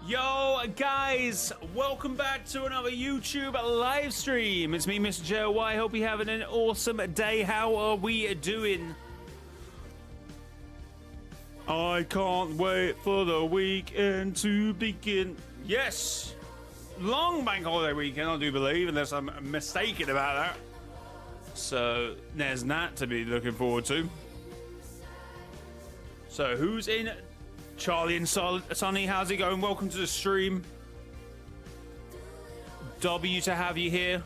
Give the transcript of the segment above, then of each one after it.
Yo guys, welcome back to another YouTube live stream. It's me, mrjayowhy. Hope you're having an awesome day. How are we doing? I can't wait for the weekend to begin. Yes, long bank holiday weekend, I do believe, unless I'm mistaken about that. So there's that to be looking forward to. So who's in? Charlie and Sonny, how's it going? Welcome to the stream. W to have you here.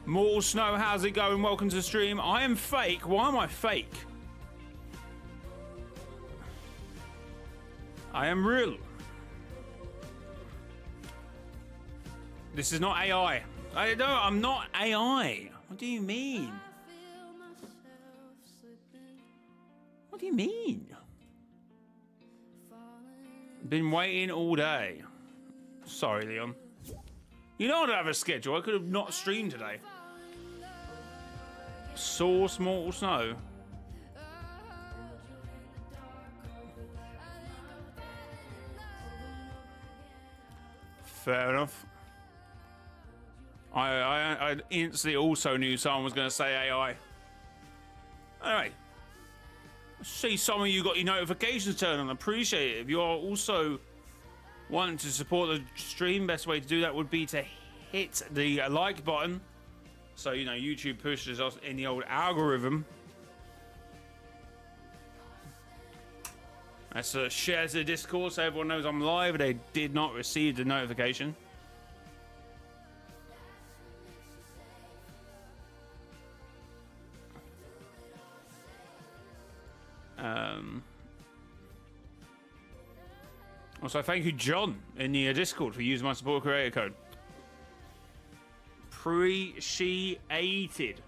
Mortal Snow, how's it going? Welcome to the stream. I am fake. Why am I fake? I am real. This is not AI. I'm not AI. What do you mean? What do you mean? Been waiting all day. Sorry, Leon. You know I don't have a schedule. I could have not streamed today. Source Mortal Snow. Fair enough. I instantly also knew someone was going to say AI. Anyway. See, some of you got your notifications turned on. Appreciate it. If you are also wanting to support the stream, best way to do that would be to hit the like button, so you know YouTube pushes us in the old algorithm. Let's share to the Discord so everyone knows I'm live. They did not receive the notification. Also, thank you, John, in the Discord for using my support creator code. Appreciated.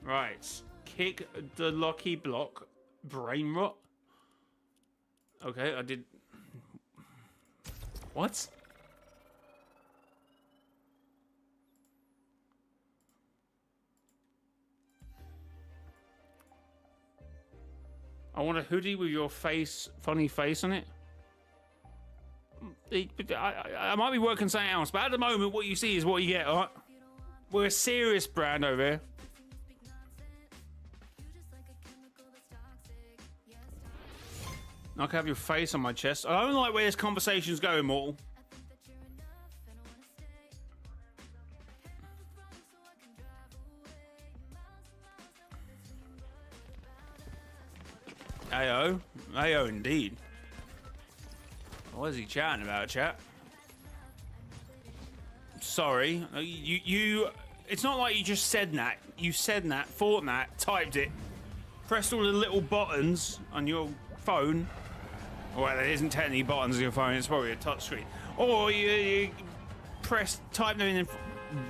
Right. Kick the lucky block. Brain rot. Okay, I did. What? I want a hoodie with your face, funny face on it. I might be working something else, but at the moment, what you see is what you get, alright? We're a serious brand over here. I can have your face on my chest. I don't like where this conversation's going, Mortal. Ayo. Ayo indeed. What is he chatting about, chat? Sorry. It's not like you just said that. You said that, Fortnite, typed it, pressed all the little buttons on your phone. Well, there isn't technically buttons on your phone, it's probably a touchscreen. Or you type them in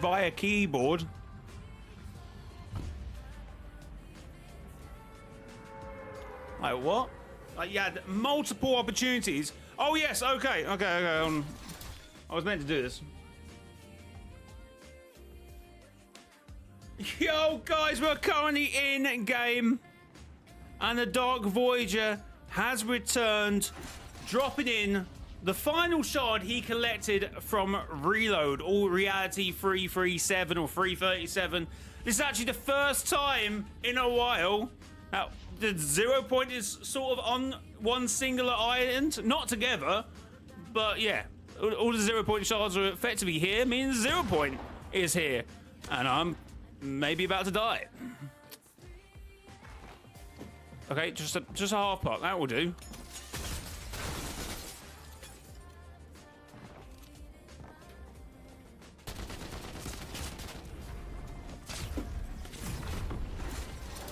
via keyboard. Like what? Like you had multiple opportunities. Oh yes, okay. I was meant to do this. Yo guys, we're currently in game, and the Dark Voyager has returned, dropping in the final shard he collected from Reload, or Reality 337 or 337. This is actually the first time in a while that the 0 point is sort of on one singular island, not together, but yeah, all the 0 point shards are effectively here, means 0 point is here, and I'm maybe about to die. Okay, just a half part, that will do.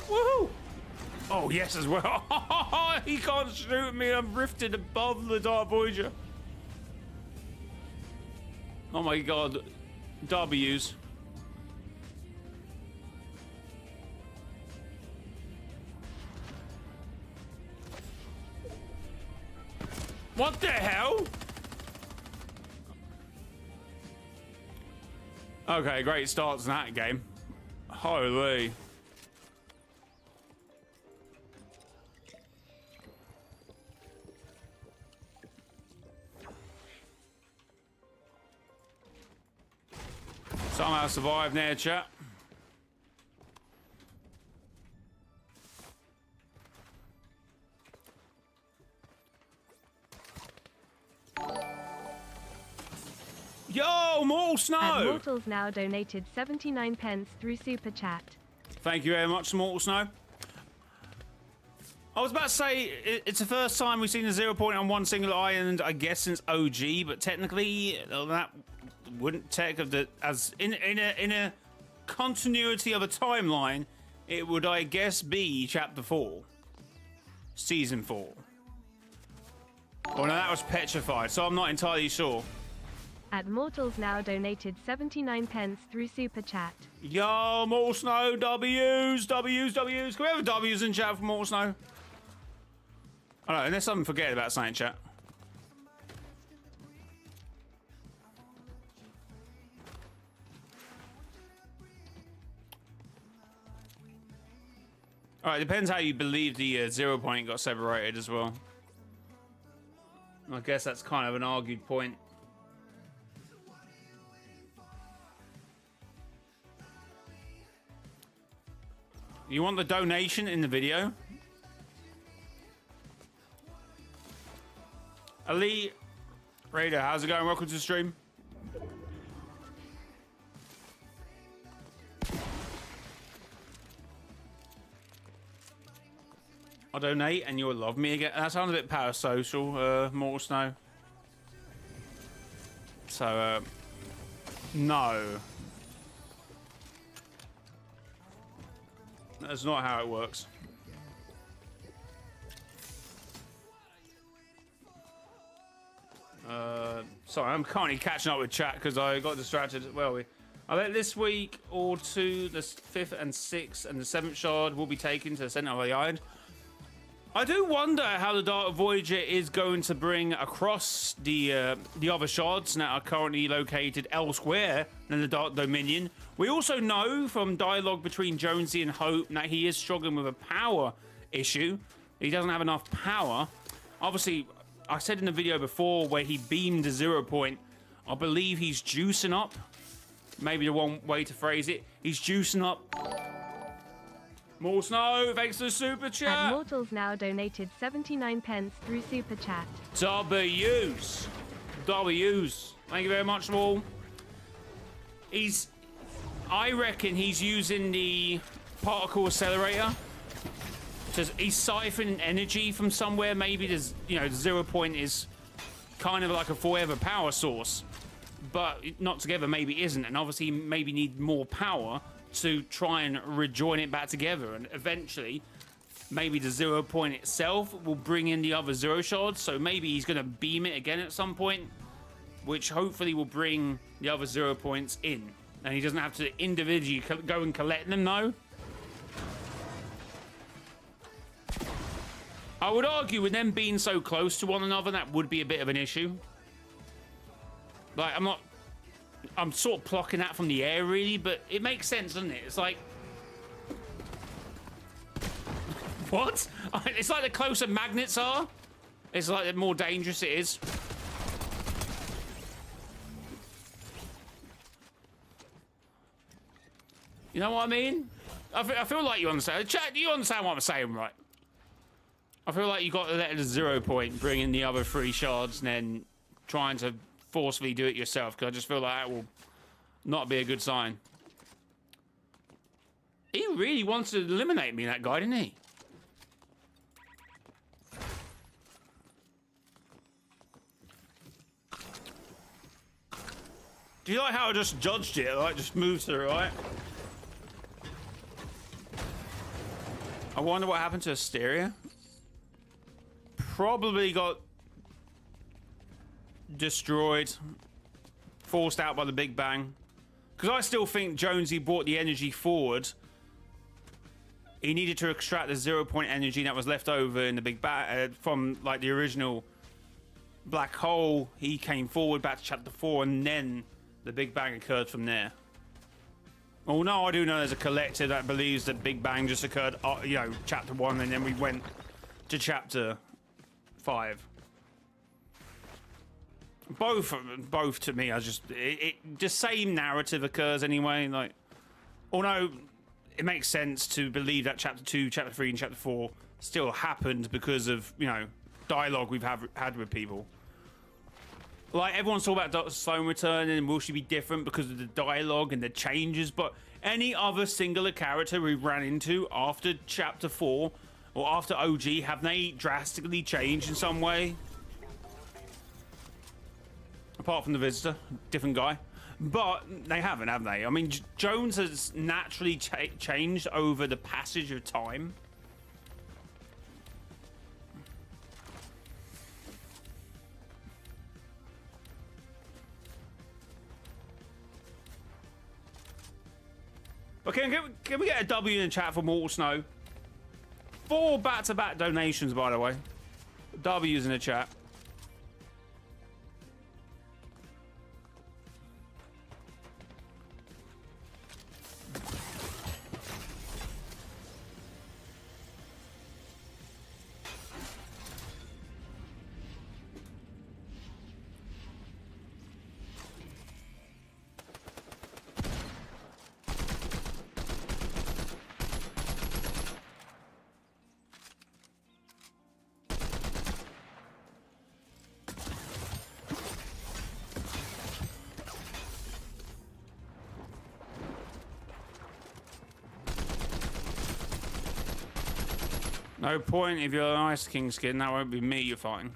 Woohoo! Oh, yes, as well. He can't shoot me. I'm rifted above the Dark Voyager. Oh, my God. W's. What the hell? Okay, great starts in that game. Holy. Somehow survived there, chat. Yo, more snow! Mortals now donated 79 pence through Super Chat. Thank you very much, Mortal Snow. I was about to say, it's the first time we've seen a 0 point on one single island, I guess, since OG, but technically, that wouldn't take as in a continuity of a timeline, it would, I guess, be Chapter 4. Season 4. Oh, no, that was Petrified, so I'm not entirely sure. Mortals now donated 79 pence through Super Chat. Yo, Mortal Snow, W's. Can we have a W's in chat for Mortal Snow? I don't know, unless I'm forgetting about something, chat. Alright, depends how you believe the 0 point got separated as well. I guess that's kind of an argued point. You want the donation in the video? Ali Raider, how's it going? Welcome to the stream. I'll donate and you'll love me again. That sounds a bit parasocial, Mortal Snow. So, no. That's not how it works. Sorry, I'm currently catching up with chat because I got distracted. Well, I bet this week or two, the 5th and 6th and the 7th shard will be taken to the center of the island. I do wonder how the Dark Voyager is going to bring across the other shards that are currently located elsewhere than the Dark Dominion. We also know from dialogue between Jonesy and Hope that he is struggling with a power issue. He doesn't have enough power. Obviously, I said in the video before where he beamed the 0 point, I believe he's juicing up. Maybe the one way to phrase it. He's juicing up. More snow, thanks to the super chat. Mortals now donated 79 pence through Super Chat. W's. Thank you very much, Wall. I reckon he's using the particle accelerator. So he's siphoning energy from somewhere. Maybe there's, the 0 point is kind of like a forever power source, but not together maybe isn't. And obviously maybe need more power to try and rejoin it back together. And eventually, maybe the 0 point itself will bring in the other 0 shards. So maybe he's going to beam it again at some point, which hopefully will bring the other 0 points in. And he doesn't have to individually go and collect them, though. I would argue with them being so close to one another, that would be a bit of an issue. Like, I'm sort of plucking that from the air, really, but it makes sense, doesn't it? It's like... What? It's like the closer magnets are, it's like the more dangerous it is. You know what I mean? I feel like you understand. Chat, do you understand what I'm saying, right? I feel like you got to let the 0 point bring in the other 3 shards and then trying to forcefully do it yourself, because I just feel like that will not be a good sign. He really wants to eliminate me, that guy, didn't he? Do you like how I just judged it? Like, just moved to the right? I wonder what happened to Asteria. Probably got destroyed, forced out by the Big Bang. Because I still think Jonesy brought the energy forward. He needed to extract the 0 point energy that was left over in the Big Bang from like the original black hole. He came forward back to chapter 4, and then the Big Bang occurred from there. Oh no, I do know there's a collective that believes that Big Bang just occurred, chapter 1, and then we went to chapter 5. Both to me are just the same narrative occurs anyway. Like, although it makes sense to believe that chapter 2, chapter 3, and chapter 4 still happened because of, you know, dialogue we've had with people. Like, everyone's talking about Dr. Sloan returning and will she be different because of the dialogue and the changes, but any other singular character we ran into after chapter 4 or after OG, have they drastically changed in some way? Apart from the Visitor, different guy. But they haven't, have they? I mean, Jones has naturally changed over the passage of time. But can we get a W in the chat for Mortal Snow? 4 back-to-back donations, by the way. W's in the chat. No point if you're an Ice King skin, that won't be me you're fighting.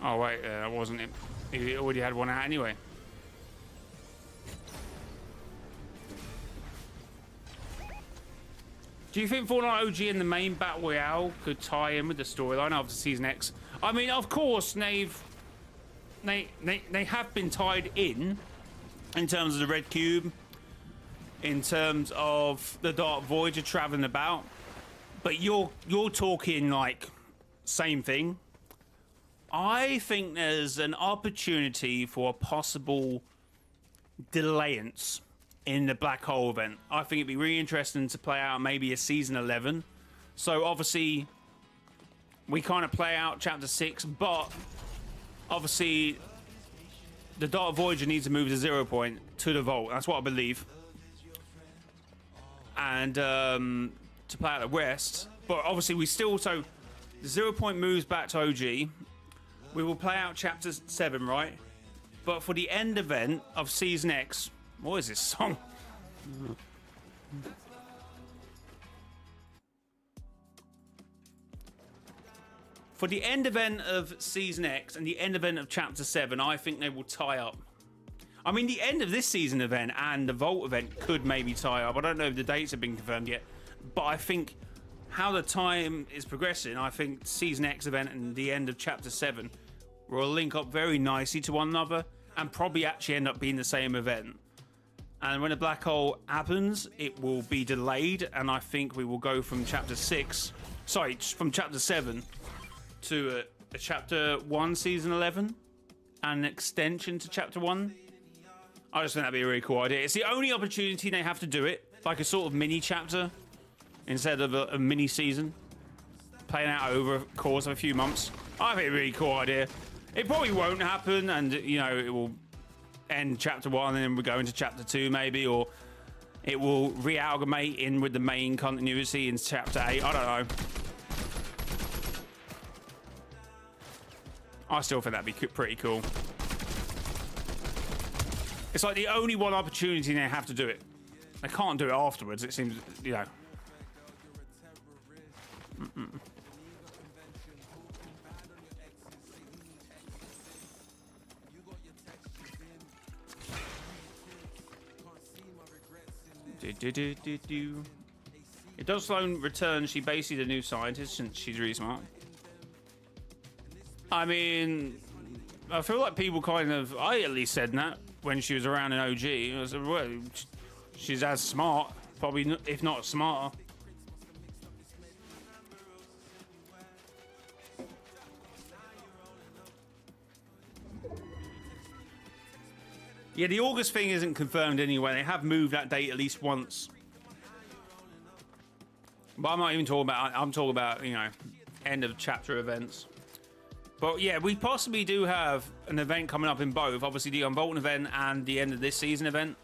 Oh wait, that wasn't it. He already had one out anyway. Do you think Fortnite OG and the main Battle Royale could tie in with the storyline after Season X? I mean, of course, they have been tied in terms of the Red Cube, in terms of the Dark Voyager traveling about, but you're talking like same thing. I think there's an opportunity for a possible delayance in the Black Hole event. I think it'd be really interesting to play out maybe a Season 11. So obviously, we kind of play out Chapter 6, but obviously, the Dark Voyager needs to move the 0 point to the Vault. That's what I believe. And to play out the rest. But obviously, we still... So, the 0 point moves back to OG. We will play out Chapter 7, right? But for the end event of Season X... What is this song? For the end event of Season X and the end event of Chapter 7, I think they will tie up. I mean, the end of this season event and the Vault event could maybe tie up. I don't know if the dates have been confirmed yet, but I think how the time is progressing, I think Season X event and the end of Chapter 7 will link up very nicely to one another and probably actually end up being the same event. And when the black hole happens, it will be delayed, and I think we will go from Chapter 6, sorry, from Chapter 7 to a Chapter 1 Season 11 and an extension to Chapter 1. I just think that'd be a really cool idea. It's the only opportunity they have to do it, like a sort of mini chapter instead of a mini season, playing out over the course of a few months. I think it's a really cool idea. It probably won't happen, and you know, it will end Chapter 1 and then we go into Chapter 2 maybe, or it will re-amalgamate in with the main continuity in Chapter 8. I don't know. I still think that'd be pretty cool. It's like the only one opportunity they have to do it. They can't do it afterwards, it seems, you know. It does Sloan return. She basically the new scientist, and she's really smart. I mean, I feel like people kind of, I at least said that when she was around in OG. I was like, well, she's as smart, probably, if not smarter. Yeah, the August thing isn't confirmed anyway. They have moved that date at least once. But I'm not even talking about, I'm talking about, you know, end of chapter events. But yeah, we possibly do have an event coming up in both. Obviously the Unbolting event and the end of this season event.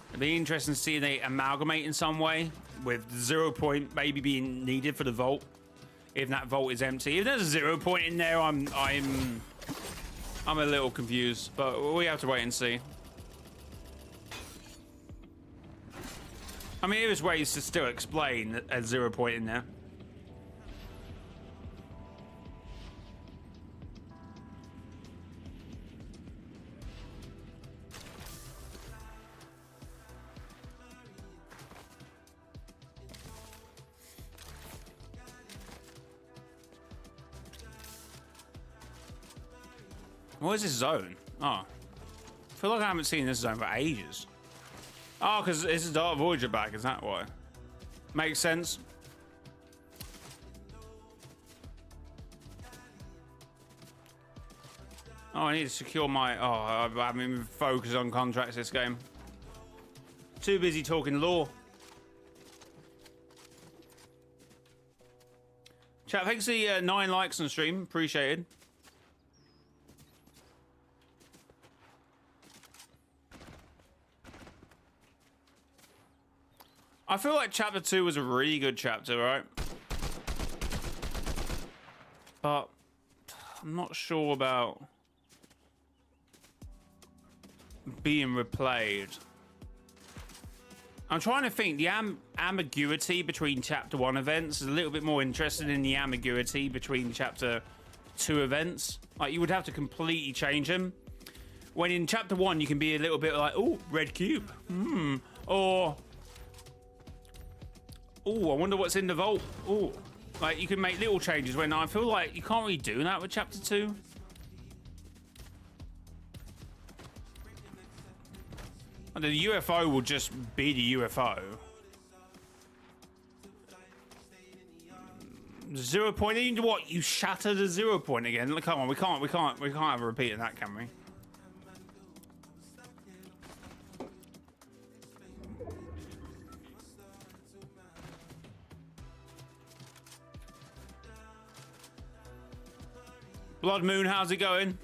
It'd be interesting to see if they amalgamate in some way, with 0 point maybe being needed for the vault. If that vault is empty. If there's a 0 point in there, I'm a little confused, but we have to wait and see. I mean, there's ways to still explain a 0 point in there. What is this zone? Oh. I feel like I haven't seen this zone for ages. Oh, because it's a Dark Voyager back, is that why? Makes sense. Oh, I need to secure my... Oh, I haven't even focused on contracts this game. Too busy talking law. Chat, thanks for the 9 likes on stream. Appreciated. I feel like chapter 2 was a really good chapter, right? But I'm not sure about being replayed. I'm trying to think. The ambiguity between chapter 1 events is a little bit more interested in the ambiguity between chapter 2 events. Like, you would have to completely change them. When in chapter 1, you can be a little bit like, oh, red cube. Or... oh, I wonder what's in the vault. Oh, like you can make little changes when I feel like you can't really do that with chapter 2. And the UFO will just be the UFO. 0 point. Into what? You shattered a 0 point again? Look, come on, we can't have a repeat of that, can we? Blood Moon, how's it going?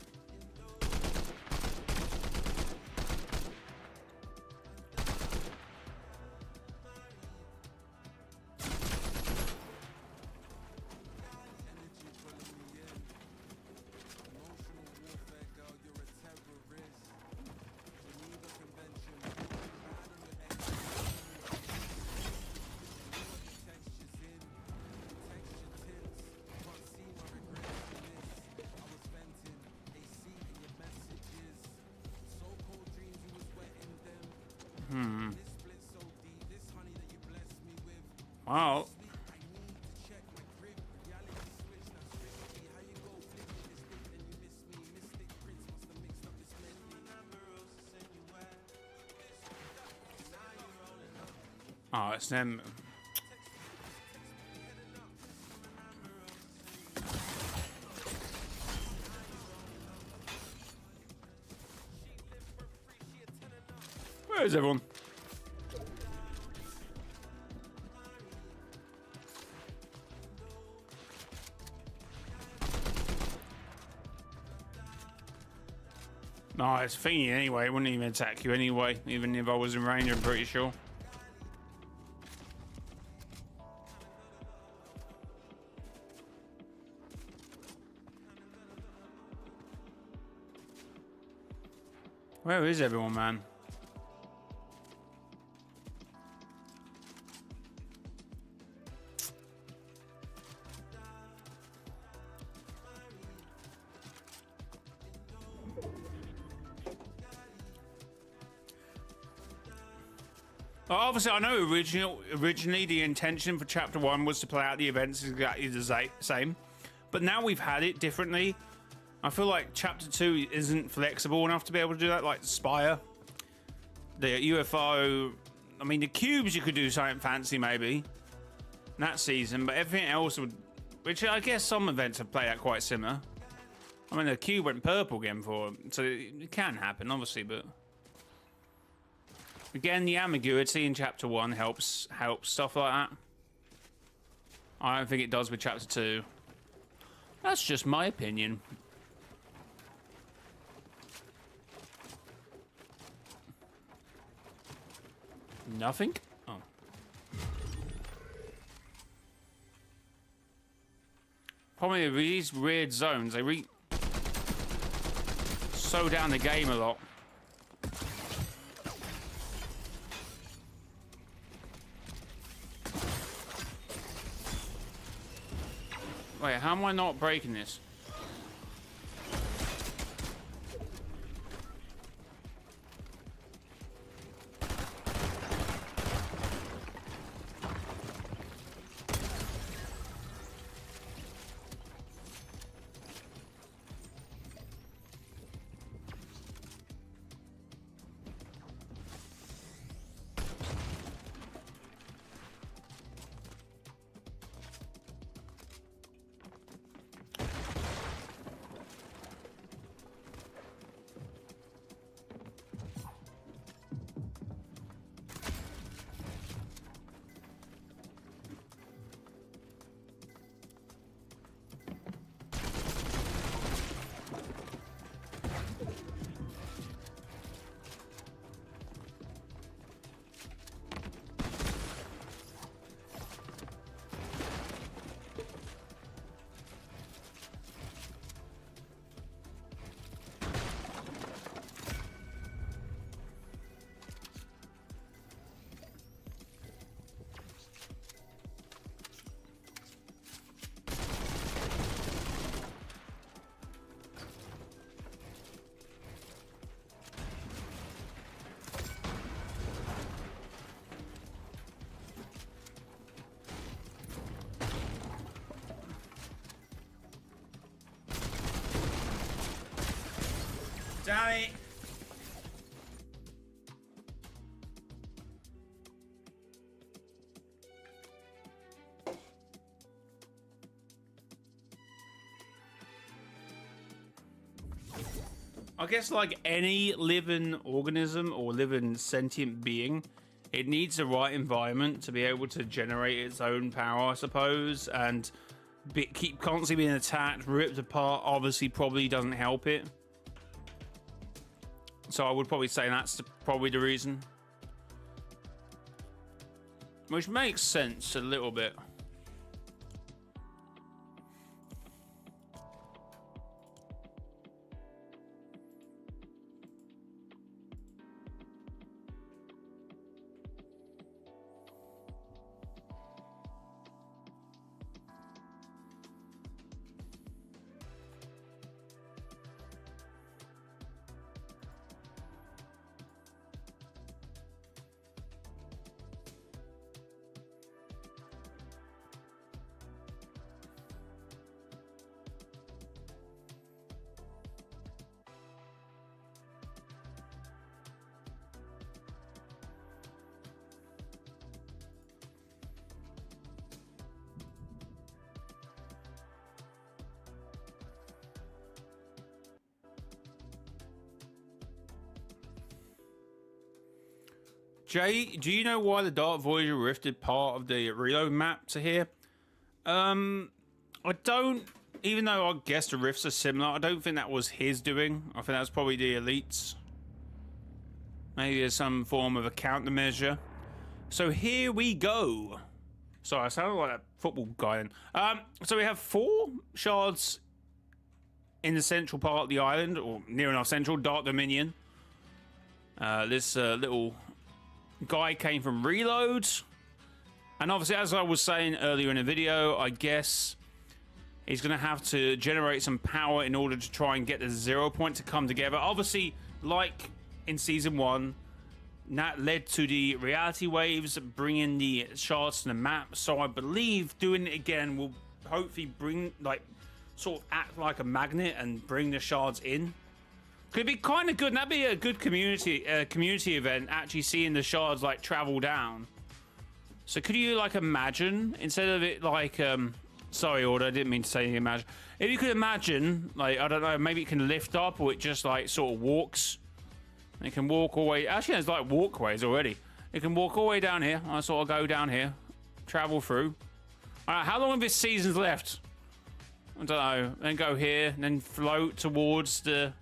Wow. Oh, it's them. Where is everyone? No, it's thingy anyway. It wouldn't even attack you anyway, even if I was in range, I'm pretty sure. Where is everyone, man? Obviously, I know originally the intention for chapter 1 was to play out the events exactly the same, but now we've had it differently. I feel like chapter 2 isn't flexible enough to be able to do that, like Spire, the UFO. I mean, the cubes you could do something fancy maybe in that season, but everything else would, which I guess some events have played out quite similar. I mean, the cube went purple again for it, so it can happen, obviously, but Again, the ambiguity in Chapter 1 helps stuff like that. I don't think it does with Chapter 2. That's just my opinion. Nothing? Oh. Probably these weird zones, they slow down the game a lot. Wait, how am I not breaking this? Damn it! I guess like any living organism or living sentient being, it needs the right environment to be able to generate its own power, I suppose, and keep constantly being attacked, ripped apart, obviously probably doesn't help it. So I would probably say that's probably the reason. Which makes sense a little bit. Jay, do you know why the Dark Voyager rifted part of the reload map to here? I don't, even though I guess the rifts are similar, I don't think that was his doing. I think that's probably the elites. Maybe there's some form of a countermeasure. So here we go. Sorry, I sounded like a football guy then. So we have 4 shards in the central part of the island, or near enough central, Dark Dominion. This little guy came from reload, and obviously, as I was saying earlier in the video, I guess he's gonna have to generate some power in order to try and get the 0 point to come together. Obviously, like in season 1, that led to the reality waves bringing the shards to the map, so I believe doing it again will hopefully bring, like, sort of act like a magnet and bring the shards in. Could be kind of good, and that'd be a good community event, actually seeing the shards like travel down. So could you like imagine, instead of it like sorry Order, I didn't mean to say imagine. If you could imagine, like, I don't know, maybe it can lift up, or it just like sort of walks It can walk all the way. Actually, there's like walkways already. It can walk all the way down here. I sort of go down here, travel through. All right, how long of this season's left? I don't know. Then go here, and then float towards the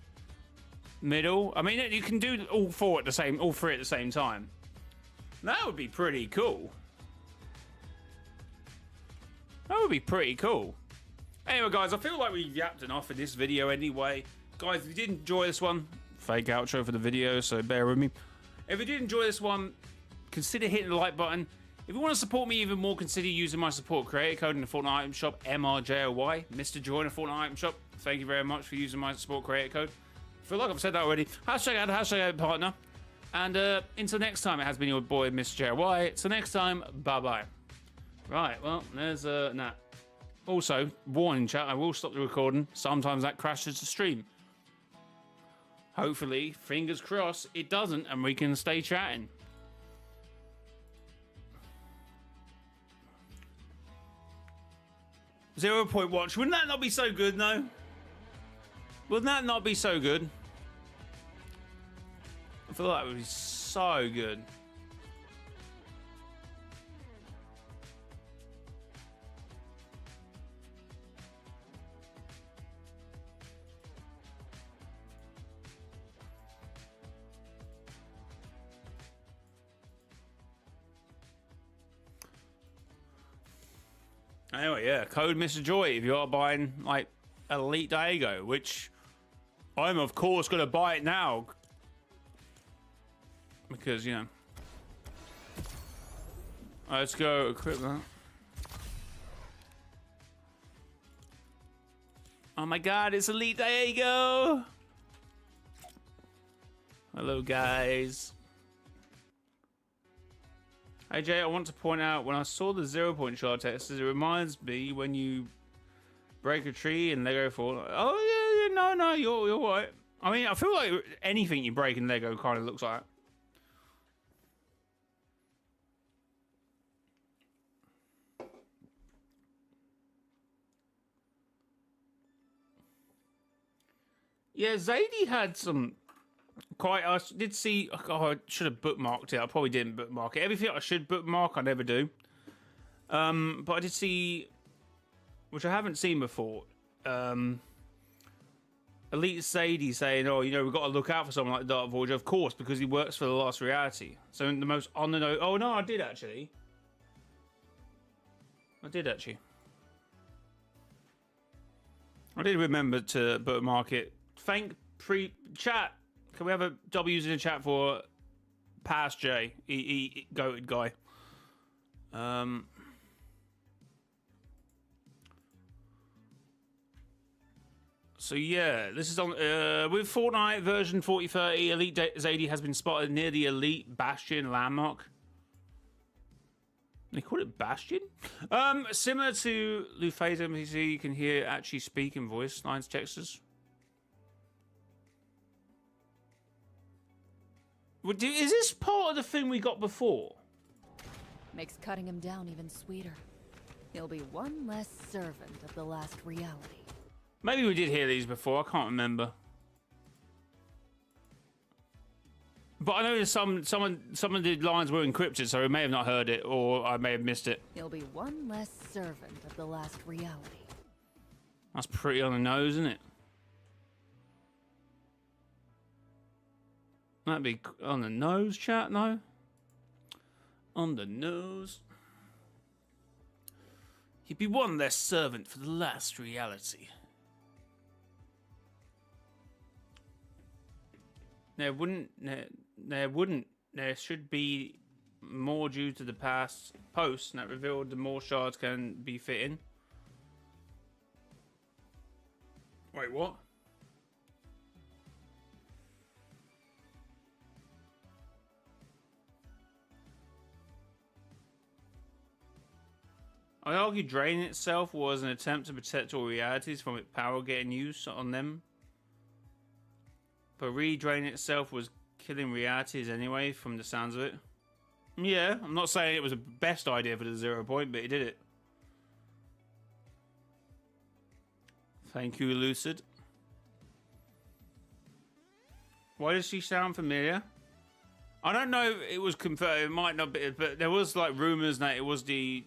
middle. I mean, you can do all three at the same time. That would be pretty cool. That would be pretty cool. Anyway, guys, I feel like we yapped enough in this video anyway. Guys, if you did enjoy this one, fake outro for the video, so bear with me. If you did enjoy this one, consider hitting the like button. If you want to support me even more, consider using my support creator code in the Fortnite item shop, mrjayowhy, Mr. Join a Fortnite item shop. Thank you very much for using my support creator code. I feel like I've said that already. #ad partner. And until next time, it has been your boy, Mr. JY. So next time, bye-bye. Right, well, there's nah. Also, warning chat, I will stop the recording. Sometimes that crashes the stream. Hopefully, fingers crossed, it doesn't, and we can stay chatting. Zero Point Watch. Wouldn't that not be so good, no? Wouldn't that not be so good? I feel like it would be so good. Anyway, yeah, code Mr. Joy if you are buying like Elite Diego, which I'm of course gonna buy it now because, you know. Let's go equip that. Oh my god, it's Elite Diego! Hello, guys. Hey Jay, I want to point out when I saw the 0 point shard text, it reminds me when you break a tree and Lego fall. Oh yeah, no, you're right. I mean, I feel like anything you break in Lego kind of looks like that. Yeah, Zadie had some quite. I did see. Oh, I should have bookmarked it. I probably didn't bookmark it. Everything I should bookmark, I never do. But I did see, which I haven't seen before. Elite Sadie saying, "Oh, you know, we've got to look out for someone like Dark Voyager, of course, because he works for the Last Reality." So the most on the nose. Oh no, I did actually. I did remember to bookmark it. Thank chat. Can we have a W's in the chat for Past J, goated guy? So yeah, this is on with Fortnite version 4030. Elite Zadie has been spotted near the Elite Bastion landmark. They call it Bastion. Similar to Lufa's NPC, you can hear actually speaking voice lines textures. Is this part of the thing we got before? Makes cutting him down even sweeter. He'll be one less servant of the last reality. Maybe we did hear these before, I can't remember. But I know some of the lines were encrypted, so we may have not heard it, or I may have missed it. He'll be one less servant of the last reality. That's pretty on the nose, isn't it? That'd be on the nose, chat, no? On the nose. He'd be one less servant for the last reality. There should be more due to the past posts that revealed the more shards can be fit in. Wait, what? I argue draining itself was an attempt to protect all realities from its power getting used on them. But re-draining itself was killing realities anyway, from the sounds of it. Yeah, I'm not saying it was the best idea for the 0 point, but it did it. Thank you, Lucid. Why does she sound familiar? I don't know if it was confirmed. It might not be, but there was like rumors that it was the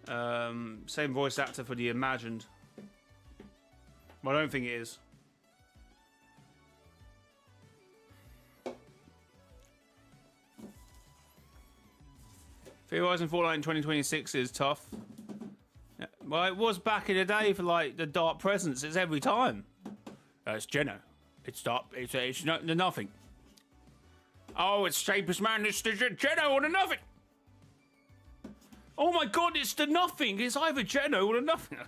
same voice actor for the Imagined. But I don't think it is. Theorizing Fortnite in 2026 is tough. Yeah. Well, it was back in the day for like the Dark Presence. It's every time. It's Jenna. It's dark. It's nothing. Oh, it's Shapeless Man. It's the Jenna or the nothing. Oh my God! It's the nothing. It's either Jenna or the nothing.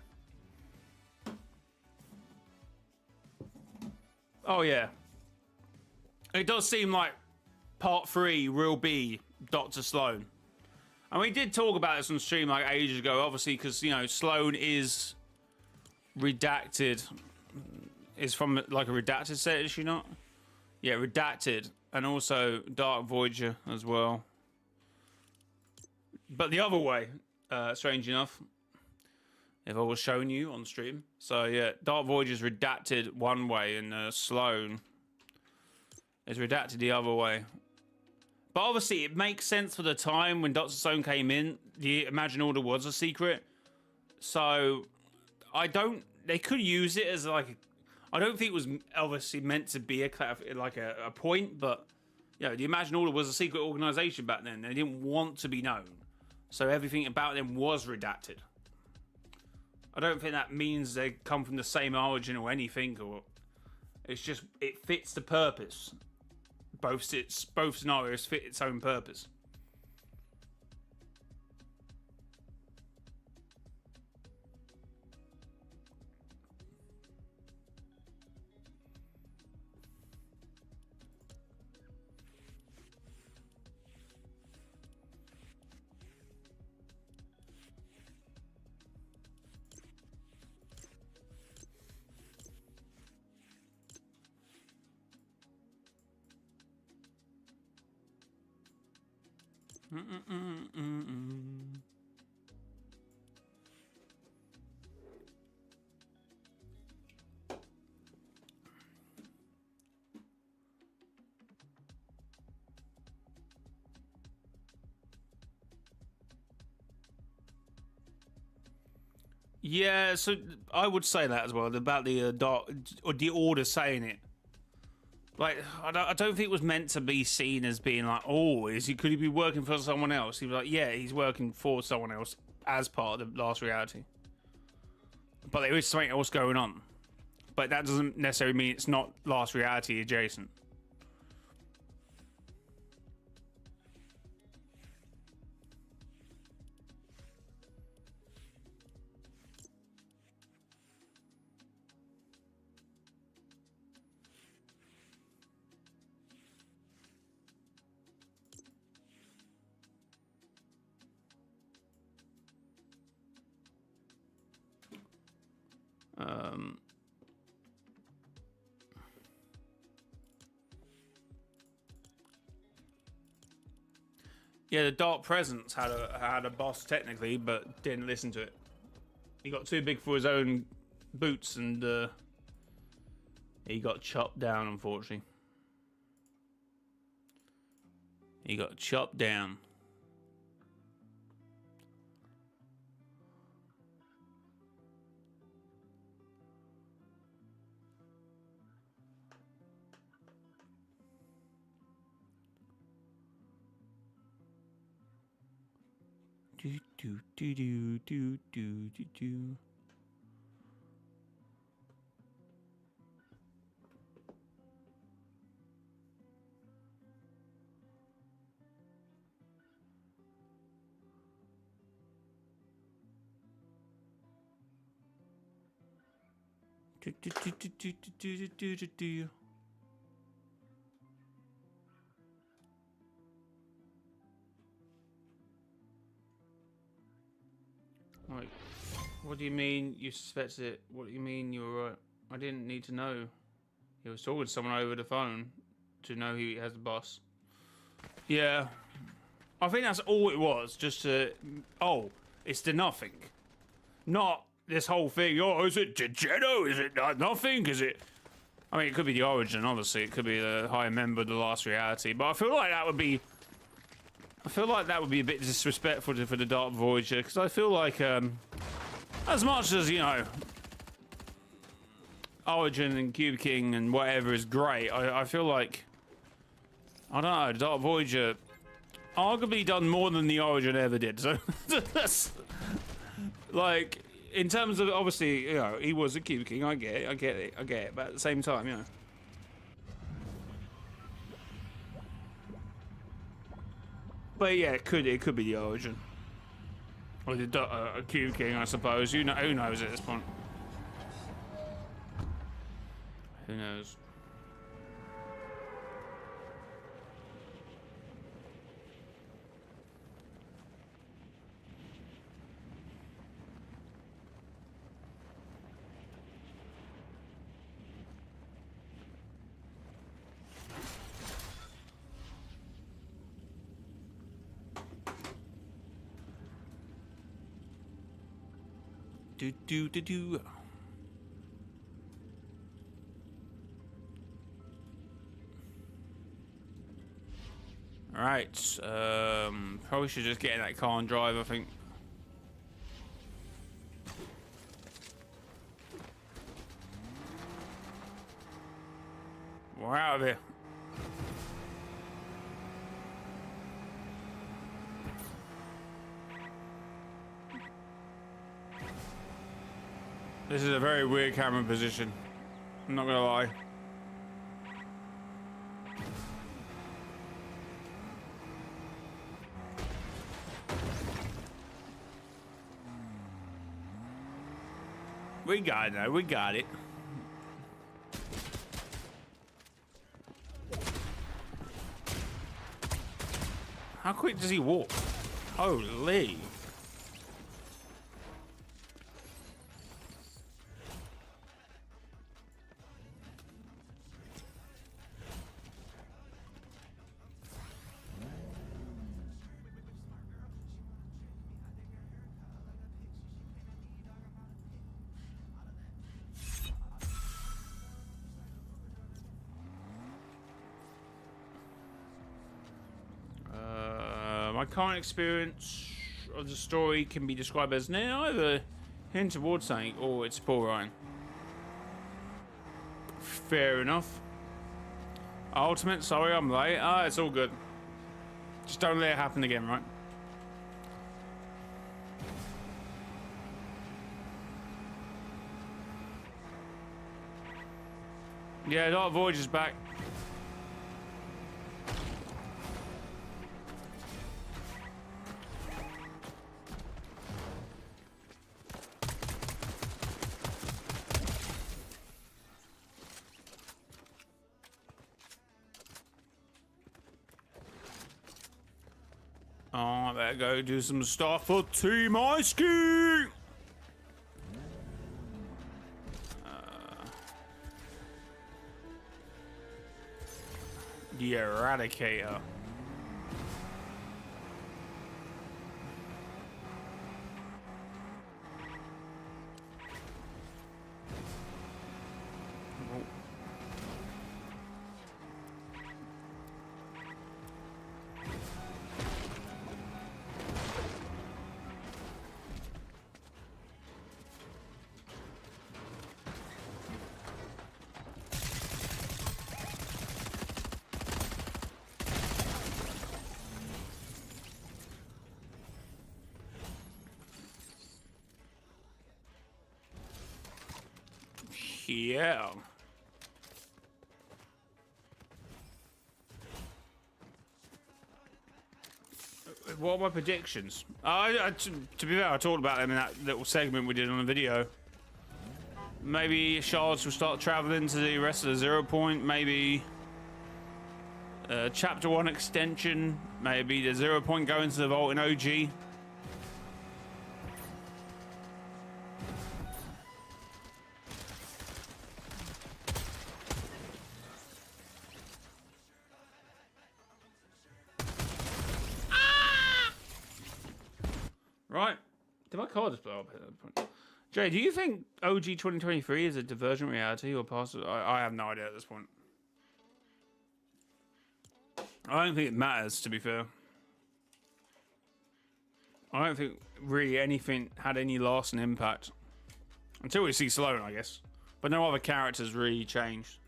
Oh yeah. It does seem like part 3 will be Dr. Sloan. And we did talk about this on stream like ages ago, obviously, because, you know, Sloan is redacted. Is from like a redacted set, is she not? Yeah, redacted. And also Dark Voyager as well. But the other way, strange enough, if I was showing you on stream. So yeah, Dark Voyager is redacted one way and Sloan is redacted the other way. But obviously, it makes sense for the time when Dr. Stone came in. The Imagine Order was a secret. So, they could use it as like... I don't think it was obviously meant to be a point, but... You know, the Imagine Order was a secret organization back then. They didn't want to be known. So everything about them was redacted. I don't think that means they come from the same origin or anything. Or it's just, it fits the purpose. Both scenarios fit its own purpose. Yeah, so I would say that as well about the dark or the Order saying it. Like, I don't think it was meant to be seen as being like, oh, could he be working for someone else? He was like, yeah, he's working for someone else as part of the last reality. But there is something else going on. But that doesn't necessarily mean it's not last reality adjacent. Yeah, the Dark Presence had a boss technically, but didn't listen to it. He got too big for his own boots, and he got chopped down. Unfortunately, he got chopped down. Do do do do do do do. Do do do do do do do do do. Like, what do you mean you suspected it? What do you mean you were right? I didn't need to know. He was talking to someone over the phone to know he has a boss. Yeah. I think that's all it was. Just to... Oh, it's the nothing. Not this whole thing. Oh, is it Jedi? Is it nothing? Is it... I mean, it could be the Origin, obviously. It could be the High Member of the Last Reality. But I feel like that would be... I feel like that would be a bit disrespectful for the Dark Voyager, because I feel like, as much as, you know, Origin and Cube King and whatever is great, I feel like, I don't know, the Dark Voyager arguably done more than the Origin ever did. So, that's, like, in terms of, obviously, you know, he was a Cube King, I get it, but at the same time, you know. But yeah, it could be the Origin. Or the Cube King, I suppose. Who knows at this point? Who knows? Do. Alright, probably should just get in that car and drive, I think. We're out of here. This is a very weird camera position. I'm not gonna lie. We got it now, we got it. How quick does he walk? Holy. My current experience of the story can be described as neither hint towards something or it's poor writing. Fair enough. Ultimate, sorry I'm late. Ah, it's all good. Just don't let it happen again, right? Yeah, Dark Voyager's back. Oh, I better go do some stuff for Team Ice Ski! The Eradicator. Yeah. What are my predictions? To be fair, I talked about them in that little segment we did on the video. Maybe shards will start traveling to the rest of the 0 point. Maybe Chapter 1 extension. Maybe the 0 point go into the vault in OG. Right. Did my car just blow up at that point? Jay, do you think OG 2023 is a divergent reality or past? I have no idea at this point. I don't think it matters, to be fair. I don't think really anything had any lasting impact. Until we see Sloane, I guess. But no other characters really changed.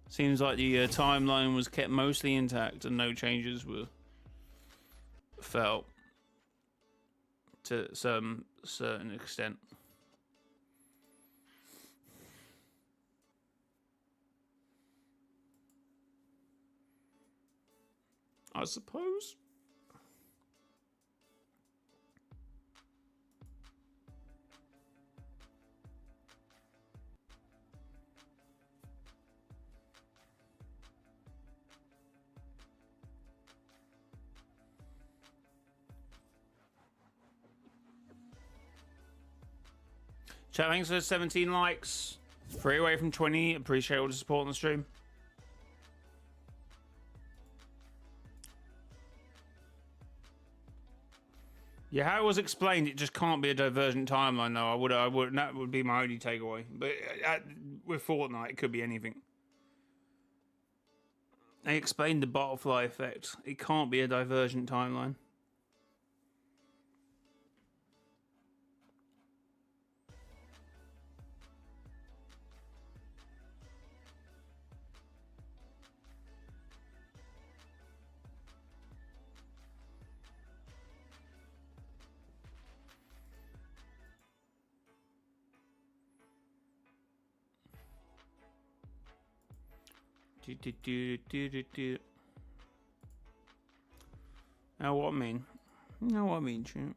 Seems like the timeline was kept mostly intact and no changes were felt to some certain extent. I suppose. Chat, thanks for 17 likes. 3 away from 20. Appreciate all the support on the stream. Yeah, how it was explained, it just can't be a divergent timeline, though. I would. That would be my only takeaway. But with Fortnite, it could be anything. They explained the butterfly effect. It can't be a divergent timeline. Now what I mean? Know what I mean, champ.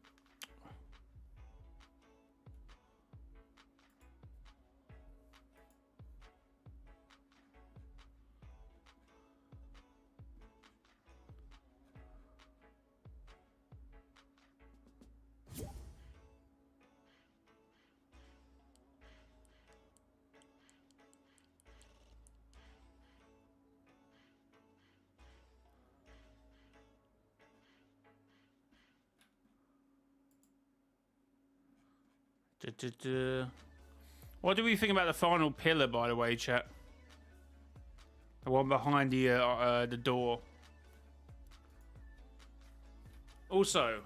What do we think about the final pillar, by the way, chat? The one behind the door. Also,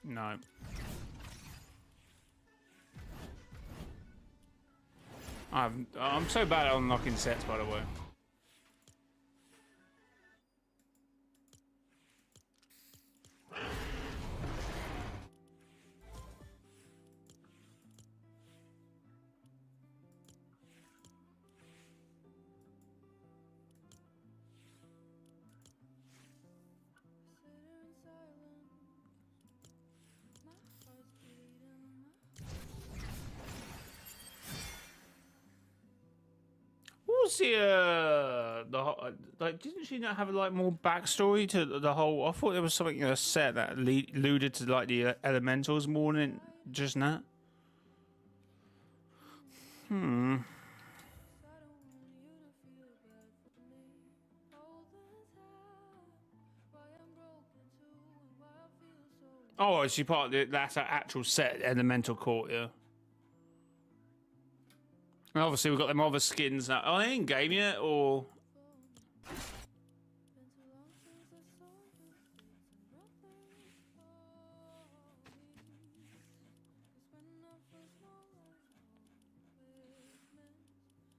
no. I'm so bad at unlocking sets, by the way. Was like, didn't she not have like more backstory to the whole? I thought there was something in a set that alluded to like the elementals more than just that. Oh, is she part of that's an actual set elemental court, yeah. And obviously we've got them other skins that they ain't game yet, or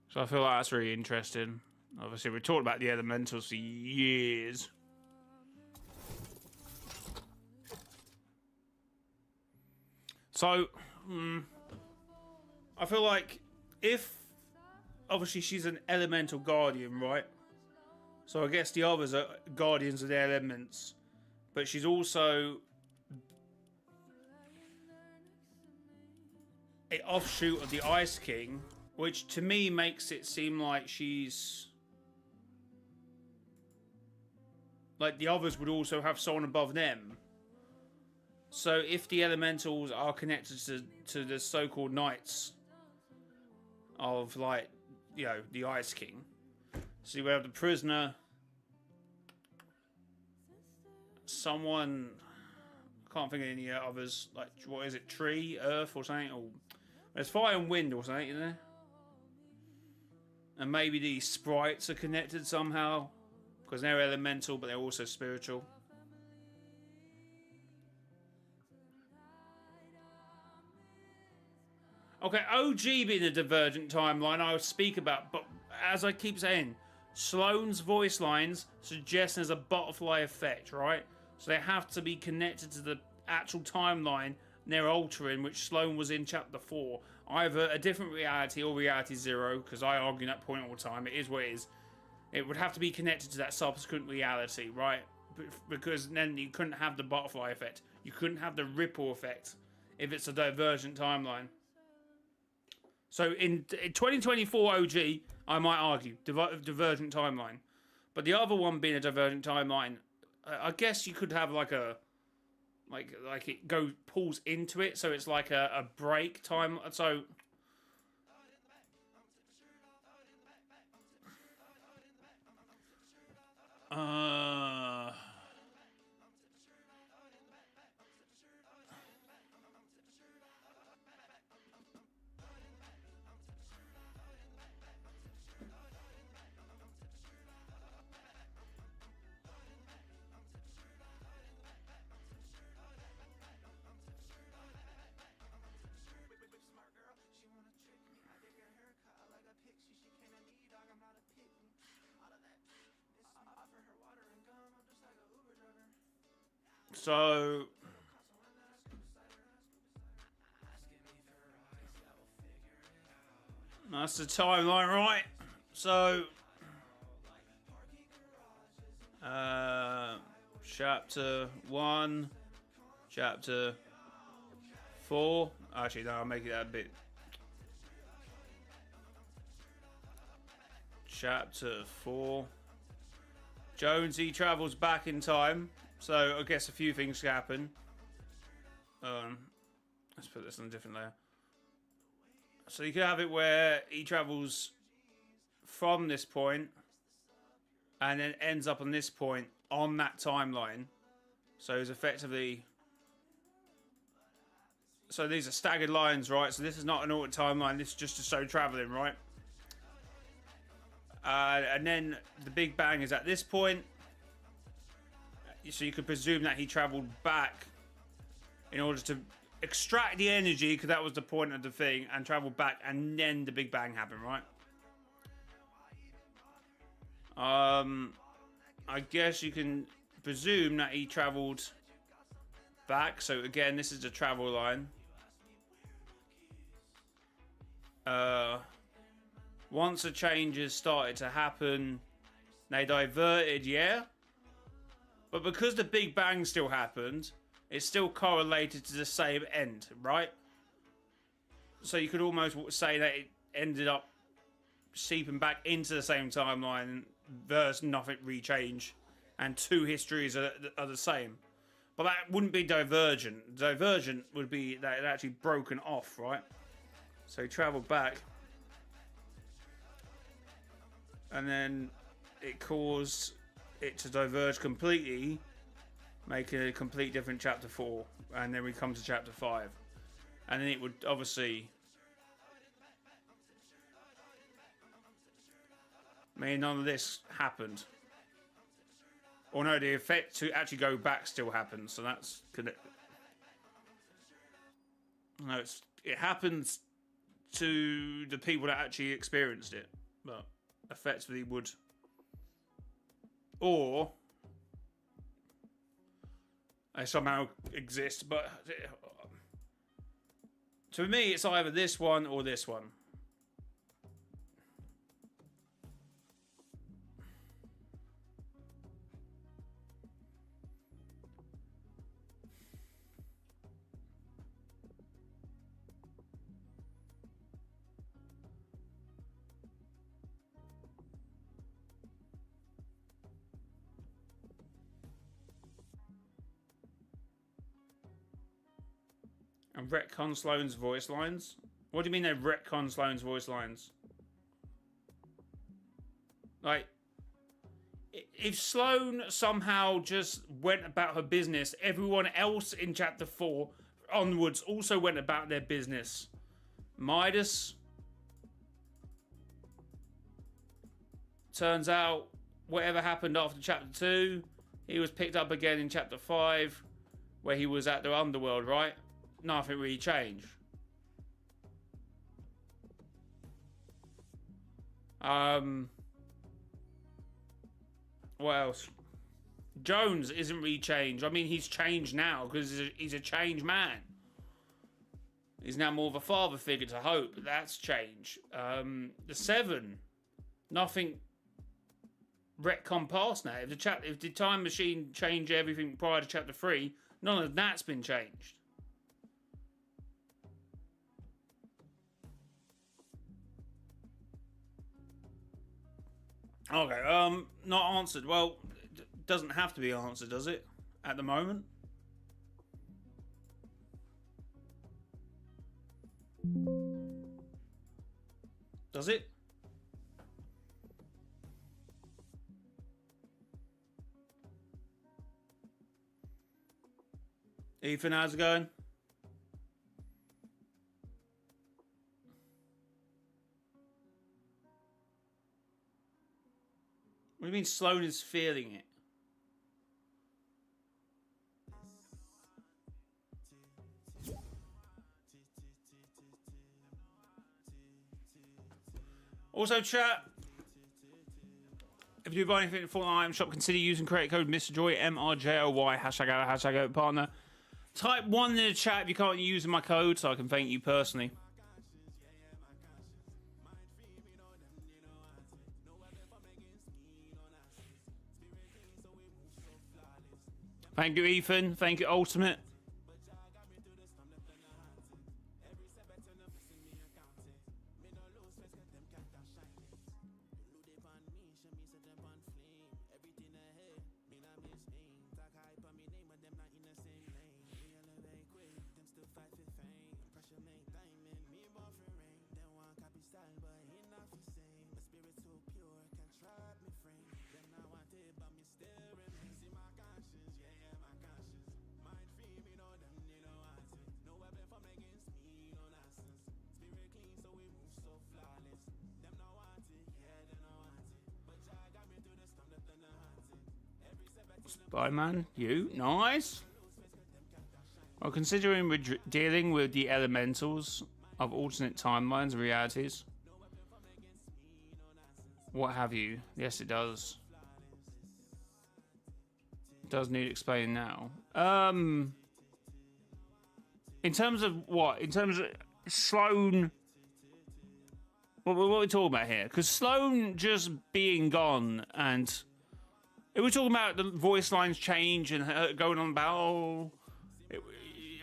so I feel like that's really interesting. Obviously we talked about the elementals for years. So I feel like if obviously she's an elemental guardian, right? So I guess the others are guardians of the elements, but she's also an offshoot of the Ice King, which to me makes it seem like she's like the others would also have someone above them. So if the elementals are connected to the so-called knights of, like, you know, the Ice King, so we have the prisoner, someone, I can't think of any others, like, what is it, tree, earth or something, or there's fire and wind or something in there. And maybe these sprites are connected somehow, because they're elemental, but they're also spiritual. Okay, OG being a divergent timeline I'll speak about, but as I keep saying, Slone's voice lines suggest there's a butterfly effect, right? So they have to be connected to the actual timeline they're altering, which Slone was in Chapter 4. Either a different reality or reality 0, because I argue that point all the time. It is what it is. It would have to be connected to that subsequent reality, right? Because then you couldn't have the butterfly effect. You couldn't have the ripple effect if it's a divergent timeline. So in 2024 OG, I might argue, divergent timeline. But the other one being a divergent timeline, I guess you could have like a... Like it pulls into it, so it's like a break time. So... So... That's the timeline, right? So... Chapter 1... Chapter 4... Actually, no, I'll make it that a bit... Chapter 4... Jonesy travels back in time. So I guess a few things happen. Let's put this on a different layer. So you could have it where he travels from this point and then ends up on this point on that timeline. So he's effectively... So these are staggered lines, right? So this is not an alternate timeline. This is just to show traveling, right? And then the Big Bang is at this point. So you could presume that he travelled back in order to extract the energy, because that was the point of the thing, and travel back, and then the Big Bang happened, right? I guess you can presume that he travelled back. So again, this is the travel line. Once the changes started to happen, they diverted, yeah? But because the Big Bang still happened, it's still correlated to the same end, right? So you could almost say that it ended up seeping back into the same timeline versus nothing re-change, and two histories are the same. But that wouldn't be divergent. Divergent would be that it actually broken off, right? So he travelled back. And then it caused it to diverge completely, making a complete different chapter 4. And then we come to chapter 5. And then it would obviously... I mean, none of this happened. Or no, the effect to actually go back still happens, so that's... No, it happens to the people that actually experienced it, but effectively would... Or... they somehow exist, but... To me, it's either this one or this one. And retcon Slone's voice lines? What do you mean they retcon Slone's voice lines? Like, if Sloane somehow just went about her business, everyone else in chapter 4 onwards also went about their business. Midas, turns out whatever happened after chapter 2, he was picked up again in chapter 5, where he was at the underworld, right? Nothing really changed. What else? Jones isn't really changed. I mean, he's changed now because he's a changed man. He's now more of a father figure to Hope. That's changed. The 7, nothing retcon past now. If the time machine changed everything prior to chapter 3, none of that's been changed. Okay, not answered. Well, it doesn't have to be answered, does it? At the moment? Does it? Ethan, how's it going? What do you mean Sloane is feeling it? Also, chat, if you buy anything in Fortnite item shop, consider using credit code mrjayowhy, mrjayowhy, hashtag partner. Type 1 in the chat if you can't use my code so I can thank you personally. Thank you, Ethan. Thank you, Ultimate. Spyman, you? Nice. Well, considering we're dealing with the elementals of alternate timelines and realities, what have you? Yes, it does. It does need explaining now. In terms of what? In terms of Sloane... What are we talking about here? Because Sloane just being gone and... If we're talking about the voice lines change and her going on about, oh,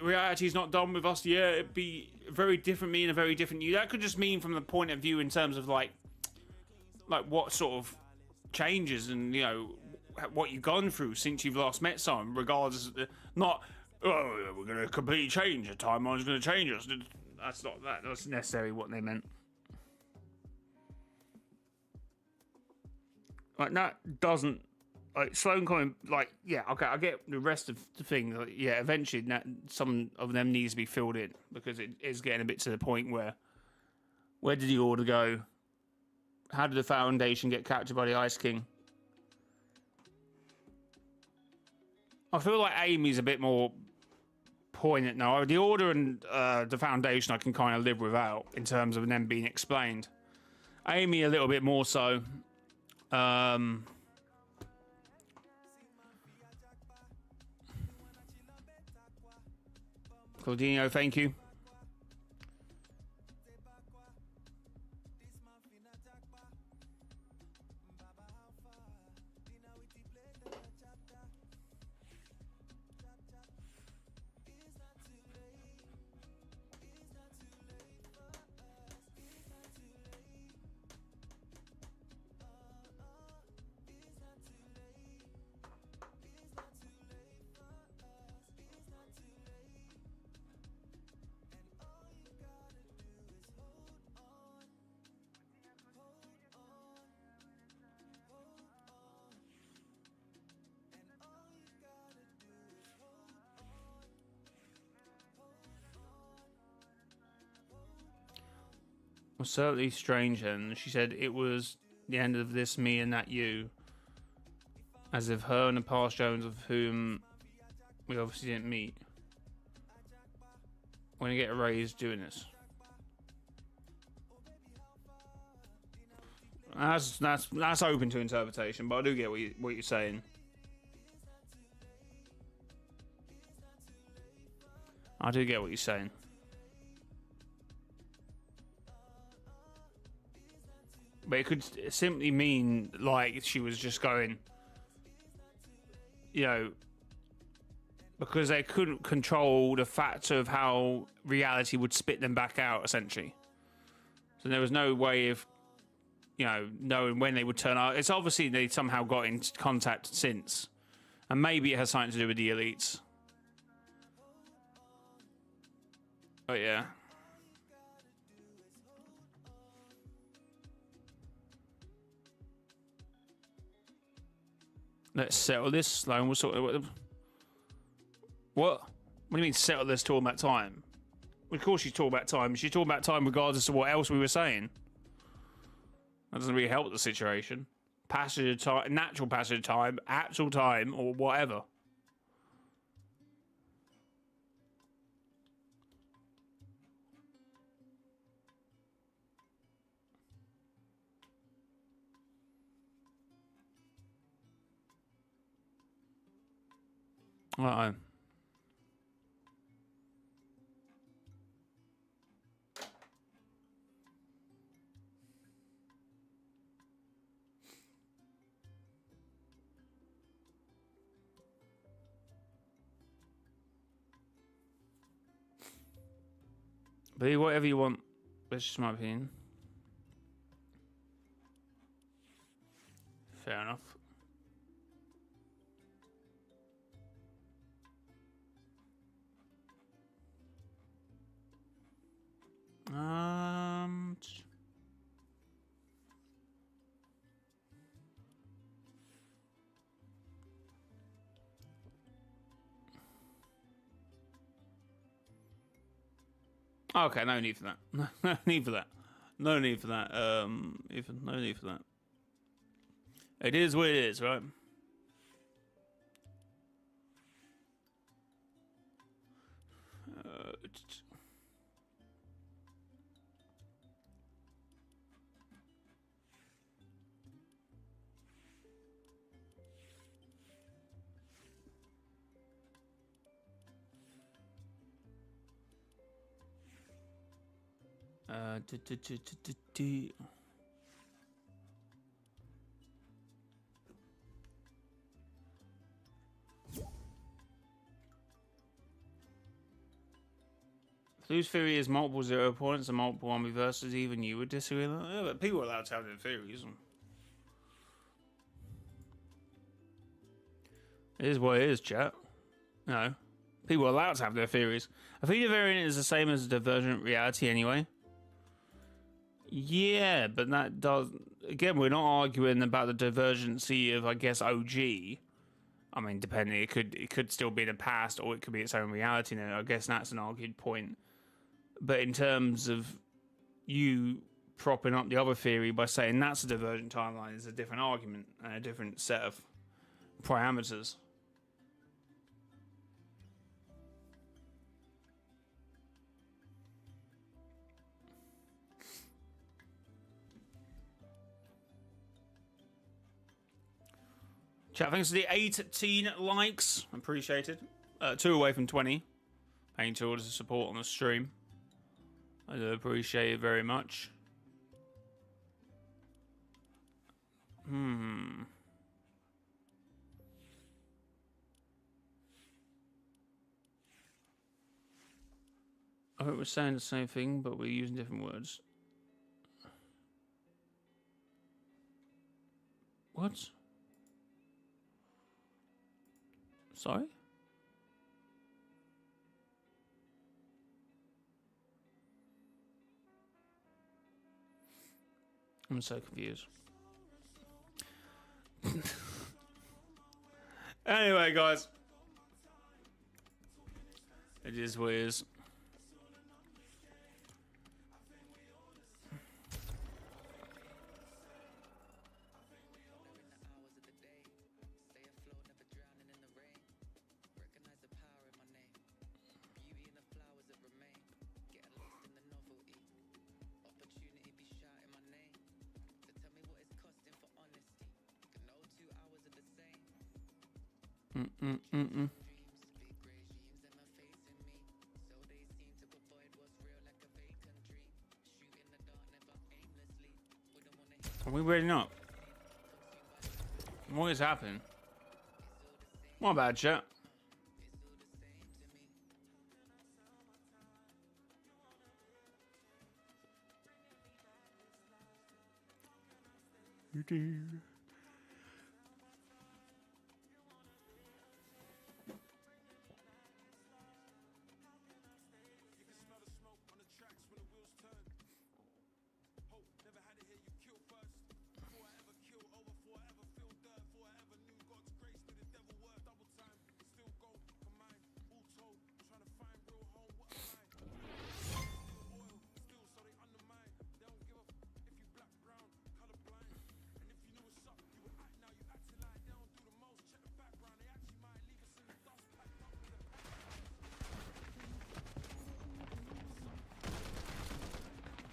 reality's not done with us yet, it'd be very different me and a very different you. That could just mean from the point of view in terms of like what sort of changes and, you know, what you've gone through since you've last met someone, regardless of not, oh, we're going to completely change, the timeline's going to change us. That's necessarily what they meant. Like, that doesn't... Like, Sloane coming, like, yeah, okay, I get the rest of the thing. Like, yeah, eventually some of them needs to be filled in because it is getting a bit to the point where did the order go? How did the Foundation get captured by the Ice King? I feel like AMIE's a bit more poignant now. The order and the Foundation I can kind of live without in terms of them being explained. AMIE a little bit more so. Claudinho, thank you. was certainly strange, and she said it was the end of this me and that you. As if her and the past Jones, of whom we obviously didn't meet, when you get raised doing this. That's open to interpretation, but I do get what you're saying. I do get what you're saying. But it could simply mean like she was just going, you know, because they couldn't control the factor of how reality would spit them back out, essentially. So there was no way of, you know, knowing when they would turn out. It's obviously they somehow got in contact since. And maybe it has something to do with the elites. But yeah. Let's settle this, Sloan. We'll sort of... What? What do you mean settle this talking about time? Of course she's talking about time. She's talking about time regardless of what else we were saying. That doesn't really help the situation. Passage of time, natural passage of time, actual time, or whatever. Uh-oh. Be whatever you want. That's just my opinion. Fair enough. Okay, no need for that. No need for that. No need for that. Ethan, no need for that. It is what it is, right? Whose theory is multiple 0 points and multiple 1v versus, even you would disagree with that? Yeah, but people are allowed to have their theories. It is what it is, chat. No. People are allowed to have their theories. A theta variant is the same as a divergent reality anyway. Yeah, but that does... Again, we're not arguing about the divergency of, I guess, OG. I mean, depending, it could still be in the past, or it could be its own reality now. I guess that's an argued point. But in terms of you propping up the other theory by saying that's a divergent timeline is a different argument and a different set of parameters. Chat, thanks for the 18 likes. Appreciated. 2 away from 20. Paying towards the support on the stream. I do appreciate it very much. I think we're saying the same thing, but we're using different words. What? Sorry? I'm so confused. Anyway, guys. It is what it is. Mm-mm-mm-mm. Are we ready up? What is happening? My bad, chat.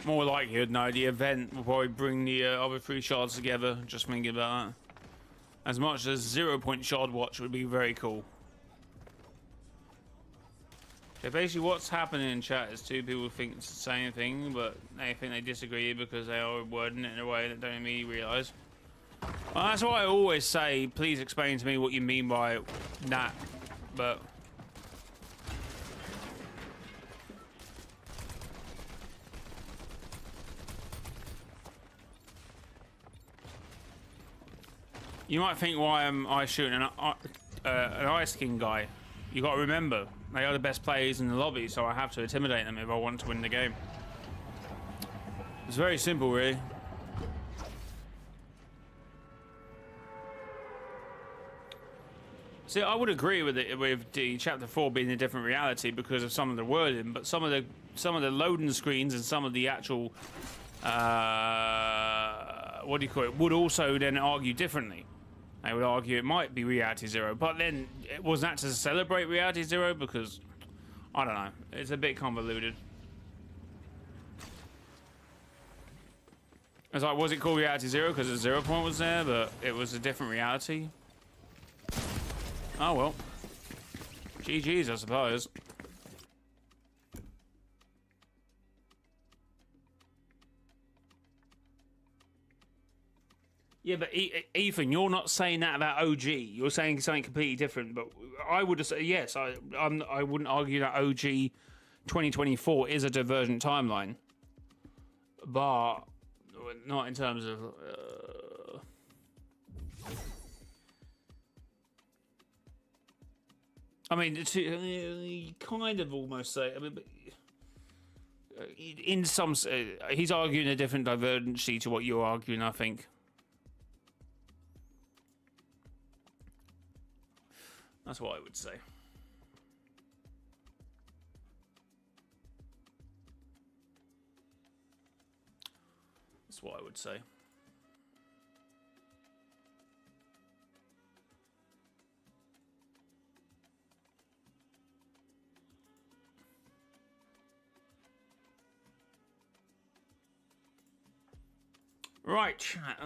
More likely, no, the event will probably bring the other 3 shards together. Just thinking about that. As much as 0-point shard watch would be very cool. So basically what's happening in chat is 2 people think it's the same thing, but they think they disagree because they are wording it in a way that don't immediately realise. Well, that's why I always say, please explain to me what you mean by that, but... You might think, why am I shooting an Ice King guy? You got to remember, they are the best players in the lobby, so I have to intimidate them if I want to win the game. It's very simple, really. See, I would agree with it, with the chapter 4 being a different reality because of some of the wording, but some of the loading screens and some of the actual what do you call it, would also then argue differently. They would argue it might be Reality Zero, but then was that to celebrate Reality Zero? Because I don't know, it's a bit convoluted. It's like, was it called Reality Zero because the 0 point was there, but it was a different reality? Oh well, GG's, I suppose. Yeah, but Ethan, you're not saying that about OG. You're saying something completely different. But I would have said, yes, I wouldn't argue that OG 2024 is a divergent timeline. But not in terms of... I mean, you kind of almost say... I mean, but, in some... he's arguing a different divergency to what you're arguing, I think. That's what I would say. That's what I would say. Right, chat.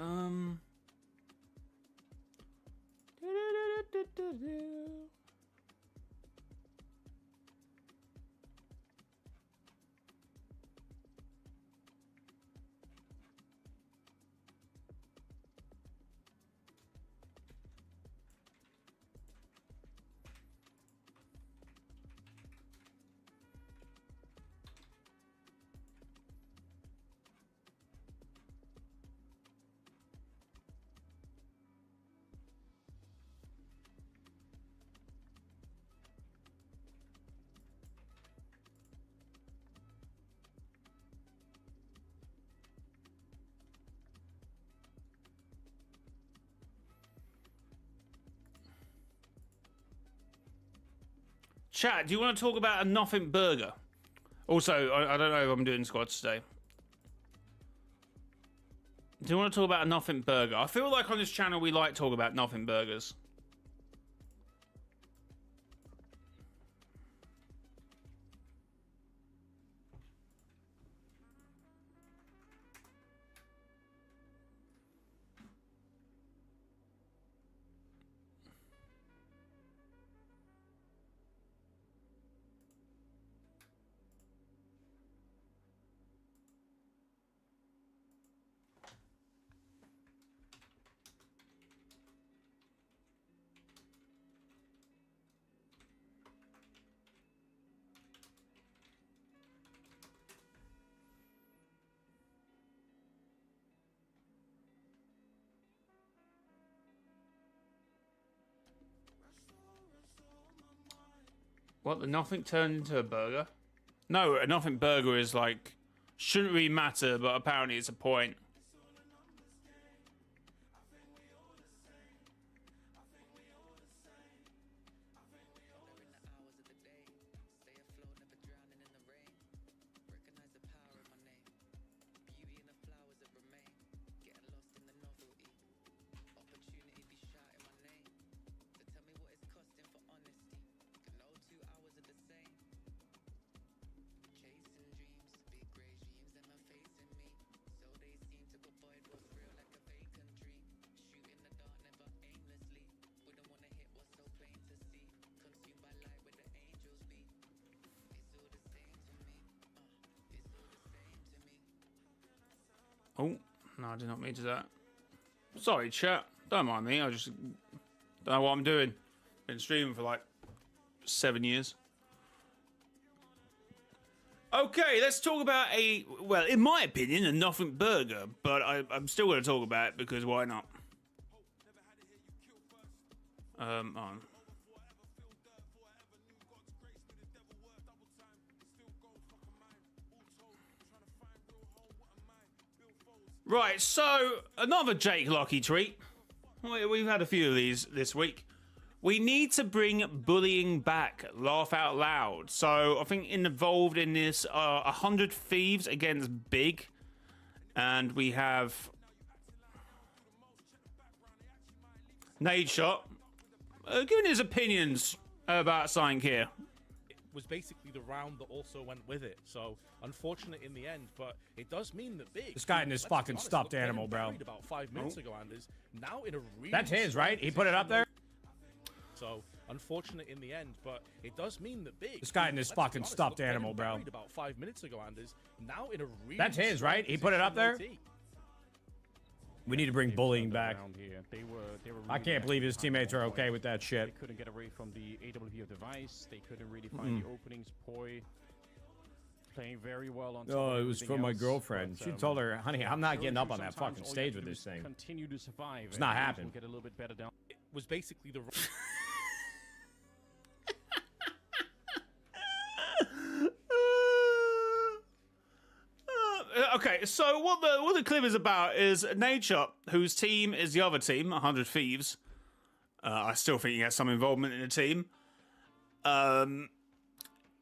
Chat, do you want to talk about a nothing burger? Also, I don't know if I'm doing squads today. Do you want to talk about a nothing burger? I feel like on this channel we like talk about nothing burgers. What, the nothing turned into a burger? No, a nothing burger is like, shouldn't really matter, but apparently it's a point. Oh, no, I did not mean to do that. Sorry, chat. Don't mind me. I just don't know what I'm doing. Been streaming for like 7 years. Okay, let's talk about a, well, in my opinion, a nothing burger. But I'm still going to talk about it because why not? On. Right, so another Jake Lucky treat. We've had a few of these this week. We need to bring bullying back. Laugh out loud. So I think involved in this are 100 Thieves against Big. And we have Nade Shot giving his opinions about something here. Was basically the round that also went with it. So unfortunate in the end, but it does mean that Big, this guy in this let's be fucking honest, stuffed looked animal, bro. About 5 minutes ago, and is now in a really That's his, right? He put it up there. So unfortunate in the end, but it does mean that Big, This guy in this let's be fucking honest, stuffed looked animal, bro. about 5 minutes ago, and is now in a really That's his, right? He put it up there. We need to bring bullying back. They were I can't believe his teammates are okay with that They shit. couldn't get away from the AWP device. They couldn't really find the openings. Poi playing very well on top Oh, of it was everything from my else, girlfriend. but, She told her, honey, I'm not getting up on that sometimes fucking all you stage have with to this do is thing. Continue to survive. It's not and things happening. will get a little bit better down. It was basically the Okay, so what the clip is about is Nade Shot, whose team is the other team, 100 Thieves. I still think he has some involvement in the team.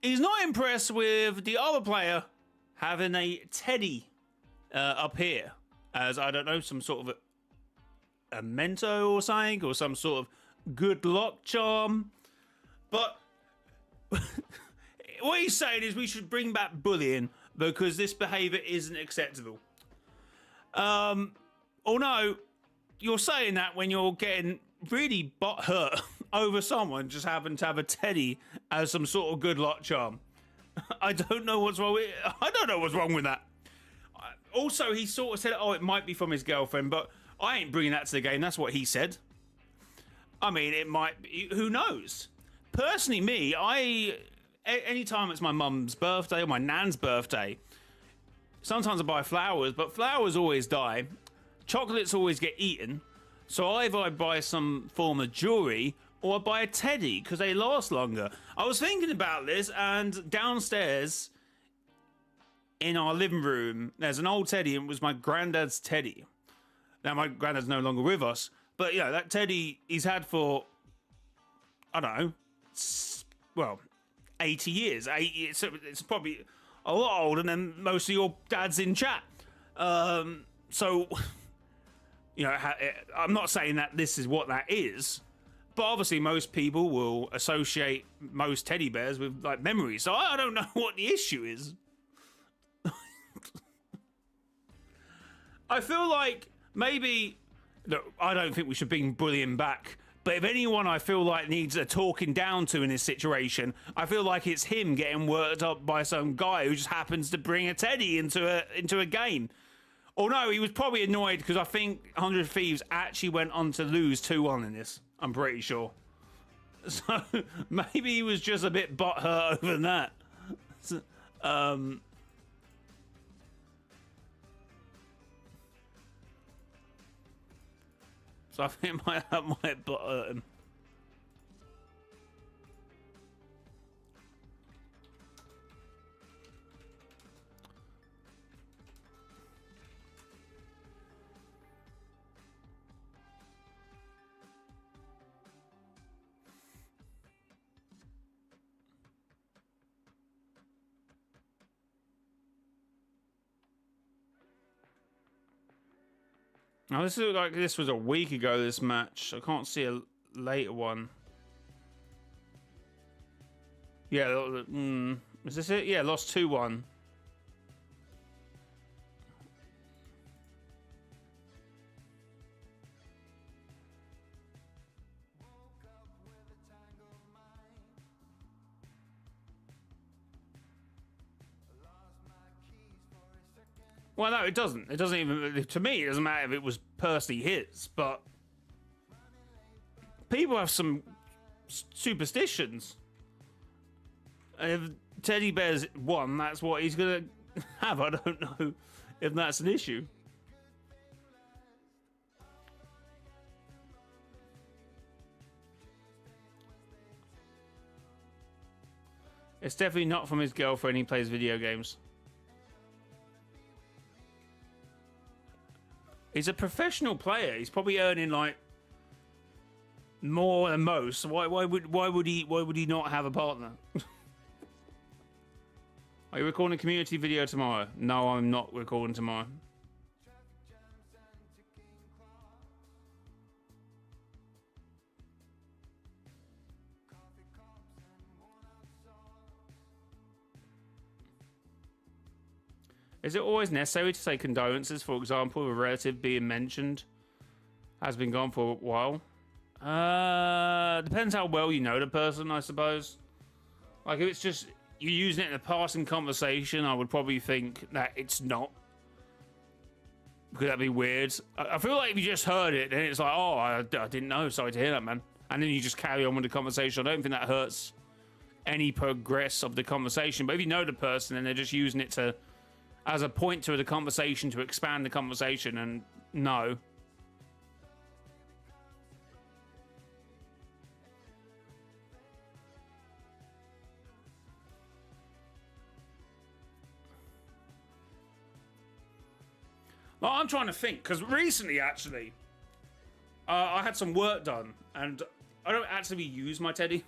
He's not impressed with the other player having a teddy up here, as I don't know, some sort of a mento or something, or some sort of good luck charm. But what he's saying is we should bring back bullying because this behaviour isn't acceptable. Although you're saying that when you're getting really butthurt over someone just happened to have a teddy as some sort of good luck charm. I don't know what's wrong with it. I don't know what's wrong with that. Also, he sort of said, oh, it might be from his girlfriend, but I ain't bringing that to the game. That's what he said. I mean, it might be. Who knows? Personally, me, anytime it's my mum's birthday or my nan's birthday, sometimes I buy flowers, but flowers always die. Chocolates always get eaten. So either I buy some form of jewelry or I buy a teddy because they last longer. I was thinking about this, and downstairs in our living room, there's an old teddy, and it was my granddad's teddy. Now, my granddad's no longer with us, but yeah, that teddy he's had for, I don't know, well, 80 years. It's probably a lot older than most of your dads in chat. So, you know, I'm not saying that this is what that is, but obviously most people will associate most teddy bears with like memories. So I don't know what the issue is. I feel like maybe, look, I don't think we should bring bullying back. But if anyone I feel like needs a talking down to in this situation, I feel like it's him getting worked up by some guy who just happens to bring a teddy into a game. Or no, he was probably annoyed because I think 100 Thieves actually went on to lose 2-1 in this. I'm pretty sure. So maybe he was just a bit butthurt over that. So, so I think that might butt hurt him. Now this looks like this was a week ago, this match. I can't see a later one. Yeah, is this it? Yeah, lost 2-1. Well, no, it doesn't. It doesn't even... To me, it doesn't matter if it was personally his, but... People have some superstitions. And if Teddy Bear's won, that's what he's going to have. I don't know if that's an issue. It's definitely not from his girlfriend. He plays video games. He's a professional player. He's probably earning like more than most. Why would he not have a partner? Are you recording a community video tomorrow? No, I'm not recording tomorrow. Is it always necessary to say condolences? For example, a relative being mentioned has been gone for a while. Depends how well you know the person, I suppose. Like, if it's just you're using it in a passing conversation, I would probably think that it's not. Because that'd be weird. I feel like if you just heard it, then it's like, oh, I didn't know. Sorry to hear that, man. And then you just carry on with the conversation. I don't think that hurts any progress of the conversation. But if you know the person and they're just using it to... as a point to the conversation, to expand the conversation, and no. Well, I'm trying to think, because recently, actually, I had some work done, and I don't actually use my teddy.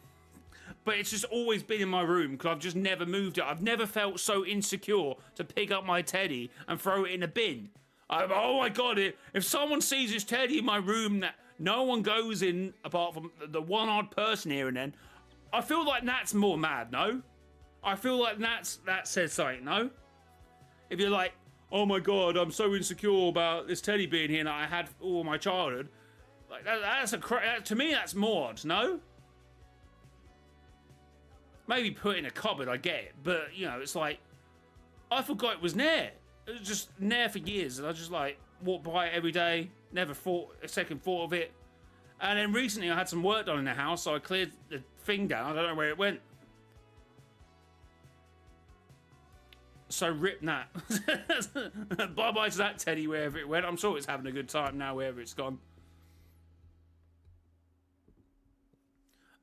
But it's just always been in my room because I've just never moved it. I've never felt so insecure to pick up my teddy and throw it in a bin. Oh my God, if someone sees this teddy in my room that no one goes in apart from the one odd person here and then, I feel like that's more mad, no? I feel like that says something, no? If you're like, oh my God, I'm so insecure about this teddy being here that I had all my childhood. Like to me, that's more odd, no? Maybe put in a cupboard, I get it. But, you know, it's like, I forgot it was there. It was just there for years. And I just, like, walked by it every day. Never thought a second thought of it. And then recently I had some work done in the house, so I cleared the thing down. I don't know where it went. So rip that. Bye-bye to that teddy wherever it went. I'm sure it's having a good time now wherever it's gone.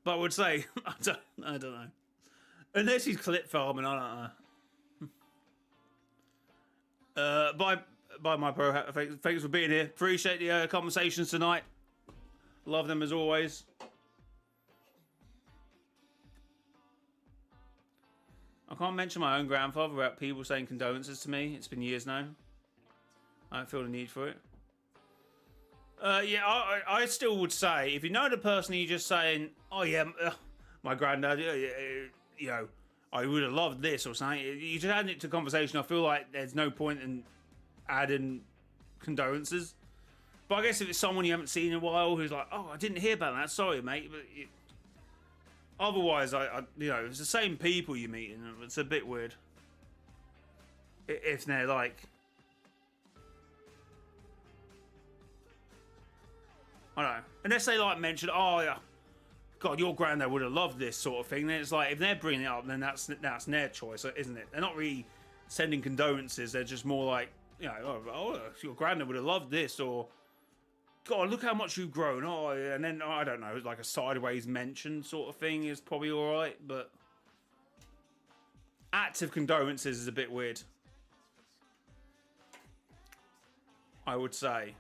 But I would say, I don't know. Unless he's clip farming, I don't know. Bye, my bro. Thanks for being here. Appreciate the conversations tonight. Love them as always. I can't mention my own grandfather without people saying condolences to me. It's been years now. I don't feel the need for it. Yeah, I still would say, if you know the person, you're just saying, oh yeah, my granddad, you know, I would have loved this or something. You just add it to conversation. I feel like there's no point in adding condolences. But I guess if it's someone you haven't seen in a while who's like, oh, I didn't hear about that. Sorry, mate. But otherwise, you know, it's the same people you meet, and it's a bit weird. If they're like, I don't know. Unless they like mention, oh yeah, God, your granddad would have loved this sort of thing. Then it's like, if they're bringing it up, then that's their choice, isn't it? They're not really sending condolences. They're just more like, you know, oh, your granddad would have loved this, or God, look how much you've grown. Oh, and then I don't know, like a sideways mention sort of thing is probably all right, but active condolences is a bit weird, I would say.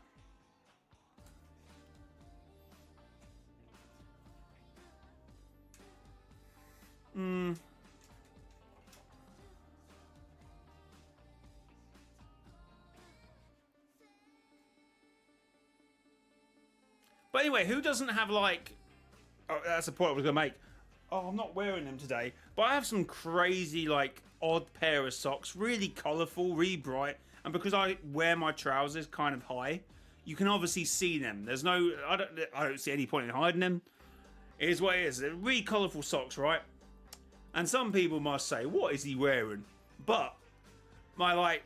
But anyway, who doesn't have like... Oh, that's the point I was going to make. Oh, I'm not wearing them today. But I have some crazy, like, odd pair of socks. Really colourful, really bright. And because I wear my trousers kind of high, you can obviously see them. There's no... I don't see any point in hiding them. It is what it is. They're really colourful socks, right? And some people must say, what is he wearing? But my, like...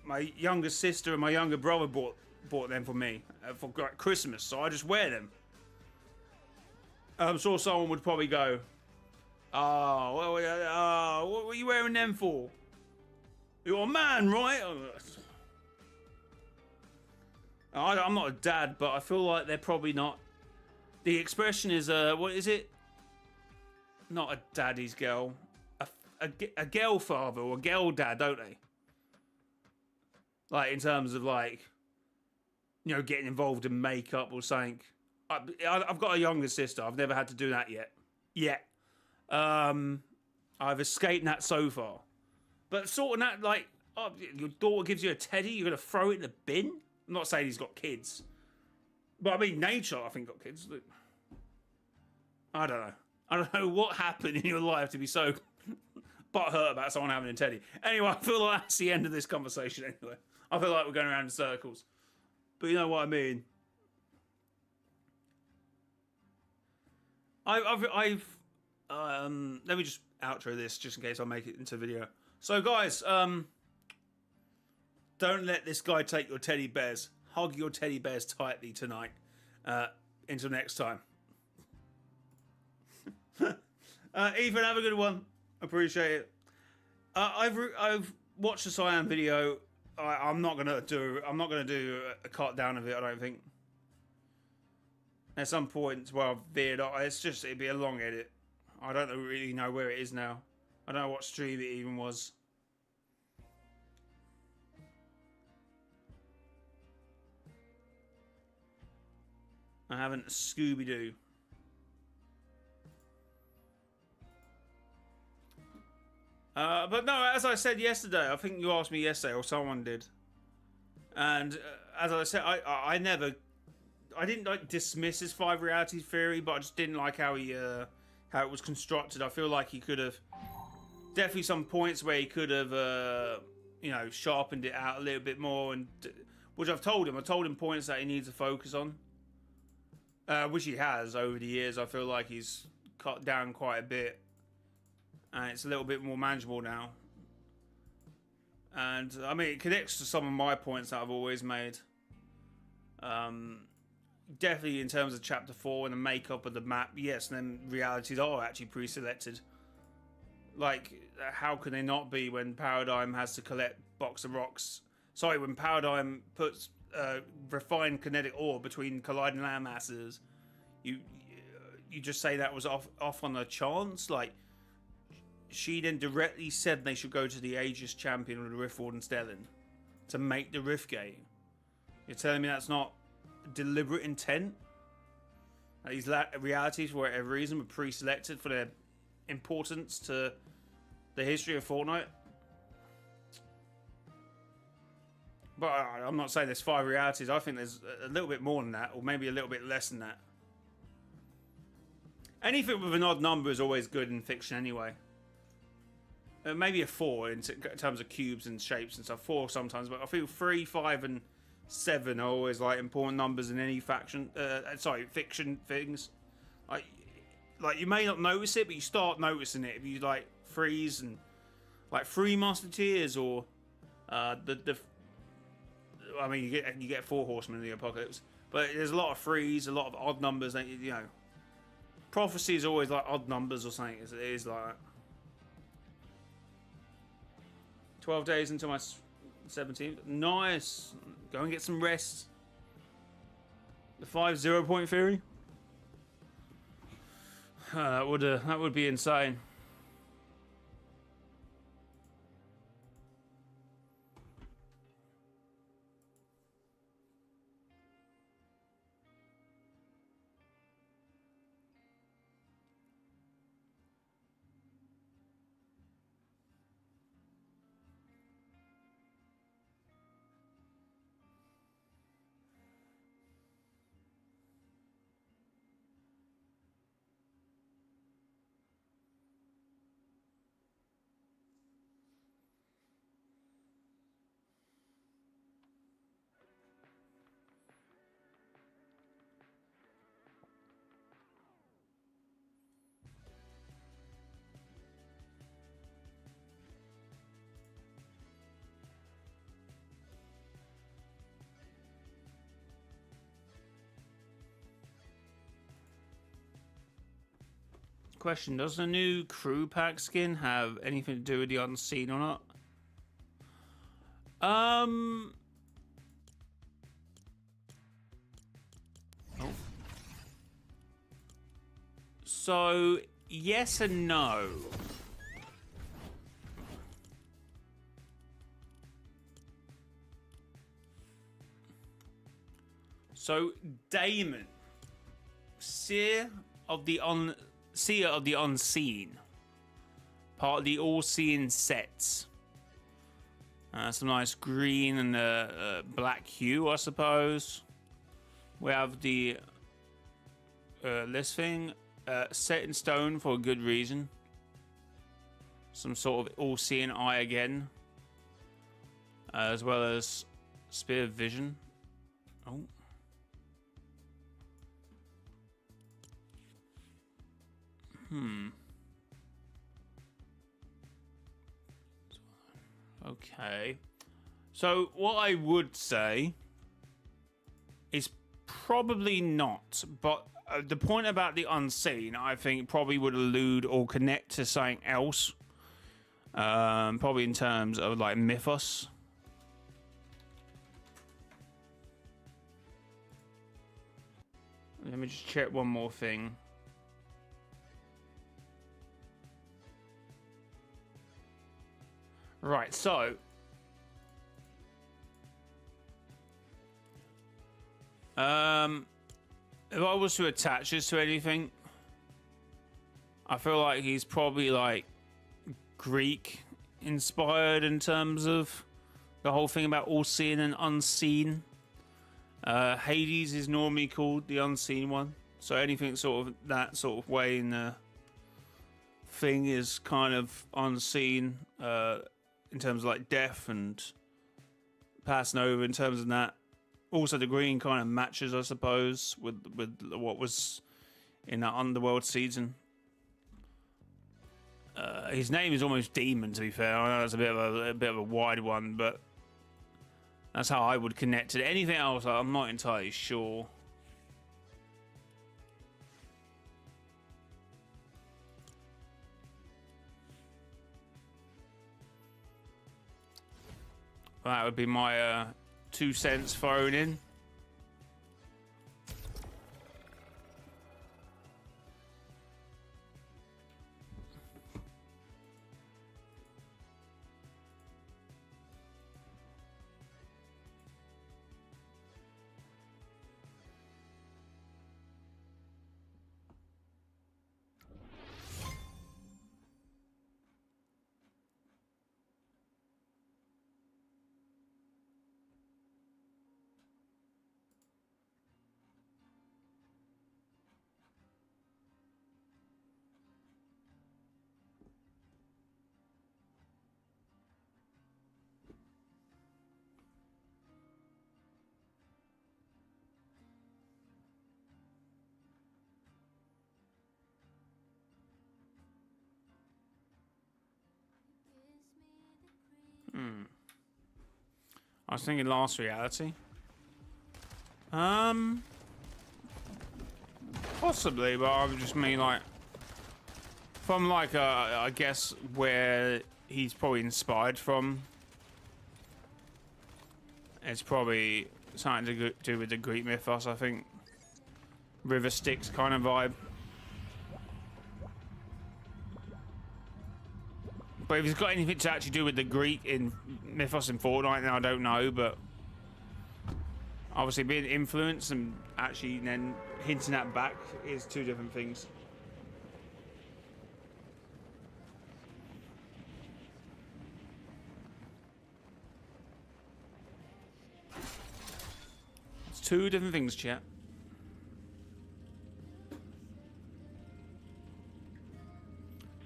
my younger sister and my younger brother bought them for me for Christmas, so I just wear them. I'm sure someone would probably go, "Oh, well, what were you wearing them for? You're a man, right?" I'm not a dad, but I feel like they're probably not. The expression is, what is it? Not a daddy's girl, a girl father or a girl dad, don't they? Like, in terms of, like, you know, getting involved in makeup or something. I've got a younger sister. I've never had to do that yet. I've escaped that so far. But sorting that, like, oh, your daughter gives you a teddy, you're going to throw it in the bin? I'm not saying he's got kids. But, I mean, nature, I think, got kids. I don't know. I don't know what happened in your life to be so butthurt about someone having a teddy. Anyway, I feel like that's the end of this conversation anyway. I feel like we're going around in circles. But you know what I mean. I've let me just outro this just in case I make it into video. So guys, don't let this guy take your teddy bears. Hug your teddy bears tightly tonight. Until next time. Ethan, have a good one. Appreciate it. I've watched the Cyan video. I'm not gonna do a cut down of it. I don't think. At some point, well, I've veered off. It'd be a long edit. I don't really know where it is now. I don't know what stream it even was. I haven't Scooby-Doo. But no, as I said yesterday, I think you asked me yesterday, or someone did. And as I said, I didn't like dismiss his 5 realities theory, but I just didn't like how how it was constructed. I feel like he could have definitely some points where he could have you know, sharpened it out a little bit more, and which I've told him. I told him points that he needs to focus on, which he has over the years. I feel like he's cut down quite a bit, and it's a little bit more manageable now. And I mean, it connects to some of my points that I've always made. Definitely in terms of chapter 4 and the makeup of the map, yes, then realities are actually pre-selected. Like, how can they not be when Paradigm has to collect box of rocks? Sorry, when Paradigm puts refined kinetic ore between colliding land masses, you just say that was off on a chance? Like, she then directly said they should go to the Aegis champion of the Rift Warden Stellan to make the Rift Gate. You're telling me that's not deliberate intent? These realities, for whatever reason, were pre-selected for their importance to the history of Fortnite. But I'm not saying there's 5 realities. I think there's a little bit more than that, or maybe a little bit less than that. Anything with an odd number is always good in fiction anyway. Maybe a 4 in terms of cubes and shapes and stuff. 4 sometimes, but I feel 3, 5, and 7 are always like important numbers in any fiction things. Like you may not notice it, but you start noticing it if you like 3s and like 3 Musketeers, or I mean, you get 4 Horsemen of the Apocalypse, but there's a lot of 3s, a lot of odd numbers. That, you know, prophecy is always like odd numbers or something. It is like that. 12 days until my 17th. Nice. Go and get some rest. The 5 0-point theory. That would be insane. Question, does the new crew pack skin have anything to do with the unseen or not? Oh. So, yes and no. So, Damon, Seer of the Unseen, part of the All-Seeing sets. Some nice green and black hue, I suppose. We have the this thing set in stone for a good reason. Some sort of all-seeing eye again, as well as spear of vision. Oh. Okay. So what I would say is probably not, but the point about the unseen, I think, probably would allude or connect to something else. Probably in terms of like mythos. Let me just check one more thing. Right, so if I was to attach this to anything, I feel like he's probably like Greek inspired in terms of the whole thing about all seeing and unseen. Hades is normally called the unseen one, so anything sort of that sort of way in the thing is kind of unseen. In terms of like death and passing over, in terms of that. Also, the green kind of matches, I suppose, with what was in that Underworld season. His name is almost Demon, to be fair. I know that's a bit of a wide one, but that's how I would connect it. Anything else, I'm not entirely sure. That would be my 2 cents thrown in. I was thinking Last Reality. Possibly, but I would just mean like from like I guess where he's probably inspired from. It's probably something to do with the Greek mythos, I think. River Styx kind of vibe. But if he's got anything to actually do with the Greek in mythos in Fortnite, then I don't know. But obviously, being influenced and actually then hinting that back is two different things. It's two different things, chat.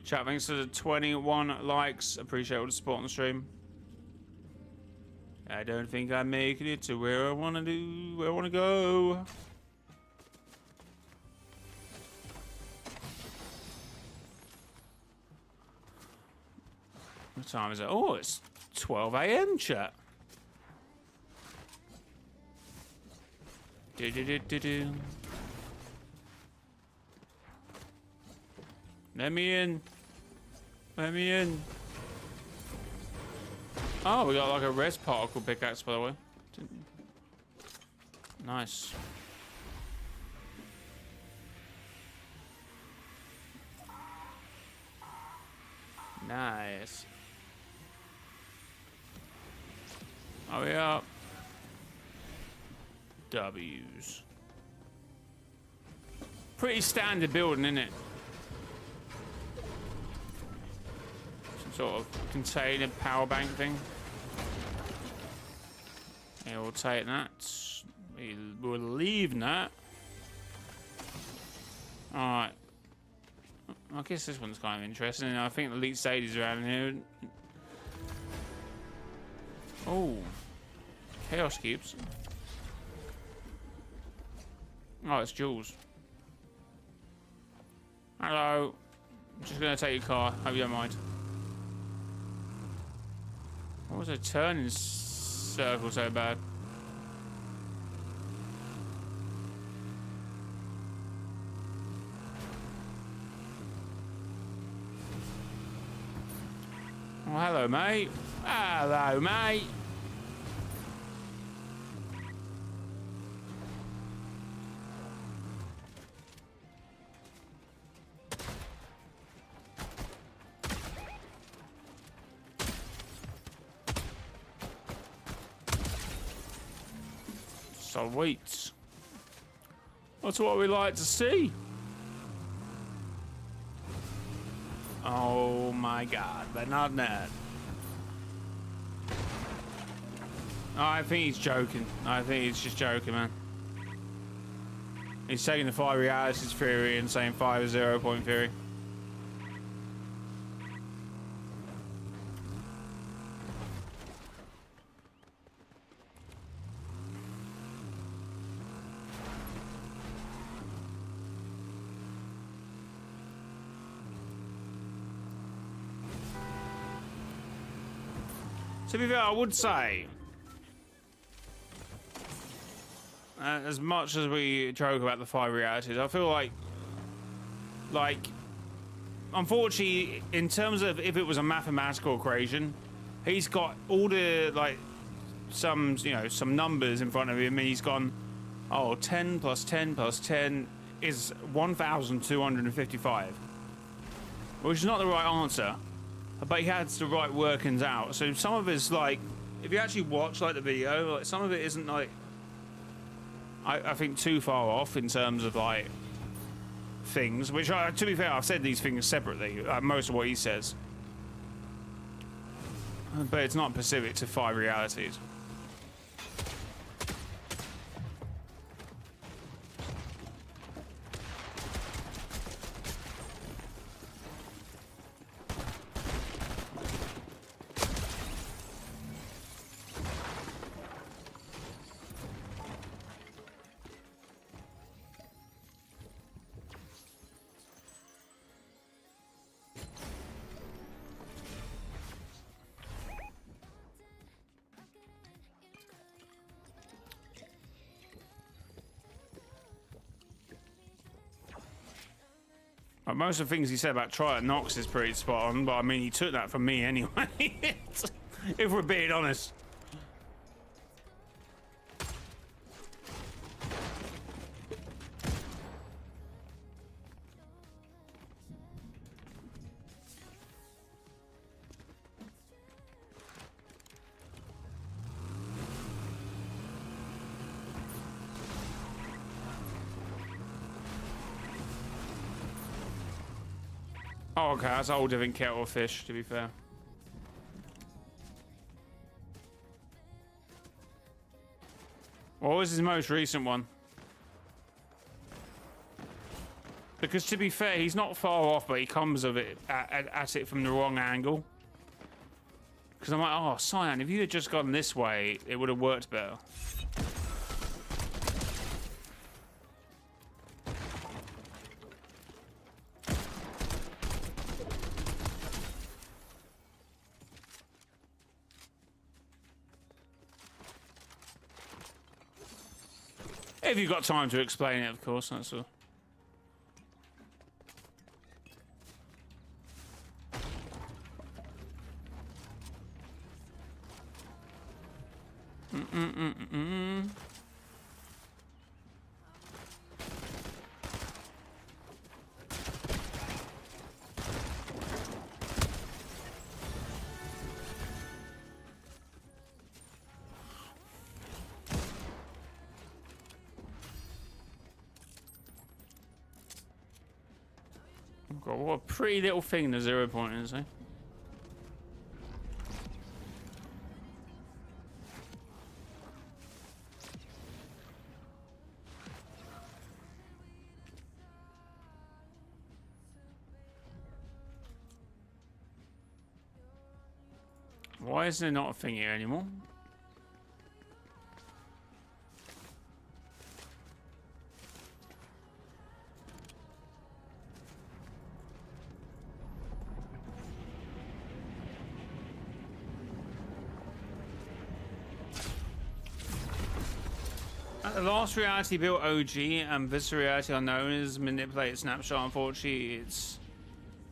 Chat, thanks to the 21 likes. Appreciate all the support on the stream. I don't think I'm making it to where I want to go. What time is it? Oh, it's 12 a.m. chat. Do. Let me in. Let me in. Oh, we got like a res particle pickaxe, by the way. Nice. Nice. Hurry up. W's. Pretty standard building, isn't it? Some sort of container power bank thing. Yeah, we'll take that. We'll leave that. Alright. I guess this one's kind of interesting. I think the elite stage is around here. Oh. Chaos cubes. Oh, it's Jules. Hello. I'm just gonna take your car. Hope you don't mind. What was a turning circle so bad? Oh, hello, mate. Hello, mate. Sweet. That's what we like to see. Oh my god, they're not that. I think he's joking. I think he's just joking, man. He's taking the 5 realities theory and saying 5 is 0 point theory. To be fair, I would say, as much as we joke about the 5 realities, I feel like, unfortunately, in terms of if it was a mathematical equation, he's got all the, like, some numbers in front of him, and he's gone, oh, 10 plus 10 plus 10 is 1,255, which is not the right answer. But he has the right workings out. So some of it's like, if you actually watch like the video, like some of it isn't like, I think too far off in terms of like things. Which, to be fair, I've said these things separately. Most of what he says, but it's not specific to 5 realities. Most of the things he said about Triton Nox is pretty spot on, but I mean, he took that from me anyway, if we're being honest. Oh, okay, that's a whole different kettle of fish, to be fair. What was his most recent one? Because to be fair, he's not far off, but he comes of it at it from the wrong angle. Because I'm like, oh, Cyan, if you had just gone this way, it would have worked better. If you've got time to explain it, of course, that's all. God, what a pretty little thing the 0 point is, eh? Why is there not a thing here anymore? At the last reality built OG and Vista Reality Unknown is manipulated snapshot. Unfortunately, it's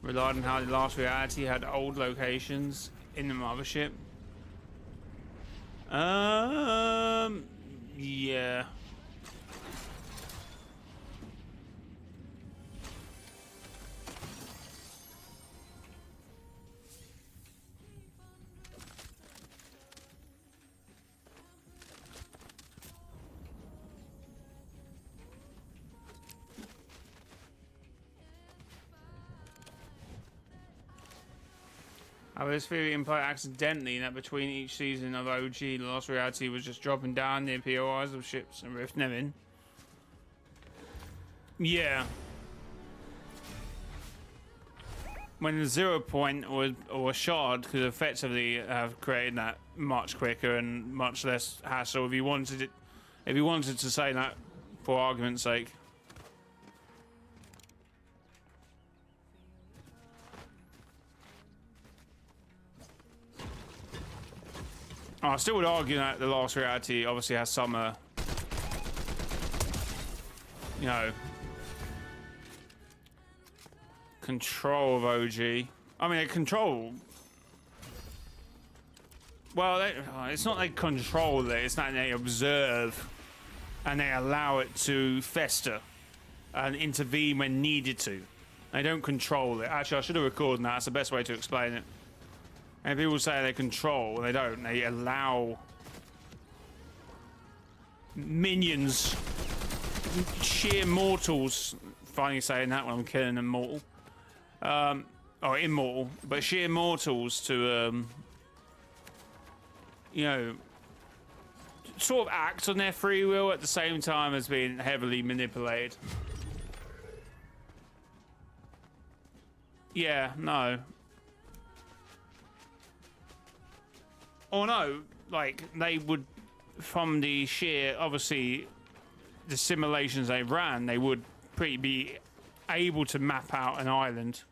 relied on how the last reality had old locations in the mothership. Yeah. I was theory implied accidentally that between each season of OG, the last reality was just dropping down near POIs of ships and Rift Nevin. Yeah. When the 0 point or a shard could effectively have created that much quicker and much less hassle if you wanted to say that for argument's sake. I still would argue that the last reality obviously has some, you know, control of OG. I mean, they control. Well, it's not they control it. It's that they observe and they allow it to fester and intervene when needed to. They don't control it. Actually, I should have recorded that. That's the best way to explain it. And people say they control, they don't. They allow minions, sheer mortals. Finally saying that when I'm killing them mortal, or immortal, but sheer mortals to, you know, sort of act on their free will at the same time as being heavily manipulated. Yeah, no. Or no, like, they would, from the sheer, obviously, the simulations they ran, they would be able to map out an island.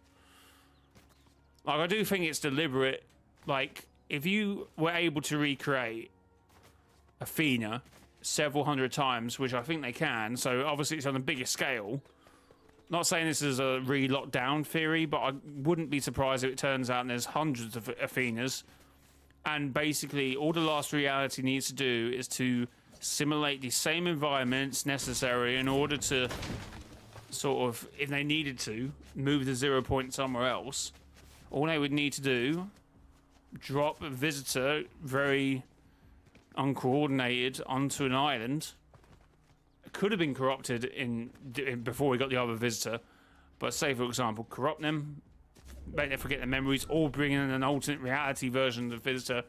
Like, I do think it's deliberate. Like, if you were able to recreate Athena several hundred times, which I think they can, so obviously it's on a bigger scale. Not saying this is a really locked down theory, but I wouldn't be surprised if it turns out there's hundreds of Athenas. And basically, all the last reality needs to do is to simulate the same environments necessary in order to sort of, if they needed to, move the 0 point somewhere else. All they would need to do, drop a visitor very uncoordinated onto an island. It could have been corrupted in before we got the other visitor, but say, for example, corrupt them, make them forget their memories, or bring in an alternate reality version of the visitor.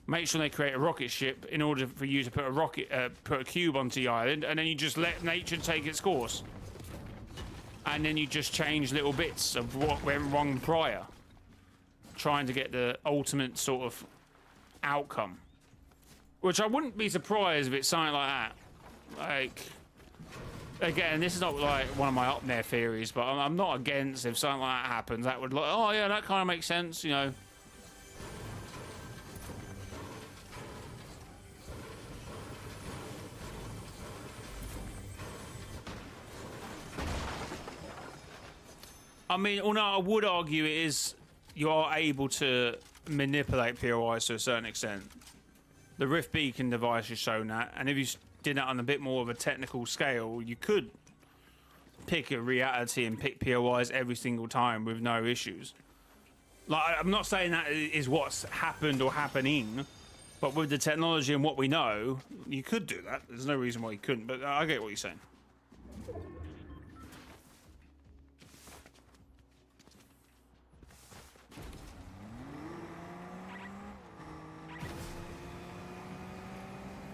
Make sure they create a rocket ship in order for you to put a cube onto the island, and then you just let nature take its course. And then you just change little bits of what went wrong prior, trying to get the ultimate sort of outcome. Which I wouldn't be surprised if it's something like that. Like, again, this is not like one of my up there theories, but I'm not against if something like that happens. That would, like, oh yeah, that kind of makes sense, you know. I mean, although I would argue it is, you are able to manipulate POIs to a certain extent. The Rift Beacon device has shown that, and if you did that on a bit more of a technical scale, you could pick a reality and pick POIs every single time with no issues. Like, I'm not saying that is what's happened or happening, but with the technology and what we know, you could do that. There's no reason why you couldn't, but I get what you're saying.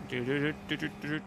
Do-do-do-do-do-do.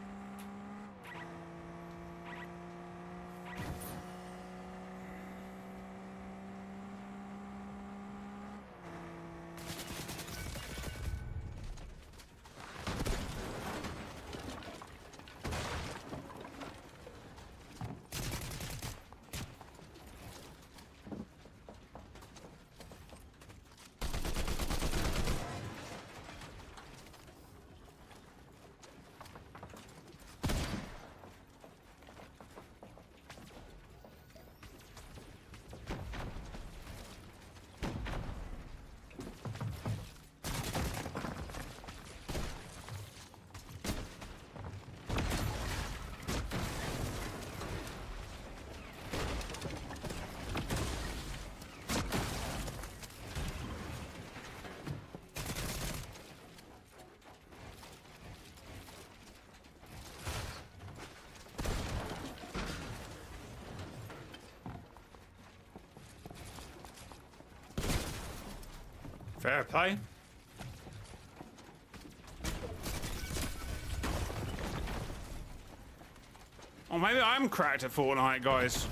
Fair play. Oh, maybe I'm cracked at Fortnite, guys.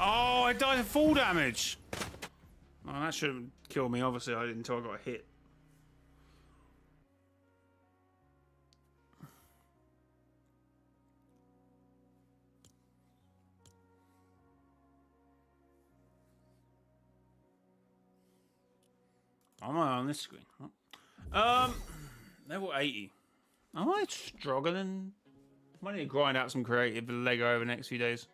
Oh, I died at full damage. Oh, that should have killed me. Obviously, I didn't until I got hit. Am I on this screen? Level 80. Am I struggling? I might need to grind out some creative Lego over the next few days.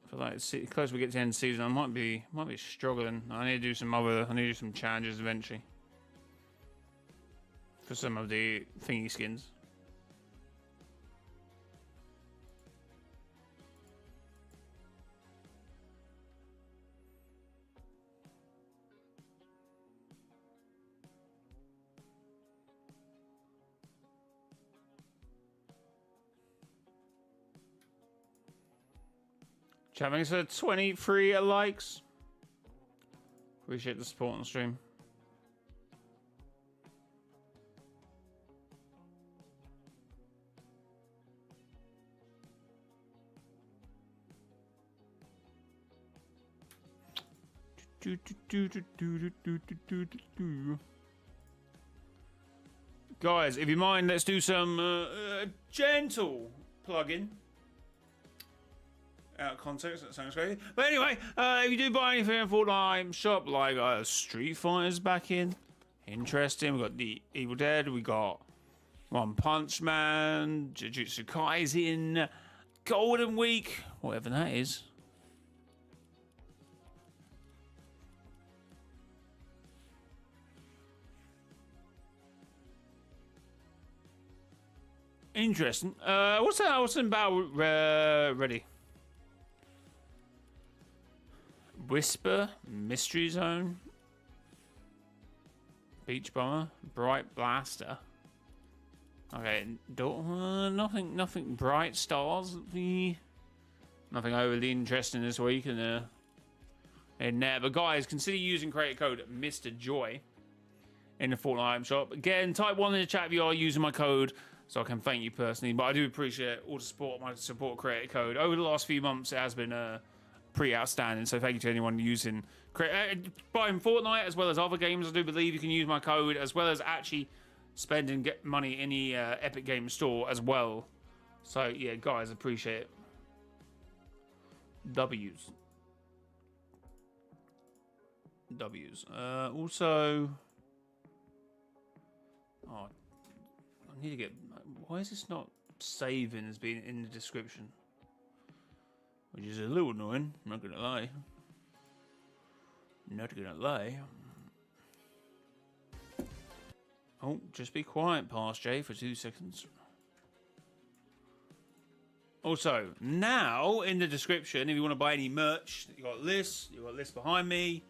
I feel like it's close we get to the end of the season. I might be struggling. I need to do some challenges eventually. For some of the thingy skins. Thanks for 23 likes. Appreciate the support on the stream. Guys, if you mind, let's do some gentle plug-in. Out of context, that sounds crazy. But anyway, if you do buy anything in Fortnite shop, like Street Fighter's back in, interesting. We got the Evil Dead, we got One Punch Man, Jujutsu Kaisen, Golden Week, whatever that is. Interesting. What's that? What's in battle ready? Whisper, Mystery Zone, Beach Bomber, Bright Blaster. Okay, nothing bright stars. Nothing overly interesting this week in there. But guys, consider using creator code Mr. Joy in the Fortnite shop. Again, type 1 in the chat if you are using my code, so I can thank you personally. But I do appreciate all the support, my support creator code. Over the last few months, it has been pretty outstanding, so thank you to anyone using buying Fortnite as well as other games. I do believe you can use my code as well as actually spend and get money in the Epic Games store as well. So yeah, guys, appreciate it. W's. Also, I need to get. Why is this not saving as being in the description? Which is a little annoying, I'm not gonna lie. Not gonna lie. Oh, just be quiet, Past J, for 2 seconds. Also, now in the description, if you want to buy any merch, you got this behind me,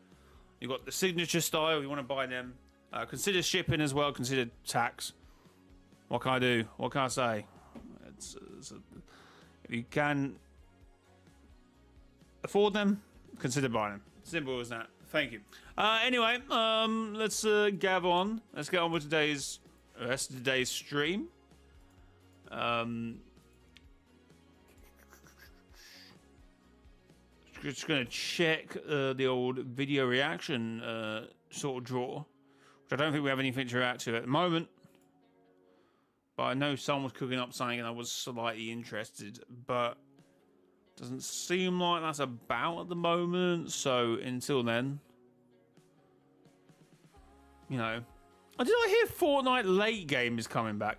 you got the signature style. If you want to buy them, consider shipping as well. Consider tax. What can I do? What can I say? If you can afford them, consider buying them. Simple as that. Thank you. Anyway, let's gav on. Let's get on with today's rest of today's stream. Just gonna check the old video reaction sort of drawer, which I don't think we have anything to react to at the moment. But I know someone was cooking up something and I was slightly interested, but doesn't seem like that's about at the moment. So until then, you know. Oh, did I hear Fortnite late game is coming back?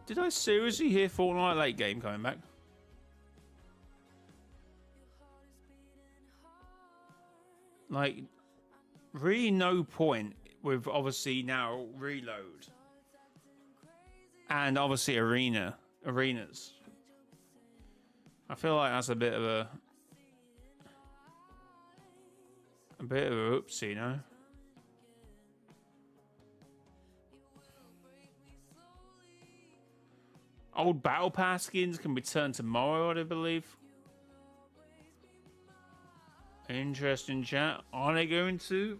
Did I seriously hear Fortnite late game coming back? Like, really no point with obviously now reload. And obviously arenas. I feel like that's a bit of a oops, you know. Old battle pass skins can return tomorrow, I believe. Interesting chat. Are they going to?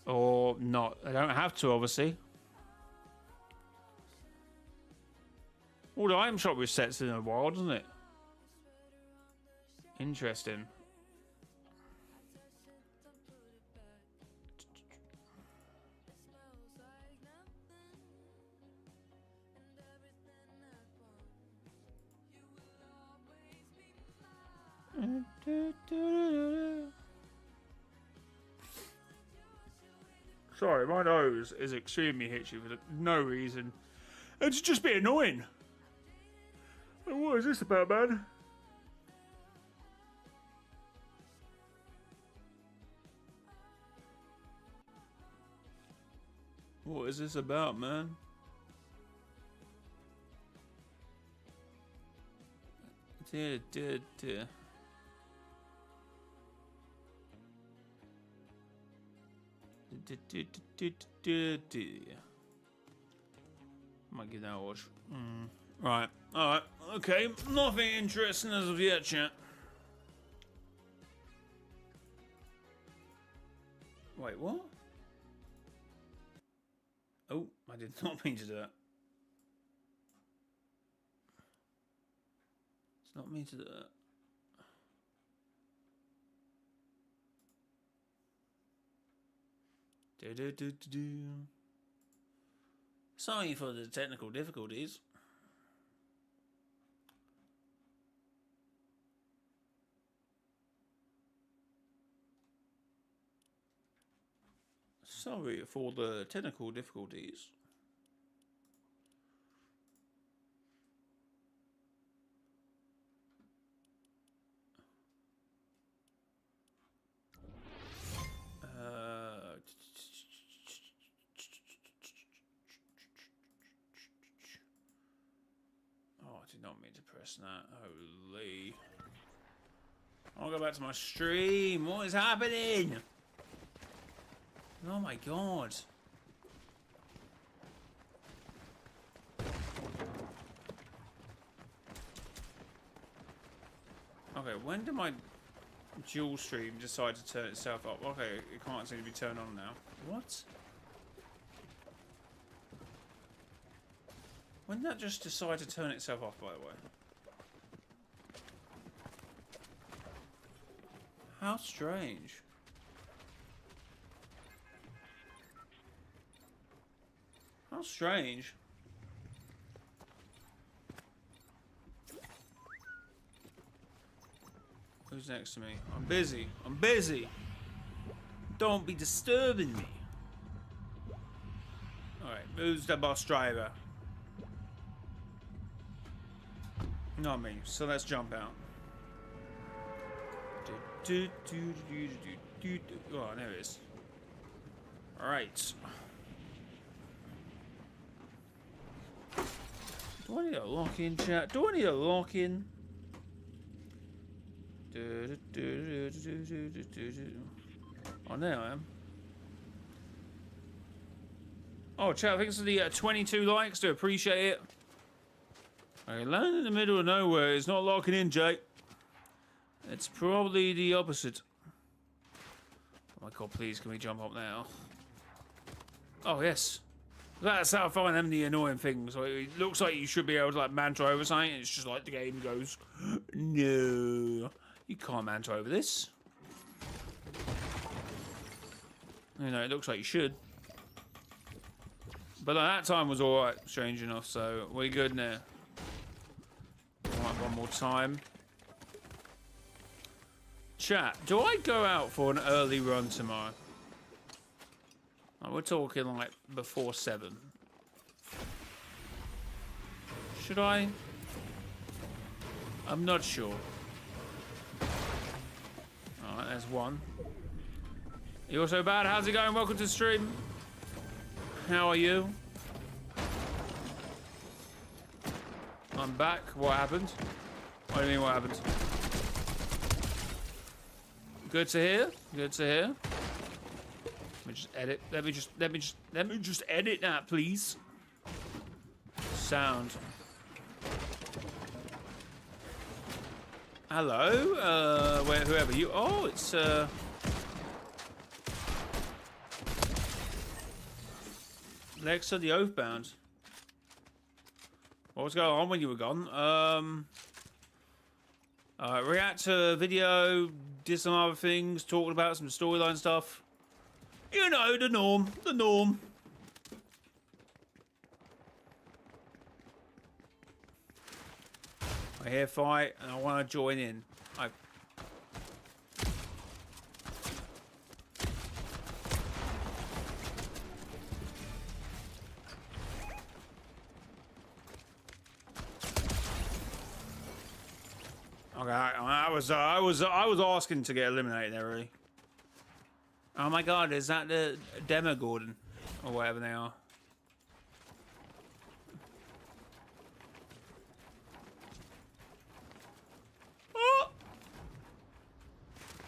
Or not? They don't have to, obviously. All the item shop resets in a while, doesn't it? Interesting. Sorry, my nose is extremely itchy for no reason. It's just a bit annoying. What is this about, man? What is this about, man? Dear. Might give that a watch. Right. Alright. Okay. Nothing interesting as of yet, chat. Wait, what? Oh, I did not mean to do that. It's not mean to do that. Sorry for the technical difficulties. Sorry for the technical difficulties. Oh, I did not mean to press that. Holy. I'll go back to my stream. What is happening? Oh my god. Okay, when did my dual stream decide to turn itself up? Okay, it can't seem to be turned on now. What? When did that just decide to turn itself off, by the way? How strange. How strange. Who's next to me? I'm busy. I'm busy. Don't be disturbing me. Alright, who's the bus driver? Not me. So let's jump out. Oh, there it is. Alright. Do I need a lock-in, chat? Do I need a lock-in? Oh, there I am. Oh, chat, thanks for the 22 likes. Do appreciate it. I land in the middle of nowhere. It's not locking in, Jake. It's probably the opposite. Oh my god, please, can we jump up now? Oh, yes. That's how I find them the annoying things. Like, it looks like you should be able to like mantra over something, and it's just like the game goes, no, you can't mantra over this. You know, it looks like you should. But that time was alright, strange enough, so we're good now. Alright, one more time. Chat, do I go out for an early run tomorrow? We're talking like before 7. Should I? I'm not sure. Alright, there's one. You're so bad. How's it going? Welcome to the stream. How are you? I'm back. What happened? What do you mean what happened? Good to hear. Good to hear. Let me just edit. Let me just edit that, please. Sound. Hello, whoever you. Oh, it's Lexa the Oathbound. What was going on when you were gone? React to a video, did some other things, talked about some storyline stuff. You know, the norm, the norm. I hear fight and I want to join in. Okay, I was asking to get eliminated there, really. Oh my god, is that the Demogorgon or whatever they are? Oh,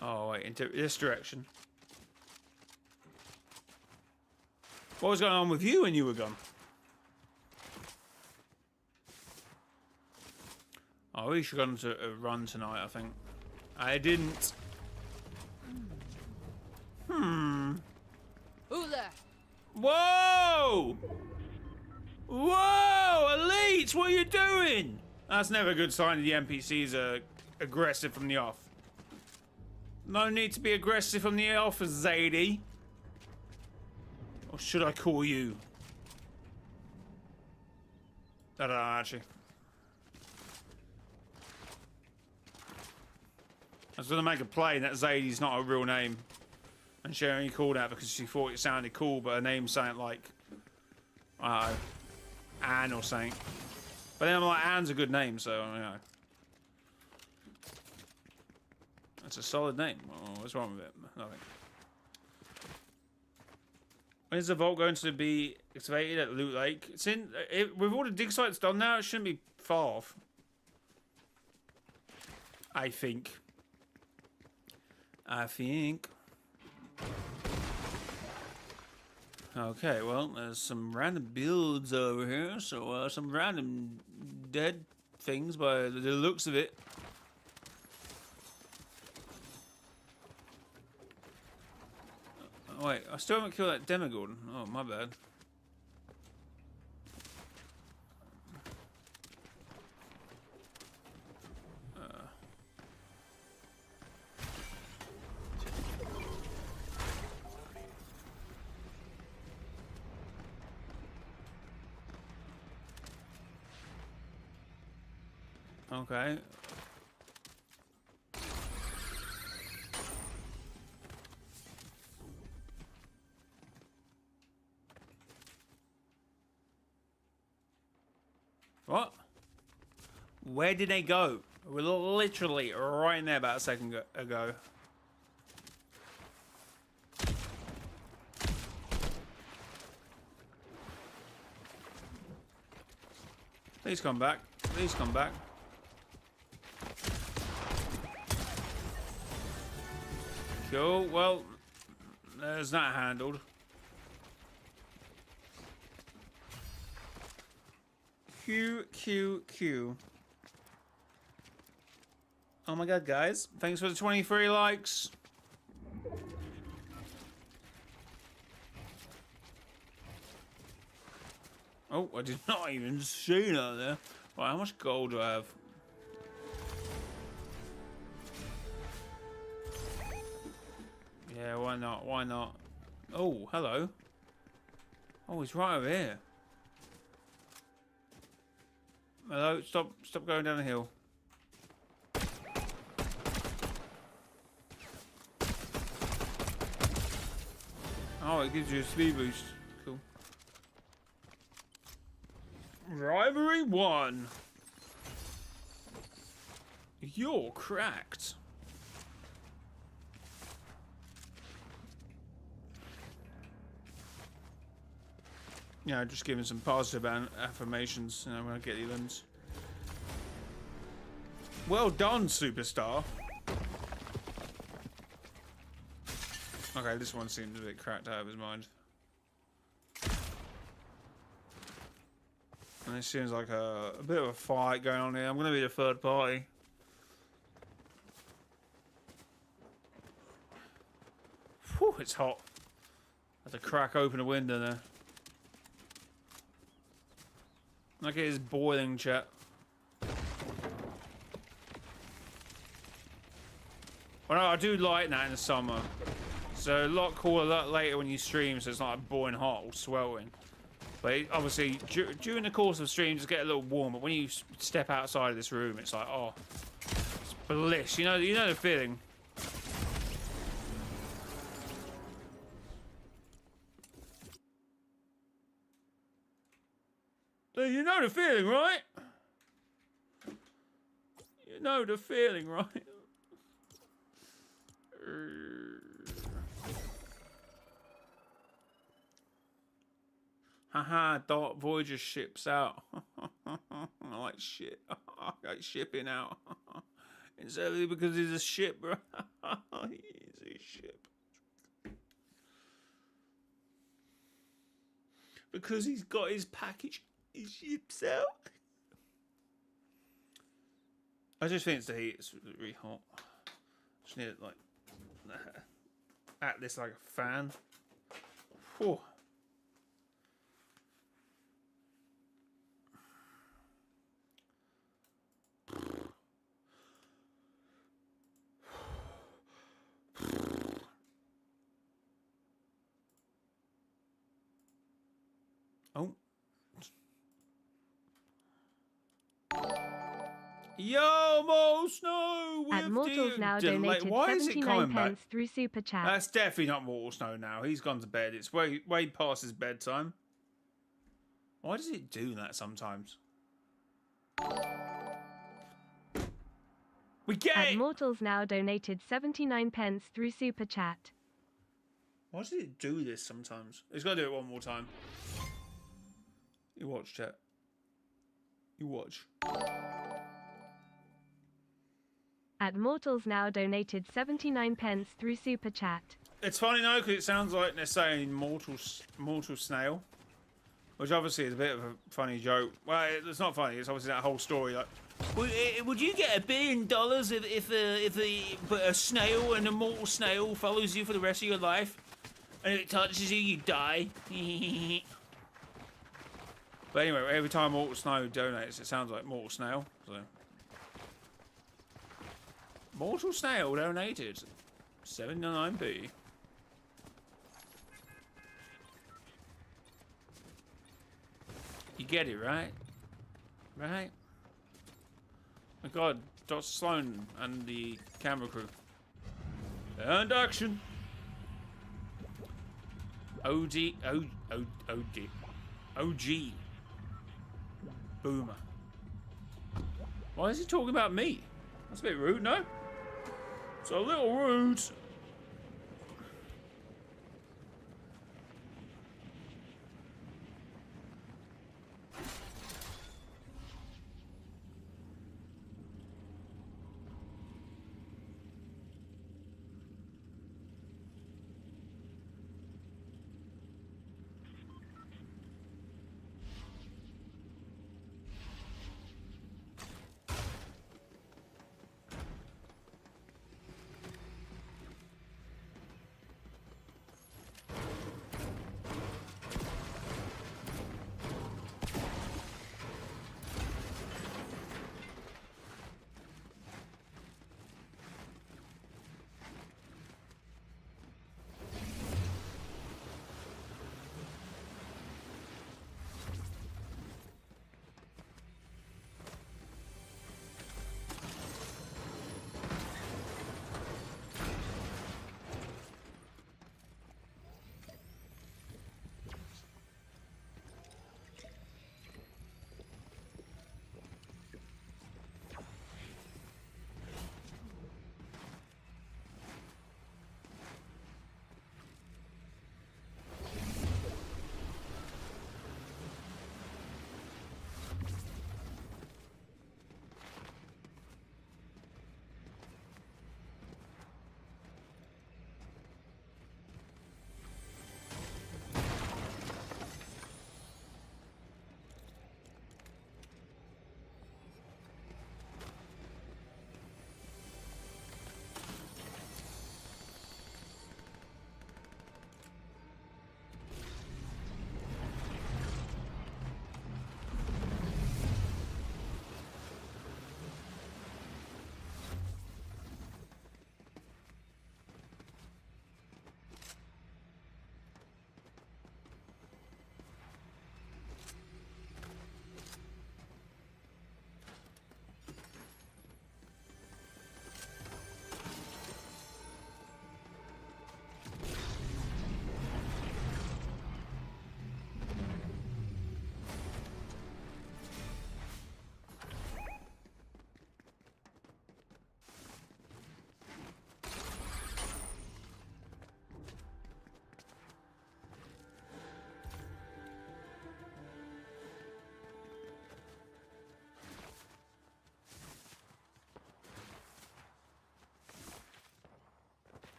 oh wait, into this direction. What was going on with you when you were gone? Oh, we should have gone to a run tonight, I think. I didn't. Ula! Whoa! Whoa! Elite, what are you doing? That's never a good sign the NPCs are aggressive from the off. No need to be aggressive from the off, Zadie. Or should I call you? I don't know, actually. I was going to make a play that Zadie's not a real name. And she only called out because she thought it sounded cool, but her name sounded like, Anne or something. But then I'm like, Anne's a good name, so, you know. That's a solid name. Oh, what's wrong with it? Nothing. When is the vault going to be excavated at Loot Lake? It's in, with all the dig sites done now, it shouldn't be far off. I think. Okay, well, there's some random builds over here, so some random dead things by the looks of it. Oh, wait, I still haven't killed that Demogorgon. Oh, my bad. Okay. What? Where did they go? We're literally right in there about a second ago. Please come back. Please come back. Cool. Well, there's that handled. Q. Oh my god, guys. Thanks for the 23 likes. Oh, I did not even see that there. Right, how much gold do I have? Yeah, why not? Why not? Oh, hello. Oh, he's right over here. Hello, stop going down the hill. Oh, it gives you a speed boost. Cool. Rivalry 1. You're cracked. Yeah, just giving some positive affirmations, and I'm gonna get the limbs. Well done, superstar. Okay, this one seems a bit cracked out of his mind. And it seems like a bit of a fight going on here. I'm gonna be the third party. Whew, it's hot. I had to crack open a window there. Look at his boiling, chat. Well, no, I do like that in the summer. So a lot cooler, a lot later when you stream, so it's not like boiling hot or sweltering. But obviously, during the course of streams, it's get a little warm. But when you step outside of this room, it's like, oh, it's bliss. You know the feeling. You know the feeling, right? You know the feeling, right? Haha, Dark Voyager ships out. I like shit. I like shipping out. It's only because he's a ship, bro. He's a ship. Because he's got his package. He ships out. I just think it's the heat. It's really hot. Just need it like at this like a fan. Whew. Oh. Yo, Mo Snow! At Mortals now donated Why is it 79 coming back? pence through Super Chat. That's definitely not Mortal Snow now. He's gone to bed. It's way past his bedtime. Why does it do that sometimes? We get At it! Mortals now donated 79 pence through Super Chat. Why does it do this sometimes? It's got to do it one more time. You watch, chat. You watch. At Mortals now donated 79 pence through Super Chat. It's funny though, because it sounds like they're saying mortal snail, which obviously is a bit of a funny joke. Well, it's not funny. It's obviously that whole story. Like, would you get $1 billion if a snail, an immortal snail, follows you for the rest of your life, and if it touches you, you die? But anyway, every time Mortal Snow donates, it sounds like Mortal Snail. So. Mortal Snail donated 79p. You get it, right? Right? My god, Dr. Sloan and the camera crew. And action! OG. Boomer. Why is he talking about me? That's a bit rude, no? It's a little rude.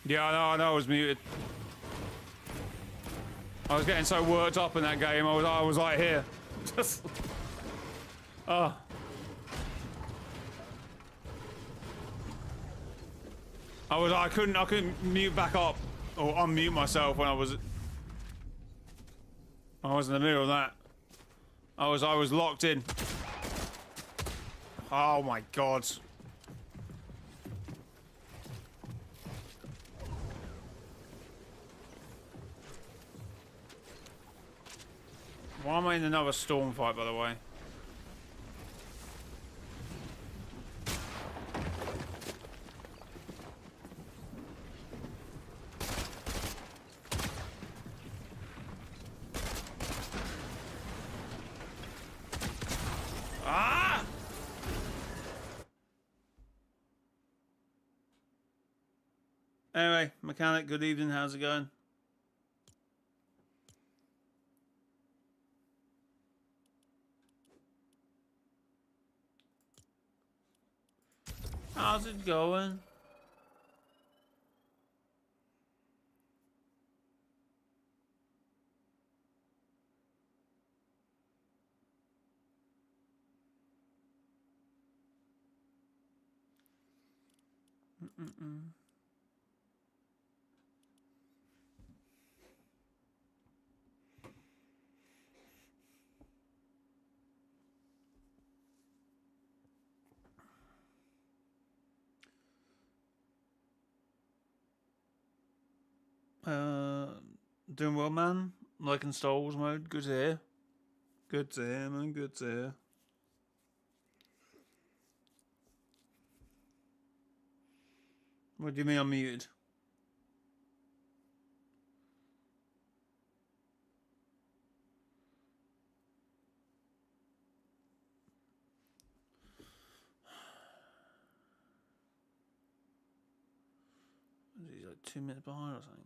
Yeah, I know I was muted. I was getting so worked up in that game. I was like here. Just. Oh. I couldn't mute back up or unmute myself when I was in the middle of that. I was locked in. Oh my god. Why am I in another storm fight, by the way? Ah! Anyway, mechanic, good evening. How's it going? How's it going? Doing well, man. Liking Star Wars mode. Good to hear. Good to hear, man. Good to hear. What do you mean I'm muted? He's like 2 minutes behind or something.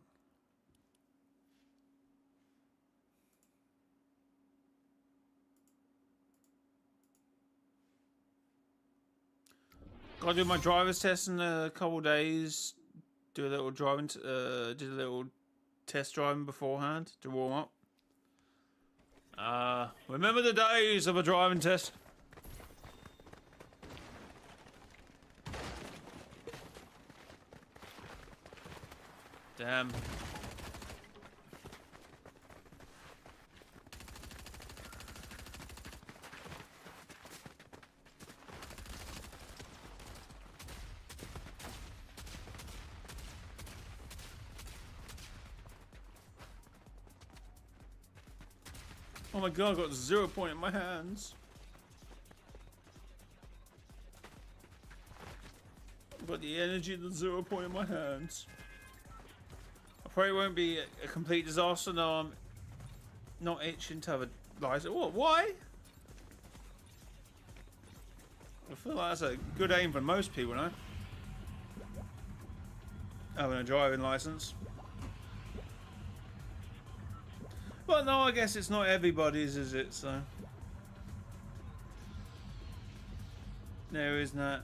Gotta do my driver's test in a couple of days. Do a little driving, did a little test driving beforehand to warm up. Remember the days of a driving test? Damn. Oh my god, I got 0 point in my hands. I've got the energy of the 0 point in my hands. I probably won't be a complete disaster. No, I'm not itching to have a license. What? Why? I feel like that's a good aim for most people, no? Having a driving license. Well, no, I guess it's not everybody's, is it? So no, isn't that?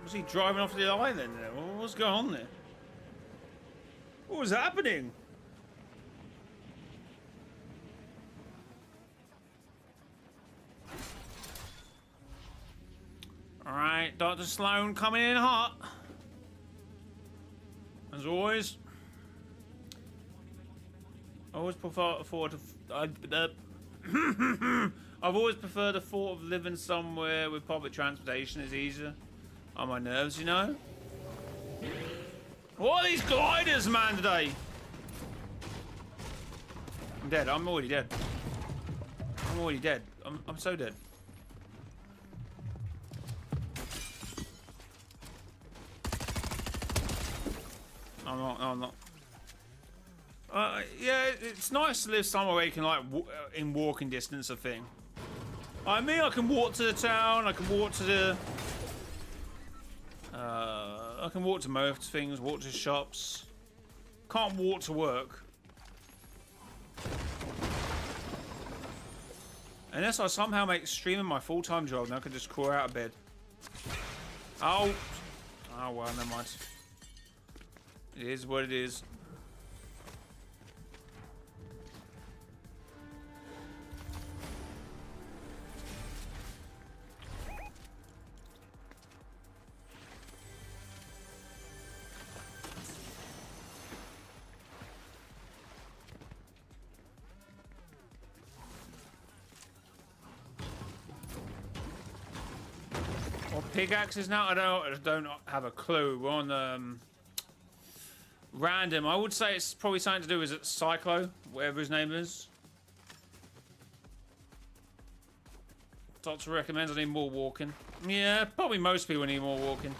Was he driving off the island there? What was going on there? What was happening? Alright, Dr. Sloan coming in hot. As always. I always prefer I've always preferred the thought of living somewhere with public transportation is easier on my nerves, you know? What are these gliders, man, today? I'm dead. I'm already dead. I'm already dead. I'm so dead. I'm not. No, I'm not. Yeah, it's nice to live somewhere where you can, like, in walking distance of thing. I mean, I can walk to the town. I can walk to the I can walk to most things, walk to shops. Can't walk to work. Unless I somehow make streaming my full-time job and I can just crawl out of bed. Oh. Oh, well, never mind. It is what it is. Pickaxes now? I don't have a clue. We're on random. I would say it's probably something to do with Cyclo, whatever his name is. Doctor recommends I need more walking. Yeah, probably most people need more walking.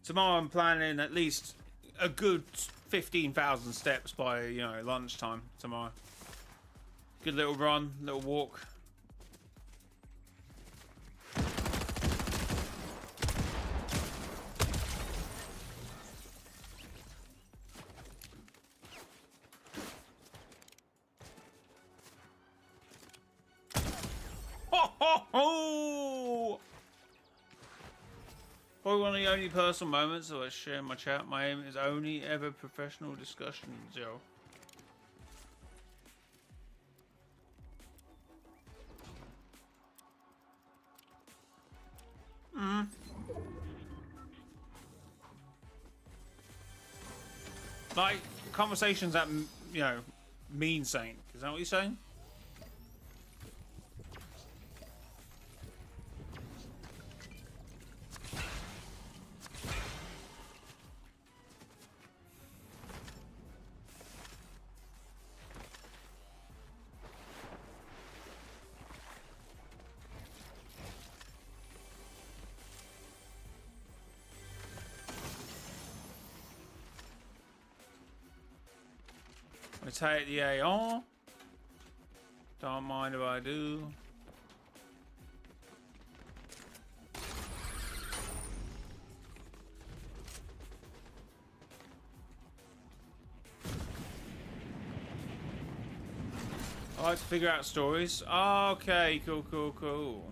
Tomorrow I'm planning at least a good 15,000 steps by, you know, lunchtime tomorrow. Good little run, little walk. Ho ho ho! Probably one of the only personal moments that I share in my chat. My aim is only ever professional discussions, yo. Like, conversations that, you know, mean something. Is that what you're saying? I take the AR. Don't mind if I do. I like to figure out stories. Okay, cool, cool, cool.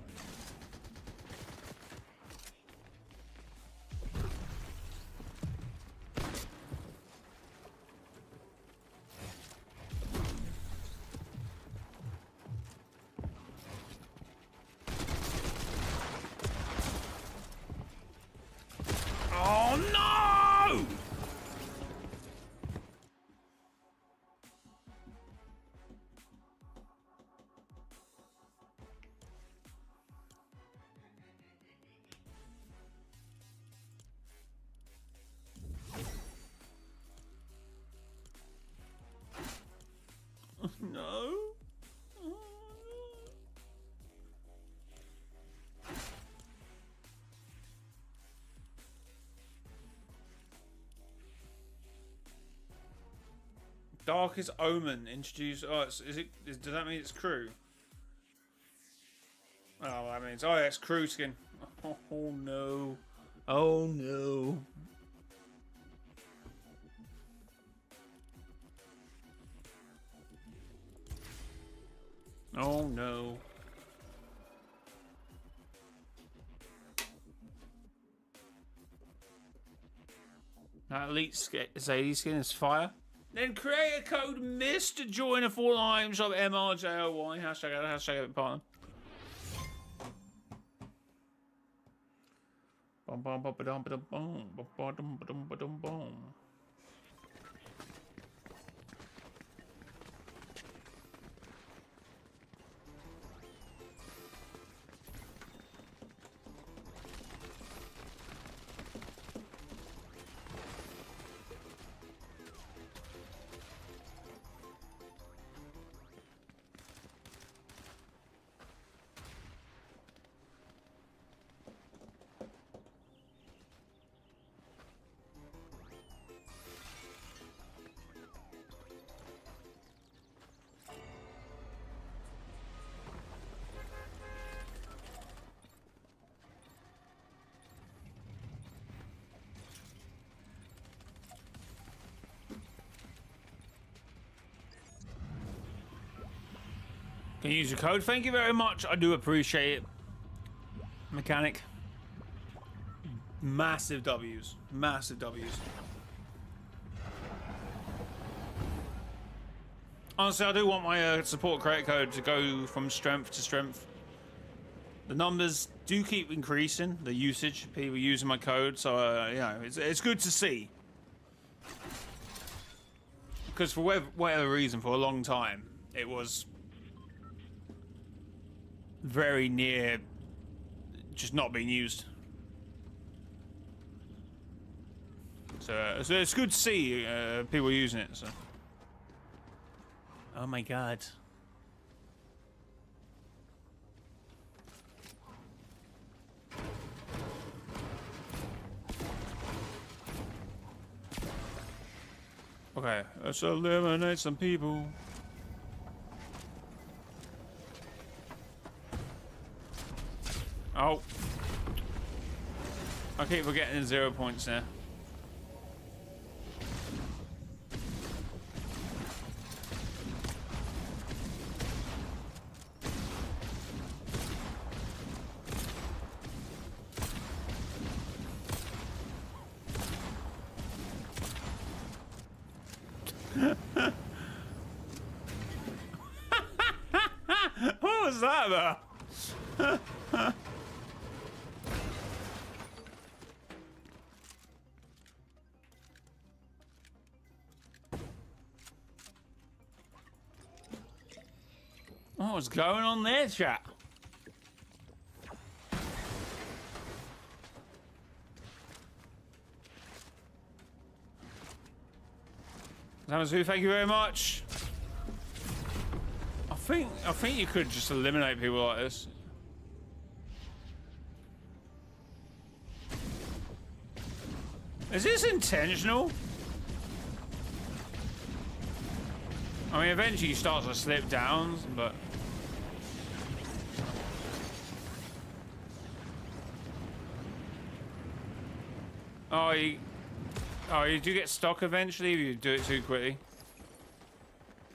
Oh no! No. Darkest Omen introduced. Oh, does that mean it's crew? Oh, that means. Oh, yeah, it's crew skin. Oh no. Oh no. Oh no. That elite Zadie skin is fire. Then create a code MISS to join a full item shop mrjayowhy. Hashtag partner. Bum bum bum ba-dum ba-dum bum ba-dum ba-dum ba-dum bum. Can you use your code? Thank you very much. I do appreciate it. Mechanic. Massive W's. Massive W's. Honestly, I do want my support credit code to go from strength to strength. The numbers do keep increasing, the usage, people using my code, so you know, it's good to see. Because for whatever reason, for a long time, it was very near just not being used. So it's good to see people using it. So. Oh my god. Okay, let's eliminate some people. Oh. I keep forgetting 0 points now. What was that about? What's going on there, chat? Zamazu, thank you very much. I think you could just eliminate people like this. Is this intentional? I mean, eventually he starts to slip down, but... Oh, you do get stock eventually if you do it too quickly.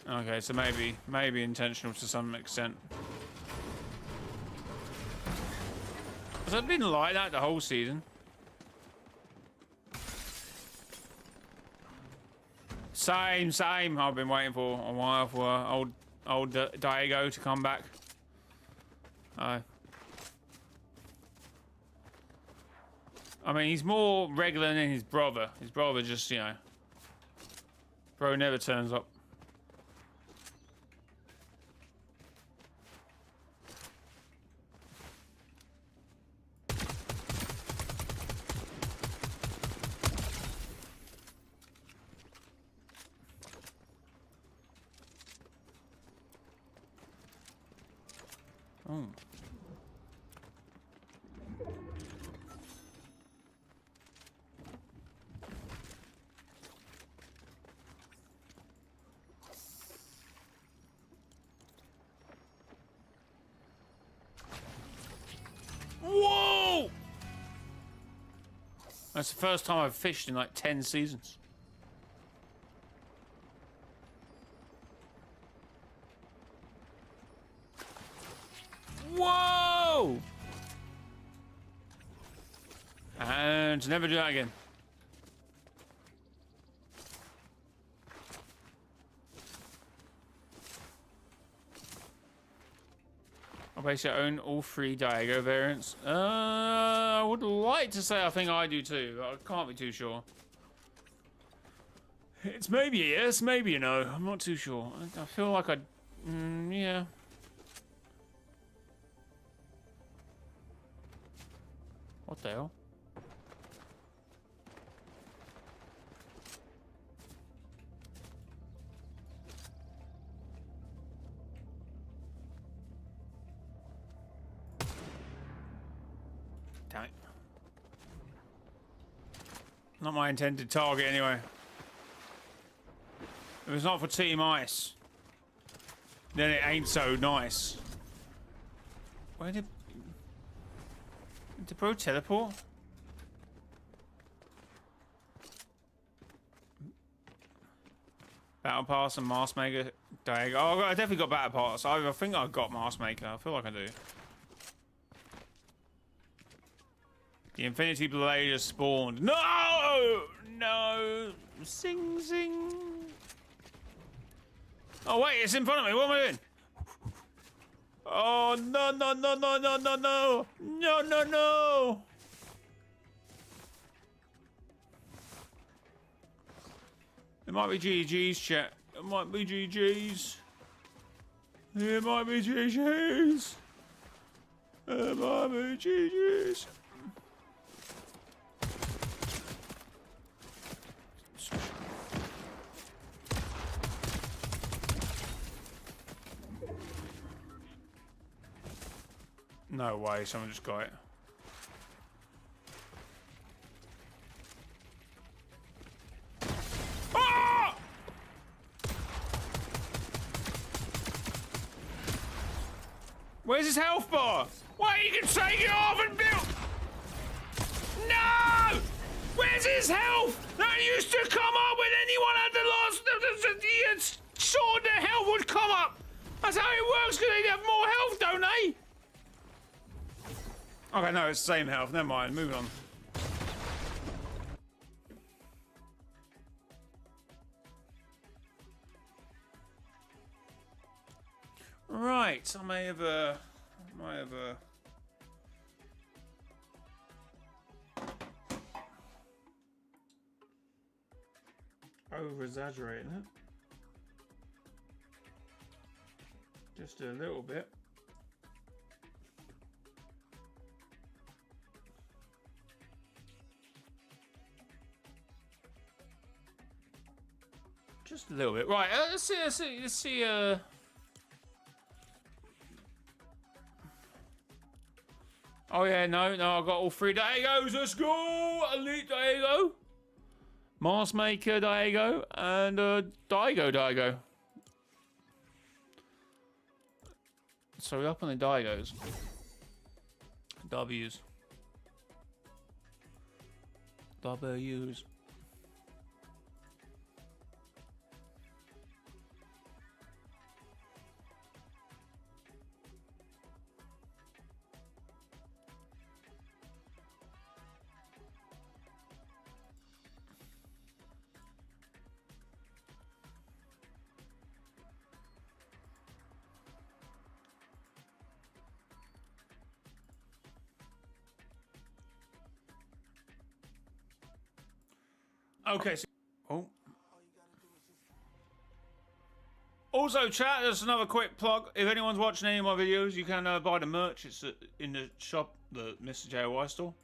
Okay, so maybe intentional to some extent. Has it been like that the whole season? Same. I've been waiting for a while for old Diego to come back. I mean, he's more regular than his brother. His brother just, you know, bro never turns up. Oh. Whoa! That's the first time I've fished in like 10 seasons. Whoa! And never do that again. I basically own all 3 Diego variants. I would like to say I think I do too, but I can't be too sure. It's maybe a yes, maybe a no. I'm not too sure. I feel like I... yeah. What the hell? Damn it. Not my intended target anyway. If it's not for Team Ice, then it ain't so nice. Where did bro teleport? Battle Pass and Mask Maker. Dang. Oh, I definitely got Battle Pass. I think I got Mask Maker. I feel like I do. The Infinity Blade has spawned. No! No! Sing, sing. Oh, wait, it's in front of me. What am I doing? Oh, no, no, no, no, no, no, no. No, no, no. It might be GG's, chat. It might be GG's. It might be GG's. It might be GG's. No way, someone just got it. Ah! Where's his health bar? Wait, you can take it off and build. No! Where's his health? That used to come up when anyone had the last. Sure, the health would come up. That's how it works, because they have more health, don't they? Okay, no, it's the same health. Never mind. Moving on. Right, I may have over-exaggerating it. Just a little bit. Just a little bit. Right, let's see, Oh yeah, no, I got all 3 Diegos. Let's go! Elite Diego. Mask Maker Diego. And Diego. So we're up on the Diegos. W's. Okay, so also, chat, there's another quick plug. If anyone's watching any of my videos, you can buy the merch. It's in the shop, the mrjayowhy store.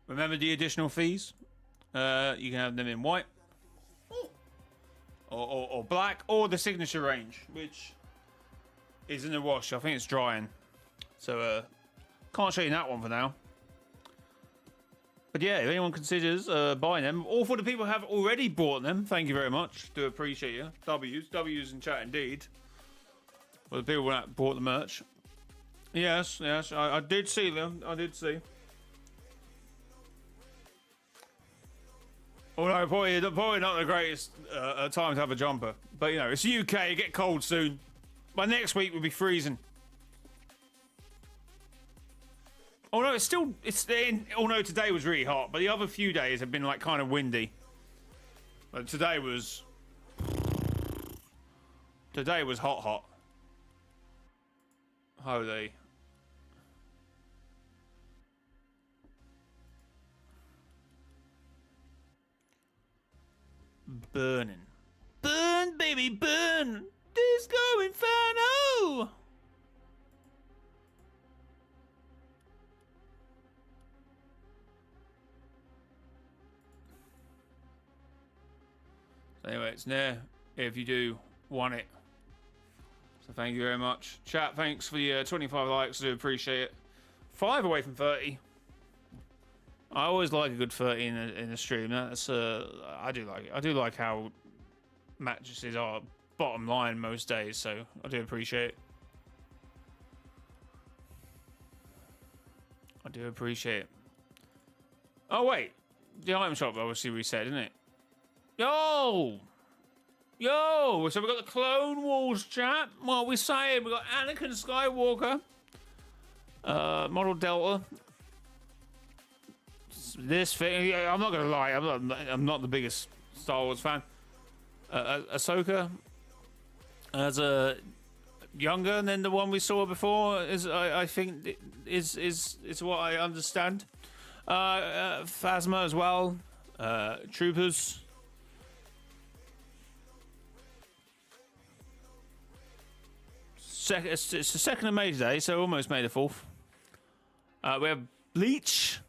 Remember the additional fees. You can have them in white or black, or the signature range, which is in the wash. I think it's drying, so can't show you that one for now. But yeah, if anyone considers buying them, or for the people who have already bought them, thank you very much. Do appreciate you. W's in chat indeed. For the people that bought the merch. Yes, I did see them. I did see. Although probably not the greatest time to have a jumper. But you know, it's UK, it get cold soon. By next week we'll be freezing. Oh no, oh no, today was really hot, but the other few days have been like kind of windy. But today was hot. Holy. Burning. Burn, baby, burn! Disco Inferno! Anyway, it's there if you do want it. So thank you very much. Chat, thanks for the 25 likes. I do appreciate it. 5 away from 30. I always like a good 30 in the stream. That's I do like it. I do like how mattresses are bottom line most days, so I do appreciate it. I do appreciate it. Oh wait, the item shop obviously reset, didn't it? Yo! Yo! So we got the Clone Wars chat. What are we saying? We got Anakin Skywalker. Model Delta. This thing, I'm not gonna lie, I'm not the biggest Star Wars fan. Ahsoka, as a younger than the one we saw before, is I think is what I understand. Phasma as well. Troopers. It's the 2nd of May today, so almost May the 4th. We have Bleach.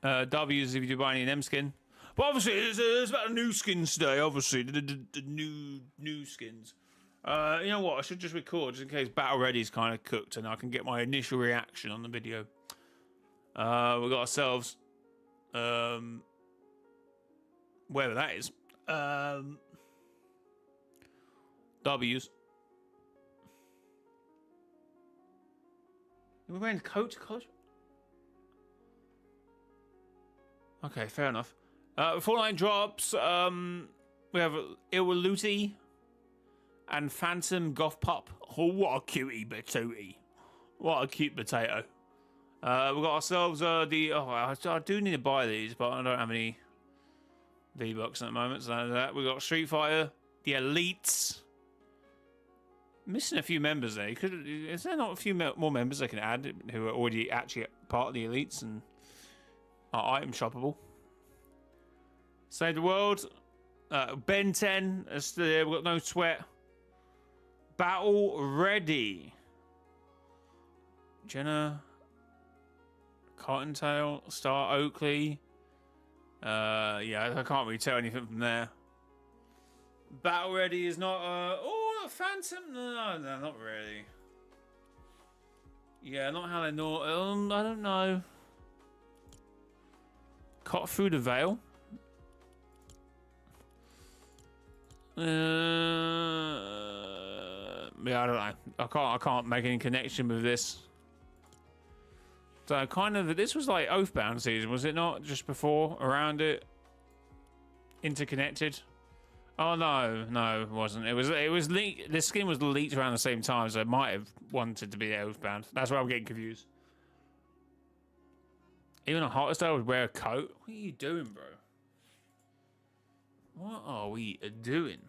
W's if you do buy any of them skin. But obviously, there's about new skins today, obviously. The new skins. You know what? I should just record just in case Battle Ready's kind of cooked and I can get my initial reaction on the video. We got ourselves. Wherever that is. W's. We're wearing coat to college? Okay, fair enough. Fortnite drops. We have Iwaluti and Phantom Goth Pup. Oh, what a cutie patootie. What a cute potato. We got ourselves the. Oh, I do need to buy these, but I don't have any V-Bucks at the moment. So that we got Street Fighter, the Elites. Missing a few members there. Is there not a few more members I can add who are already actually part of the Elites and are item shoppable? Save the World. Ben 10. We've got No Sweat. Battle Ready. Jenna. Cottontail. Star Oakley. Yeah, I can't really tell anything from there. Battle Ready is not. Oh, Phantom. No, not really. Yeah, not how they know. I don't know. Cut through the veil. Yeah, I don't know. I can't make any connection with this. So kind of, this was like Oathbound season, was it not? Just before, around it, interconnected. Oh no, it wasn't. It was leaked. This skin was leaked around the same time, so it might have wanted to be Oathbound. That's why I'm getting confused. Even a hotter style would wear a coat. What are you doing, bro? What are we doing?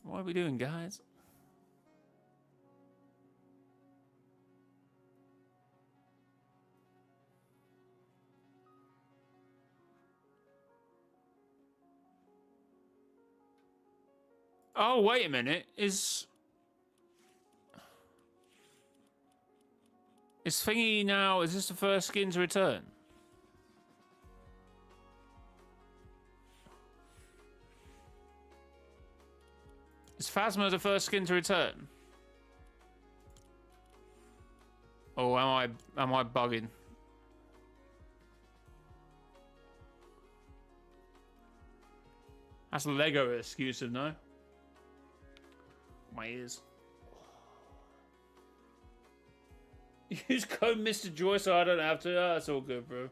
What are we doing, guys? Oh, wait a minute. Is Thingy now, is this the first skin to return? Is Phasma the first skin to return? Or am I bugging? That's a Lego exclusive, no? My ears. Use code Mr. Joy so I don't have to. Oh, that's all good, bro.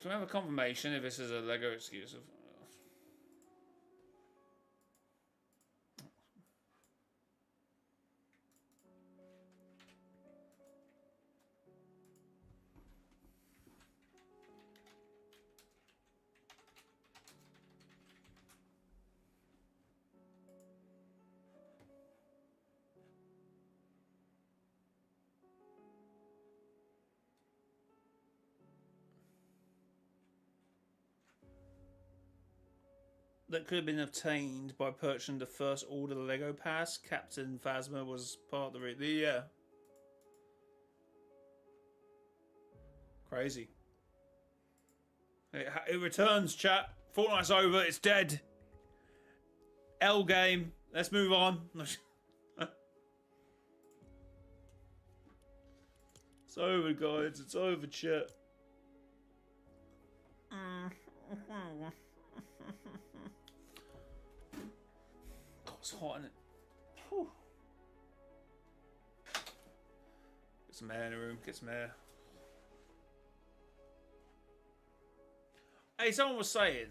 Do I have a confirmation if this is a Lego exclusive? That could have been obtained by purchasing the first order Lego pass. Captain Phasma was part of the yeah. Crazy. It returns, chat. Fortnite's over. It's dead. L game. Let's move on. It's over, guys. It's over, chat. It's hot, isn't it? Whew. some air in the room. Get some air. Hey, someone was saying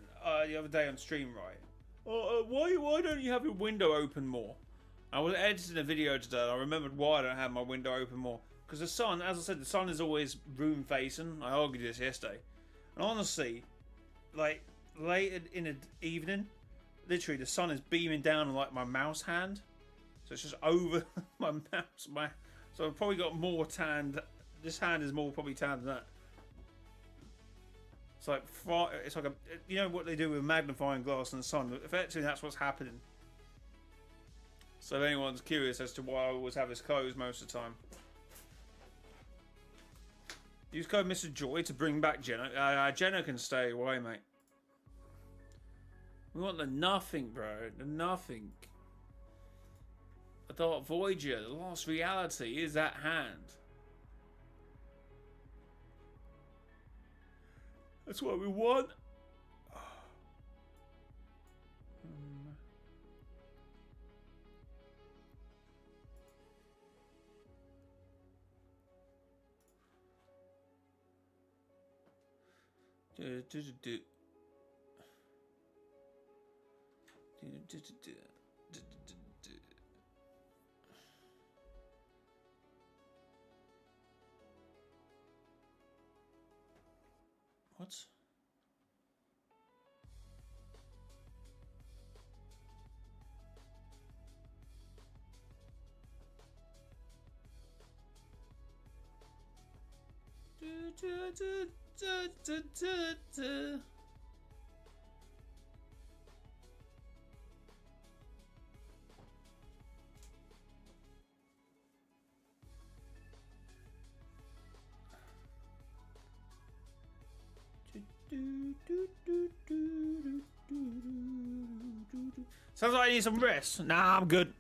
the other day on stream, right? Why don't you have your window open more? I was editing a video today and I remembered why I don't have my window open more. Because the sun, as I said, the sun is always room facing. I argued this yesterday. And honestly, like late in the evening, literally the sun is beaming down on like my mouse hand. So it's just over my mouse. So I've probably got more tanned. This hand is more probably tanned than that. It's like a, you know what they do with magnifying glass in the sun. Effectively, that's what's happening. So if anyone's curious as to why I always have this closed most of the time, use code Mr. Joy to bring back Jenna. Jenna can stay away, mate. We want the nothing, bro. The nothing. The Dark Voyager. The last reality is at hand. That's what we want. What? Sounds like I need some rest. Nah, I'm good.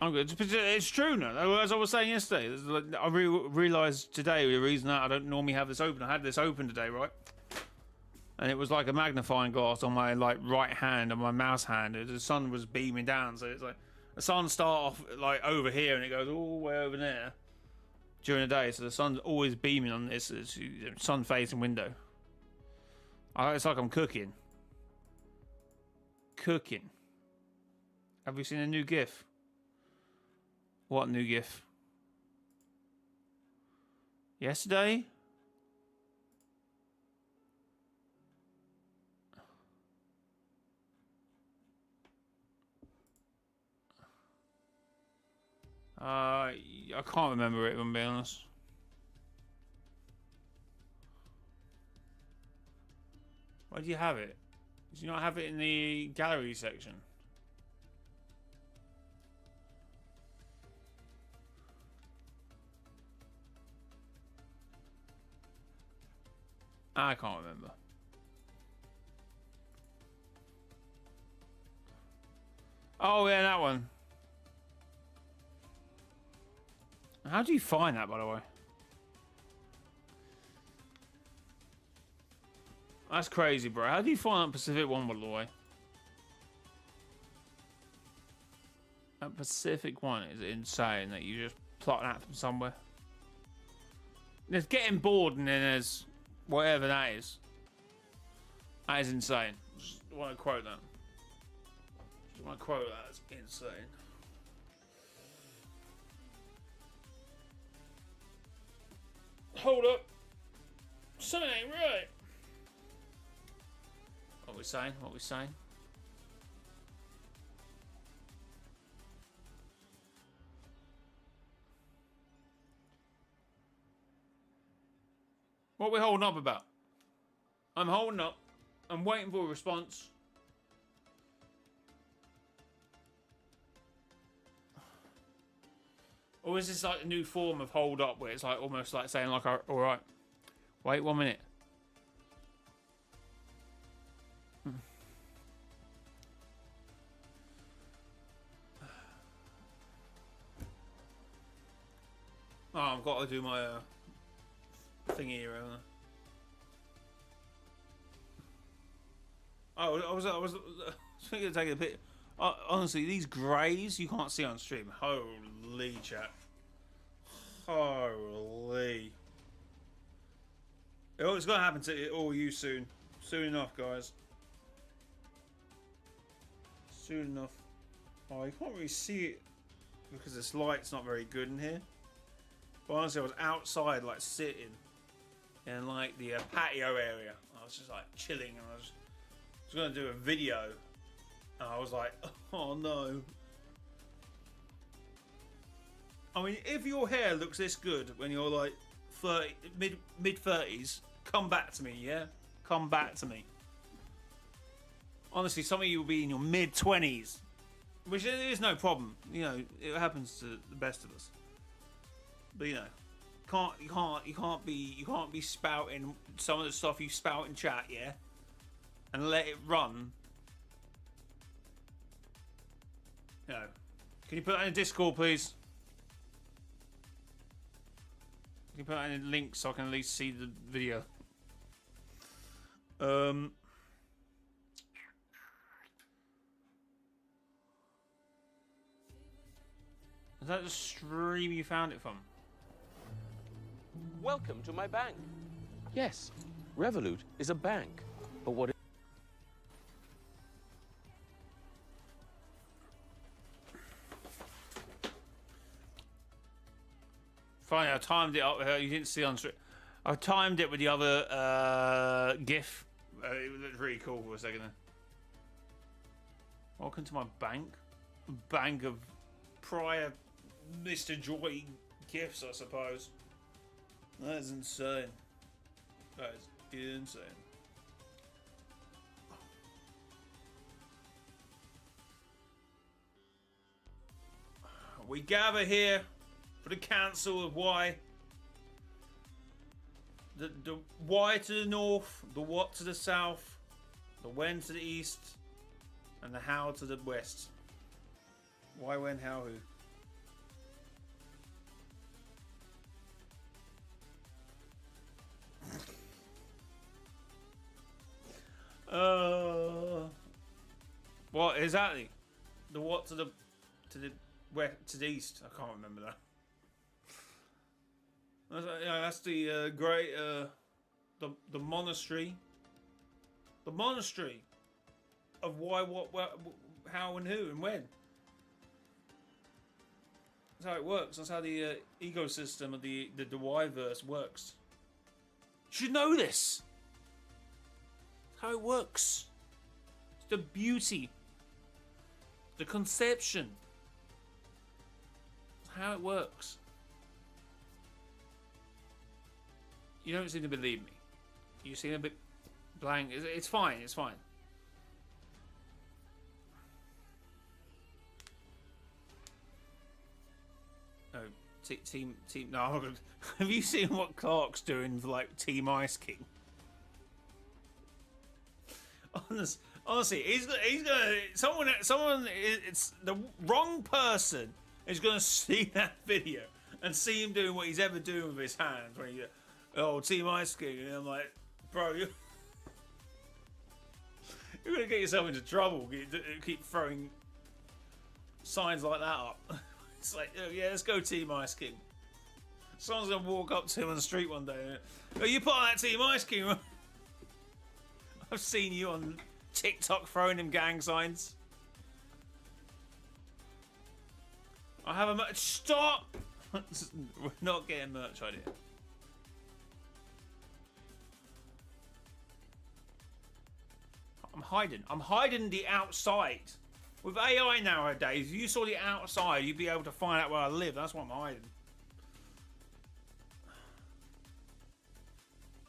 I'm good. It's true now. As I was saying yesterday, I realised today the reason that I don't normally have this open. I had this open today, right? And it was like a magnifying glass on my like right hand, on my mouse hand. The sun was beaming down, so it's like the sun starts off like over here and it goes all the way over there during the day. So the sun's always beaming on this sun-facing window. It's like I'm cooking. Cooking. Have you seen a new GIF? What new GIF? Yesterday? I can't remember it, if I'm being honest. Where do you have it? Did you not have it in the gallery section? I can't remember. Oh yeah, that one. How do you find that, by the way? That's crazy, bro. How do you find that Pacific one, by the way? That Pacific one is insane that you just plot that from somewhere. There's getting bored and then there's whatever that is. That is insane. Just want to quote that. Just want to quote that. It's insane. Hold up. Something ain't right. What we saying? What we saying? What we holding up about? I'm holding up. I'm waiting for a response. Or is this like a new form of hold up where it's like almost like saying like, all right, wait 1 minute. Oh, I've got to do my thingy here, haven't I? Oh, I was thinking of taking a picture. Honestly, these greys you can't see on stream. Holy chat. Holy. Oh, it's gonna happen to all you soon. Soon enough, guys. Soon enough. Oh, you can't really see it because this light's not very good in here. But honestly, I was outside, like sitting in like the patio area. I was just like chilling, and I was gonna do a video, and I was like, oh no. I mean, if your hair looks this good when you're like 30, mid 30s, come back to me, yeah? Come back to me. Honestly, some of you will be in your mid 20s, which is no problem. You know, it happens to the best of us. But you know, you can't be spouting some of the stuff you spout in chat, yeah, and let it run. You know, can you put that in Discord, please? Can you put that in a link so I can at least see the video? Is that the stream you found it from? Welcome to my bank. Yes, Revolut is a bank, but what? Funny, I timed it up. You didn't see on stream. I timed it with the other GIF. It looked really cool for a second there. Welcome to my bank. Bank of prior Mr. Joy gifts, I suppose. That is insane. That is insane. We gather here for the council of why. The why to the north, the what to the south, the when to the east, and the how to the west. Why, when, how, who? What exactly? The what to the west to the east? I can't remember that. That's the great the monastery. The monastery of why, what, how, and who, and when. That's how it works. That's how the ecosystem of the Y-verse works. You should know this. That's how it works. It's the beauty. The conception. That's how it works. You don't seem to believe me. You seem a bit blank. It's fine. It's fine. No, team. No, have you seen what Clark's doing for like Team Ice King? Honestly, he's gonna. Someone. It's the wrong person is gonna see that video and see him doing what he's ever doing with his hands when he. Oh, Team Ice King, and I'm like, bro, you're gonna get yourself into trouble. Keep throwing signs like that up. It's like, oh, yeah, let's go Team Ice King. Someone's gonna walk up to him on the street one day. Oh, you part of that Team Ice King? I've seen you on TikTok throwing him gang signs. I have a merch. Stop! We're not getting merch idea. I'm hiding the outside. With AI nowadays, if you saw the outside, you'd be able to find out where I live. That's what I'm hiding.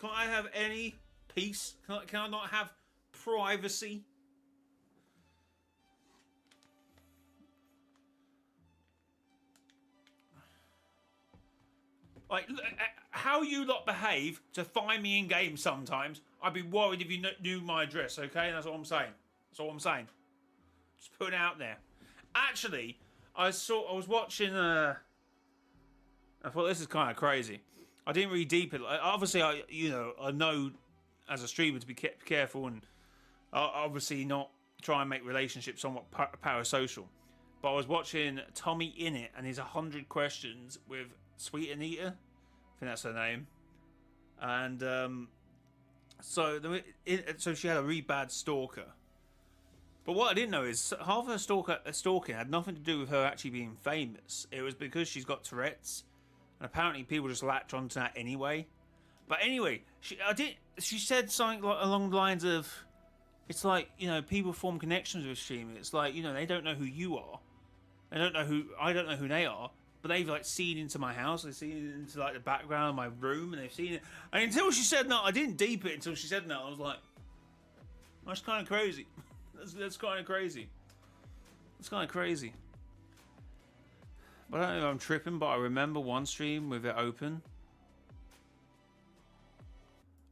Can't I have any peace? Can I not have privacy? Like, how you lot behave to find me in game sometimes, I'd be worried if you knew my address, okay? That's what I'm saying. That's all I'm saying. Just put it out there. Actually, I was watching, I thought this is kind of crazy. I didn't really deep it. Obviously, I know as a streamer to be careful and obviously not try and make relationships somewhat parasocial. But I was watching Tommy In It and his 100 questions with Sweet Anita. I think that's her name. And so she had a really bad stalker. But what I didn't know is half her stalking had nothing to do with her actually being famous. It was because she's got Tourette's, and apparently people just latch onto that anyway. But anyway, she said something along the lines of, it's like, you know, people form connections with streaming. It's like, you know, they don't know who you are. I don't know who they are, but they've like seen into my house. They've seen into like the background of my room, and they've seen it. And until she said no, I didn't deep it until she said no. I was like, that's kind of crazy. That's kind of crazy. It's kind of crazy. But I don't know if I'm tripping, but I remember one stream with it open.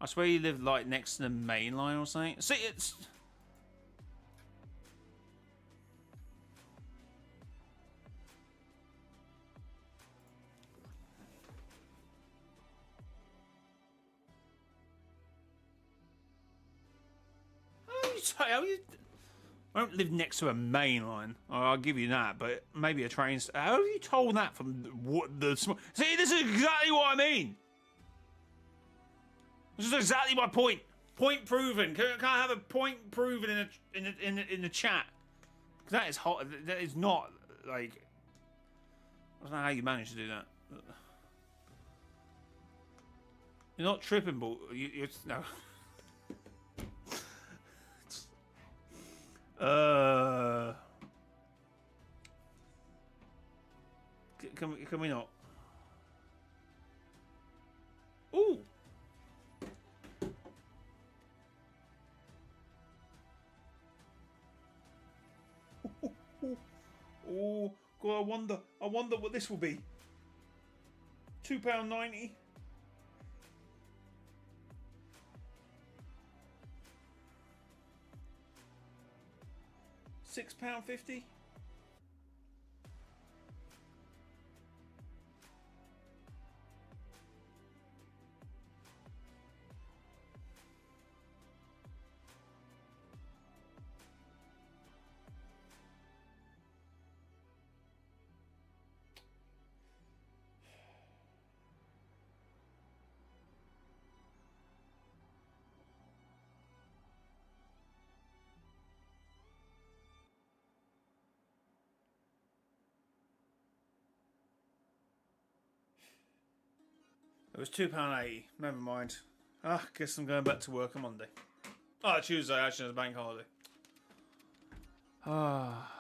I swear you lived like next to the main line or something. See, it's... How you... I don't live next to a main line. I'll give you that, but maybe a train... How have you told that from the... See, this is exactly what I mean! This is exactly my point. Point proven. Can I have a point proven in the chat? Because that is hot. That is not like. I don't know how you managed to do that. You're not tripping, but you're no. Can we not? Ooh. Oh God! I wonder what this will be. £2.90. £6.50. It was £2.80. Never mind. Ah, guess I'm going back to work on Monday. Oh, Tuesday actually is a bank holiday. Ah.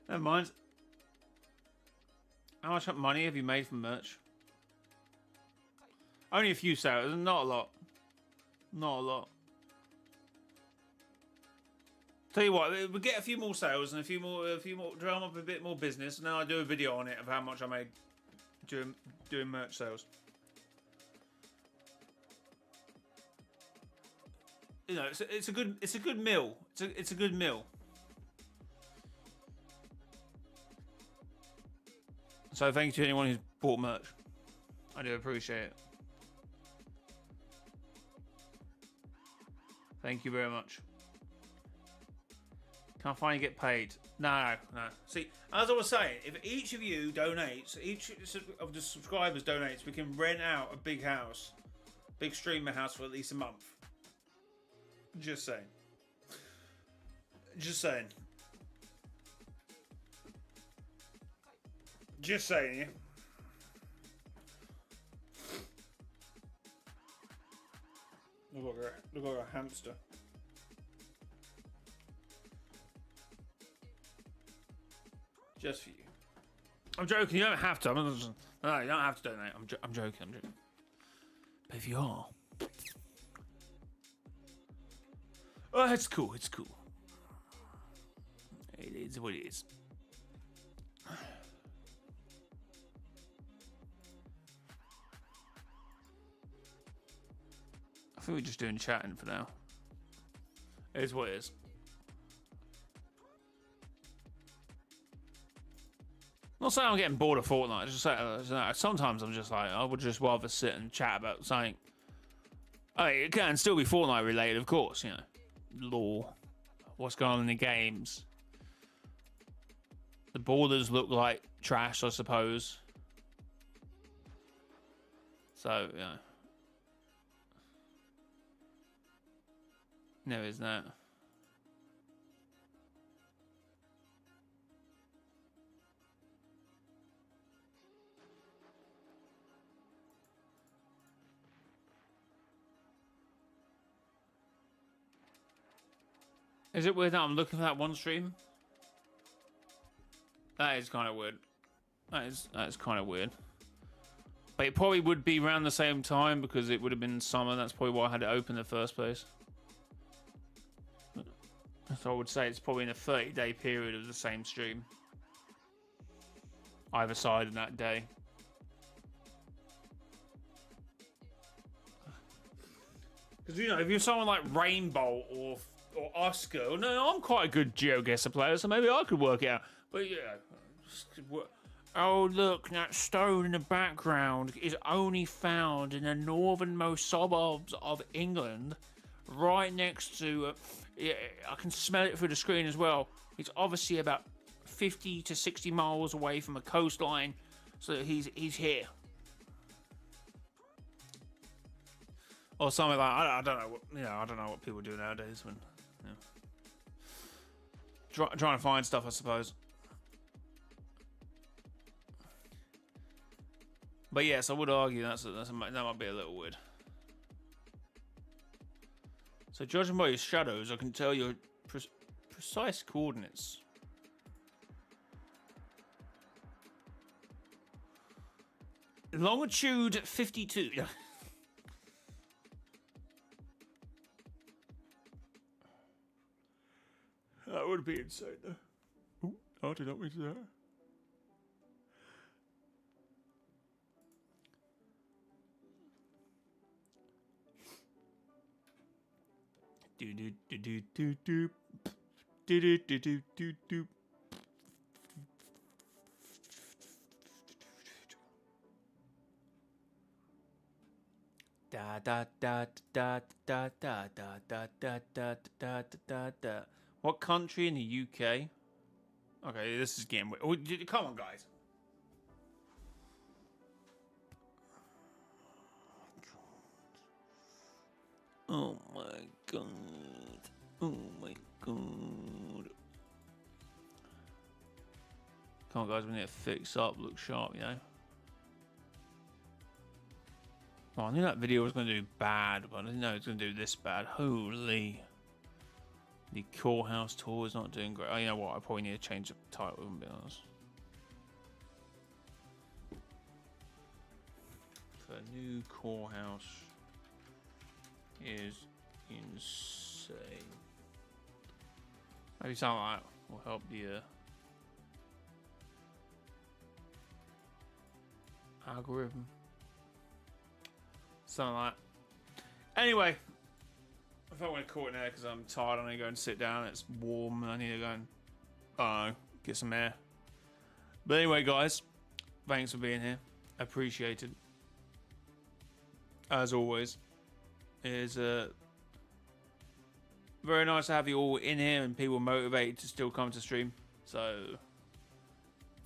Never mind. How much money have you made from merch? Only a few sales, not a lot. Not a lot. Tell you what, we'll get a few more sales and a few more drum up a bit more business, and then I'll do a video on it of how much I made doing merch sales. You know, it's a good meal. It's a good meal. So thank you to anyone who's bought merch. I do appreciate it. Thank you very much. Can't finally get paid. No. See, as I was saying, if each of you donates, each of the subscribers donates, we can rent out a big house, big streamer house for at least a month. Just saying. Just saying. Just saying, yeah. Look like a hamster. Just for you. I'm joking. You don't have to. No, you don't have to donate. I'm joking. But if you are, oh, it's cool. It's cool. It is what it is. I think we're just doing chatting for now. It is what it is. Not saying I'm getting bored of Fortnite. Just saying, sometimes I'm just like, I would just rather sit and chat about something Oh, it can still be Fortnite related, of course, you know. Lore. What's going on in the games. The borders look like trash, I suppose. So, yeah. No, isn't that? Is it weird that I'm looking for that one stream? That is kind of weird. That is kind of weird. But it probably would be around the same time because it would have been summer. That's probably why I had it open in the first place. So I would say it's probably in a 30-day period of the same stream. Either side in that day. Because, you know, if you're someone like Rainbow or Oscar, no, I'm quite a good GeoGuessr player, so maybe I could work it out. But yeah, oh look, that stone in the background is only found in the northernmost suburbs of England, right next to. Yeah, I can smell it through the screen as well. It's obviously about 50 to 60 miles away from a coastline, so he's here. Or something like I don't know what I don't know what people do nowadays when trying to find stuff, I suppose. But yes, I would argue that might be a little weird. So judging by your shadows, I can tell your precise coordinates. Longitude 52. That would be insane, though. Ooh, I did not mean that. Do do do do do do do do do do do do. Da da da da da da da da da da da da da. What country in the UK? Okay, this is getting weird. Oh, come on, guys. Oh my god. Oh my god. Come on, guys, we need to fix up, look sharp, you know. Oh, I knew that video was going to do bad, but I didn't know it was going to do this bad. Holy. The courthouse tour is not doing great. Oh, you know what? I probably need to change the title, to be honest. The new courthouse is insane. Maybe something like that will help the algorithm. Something like that. Anyway. I don't want to call it now because I'm tired. I need to go and sit down. It's warm and I need to go and get some air. But anyway, guys, thanks for being here. Appreciated. As always, it is very nice to have you all in here and people motivated to still come to stream. So,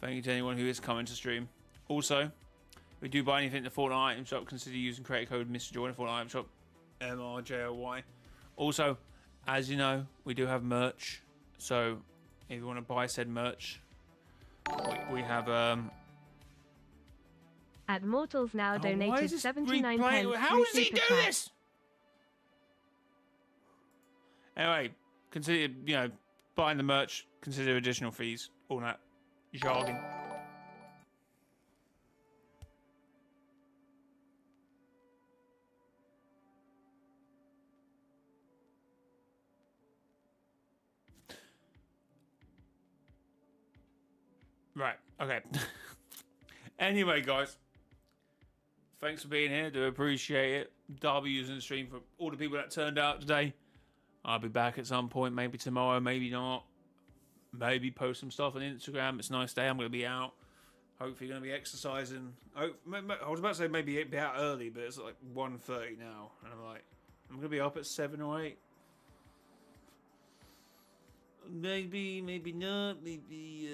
thank you to anyone who is coming to stream. Also, if you do buy anything in the Fortnite item shop, consider using creator code mrjayowhy in the Fortnite item shop. mrjayowhy. Also, as you know, we do have merch. So, if you want to buy said merch, we have At Mortals now donated 79 pence. How does he do this? Anyway, consider buying the merch. Consider additional fees. All that jargon. Right, okay. Anyway, guys. Thanks for being here. Do appreciate it. W's in the stream for all the people that turned out today. I'll be back at some point. Maybe tomorrow, maybe not. Maybe post some stuff on Instagram. It's a nice day. I'm going to be out. Hopefully going to be exercising. I was about to say maybe be out early, but it's like 1:30 now. And I'm like, I'm gonna be up at 7 or 8. Maybe, maybe not. Maybe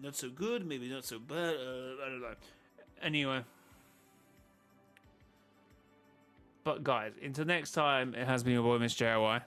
not so good. Maybe not so bad. I don't know. Anyway. But guys, until next time, it has been your boy, mrjayowhy.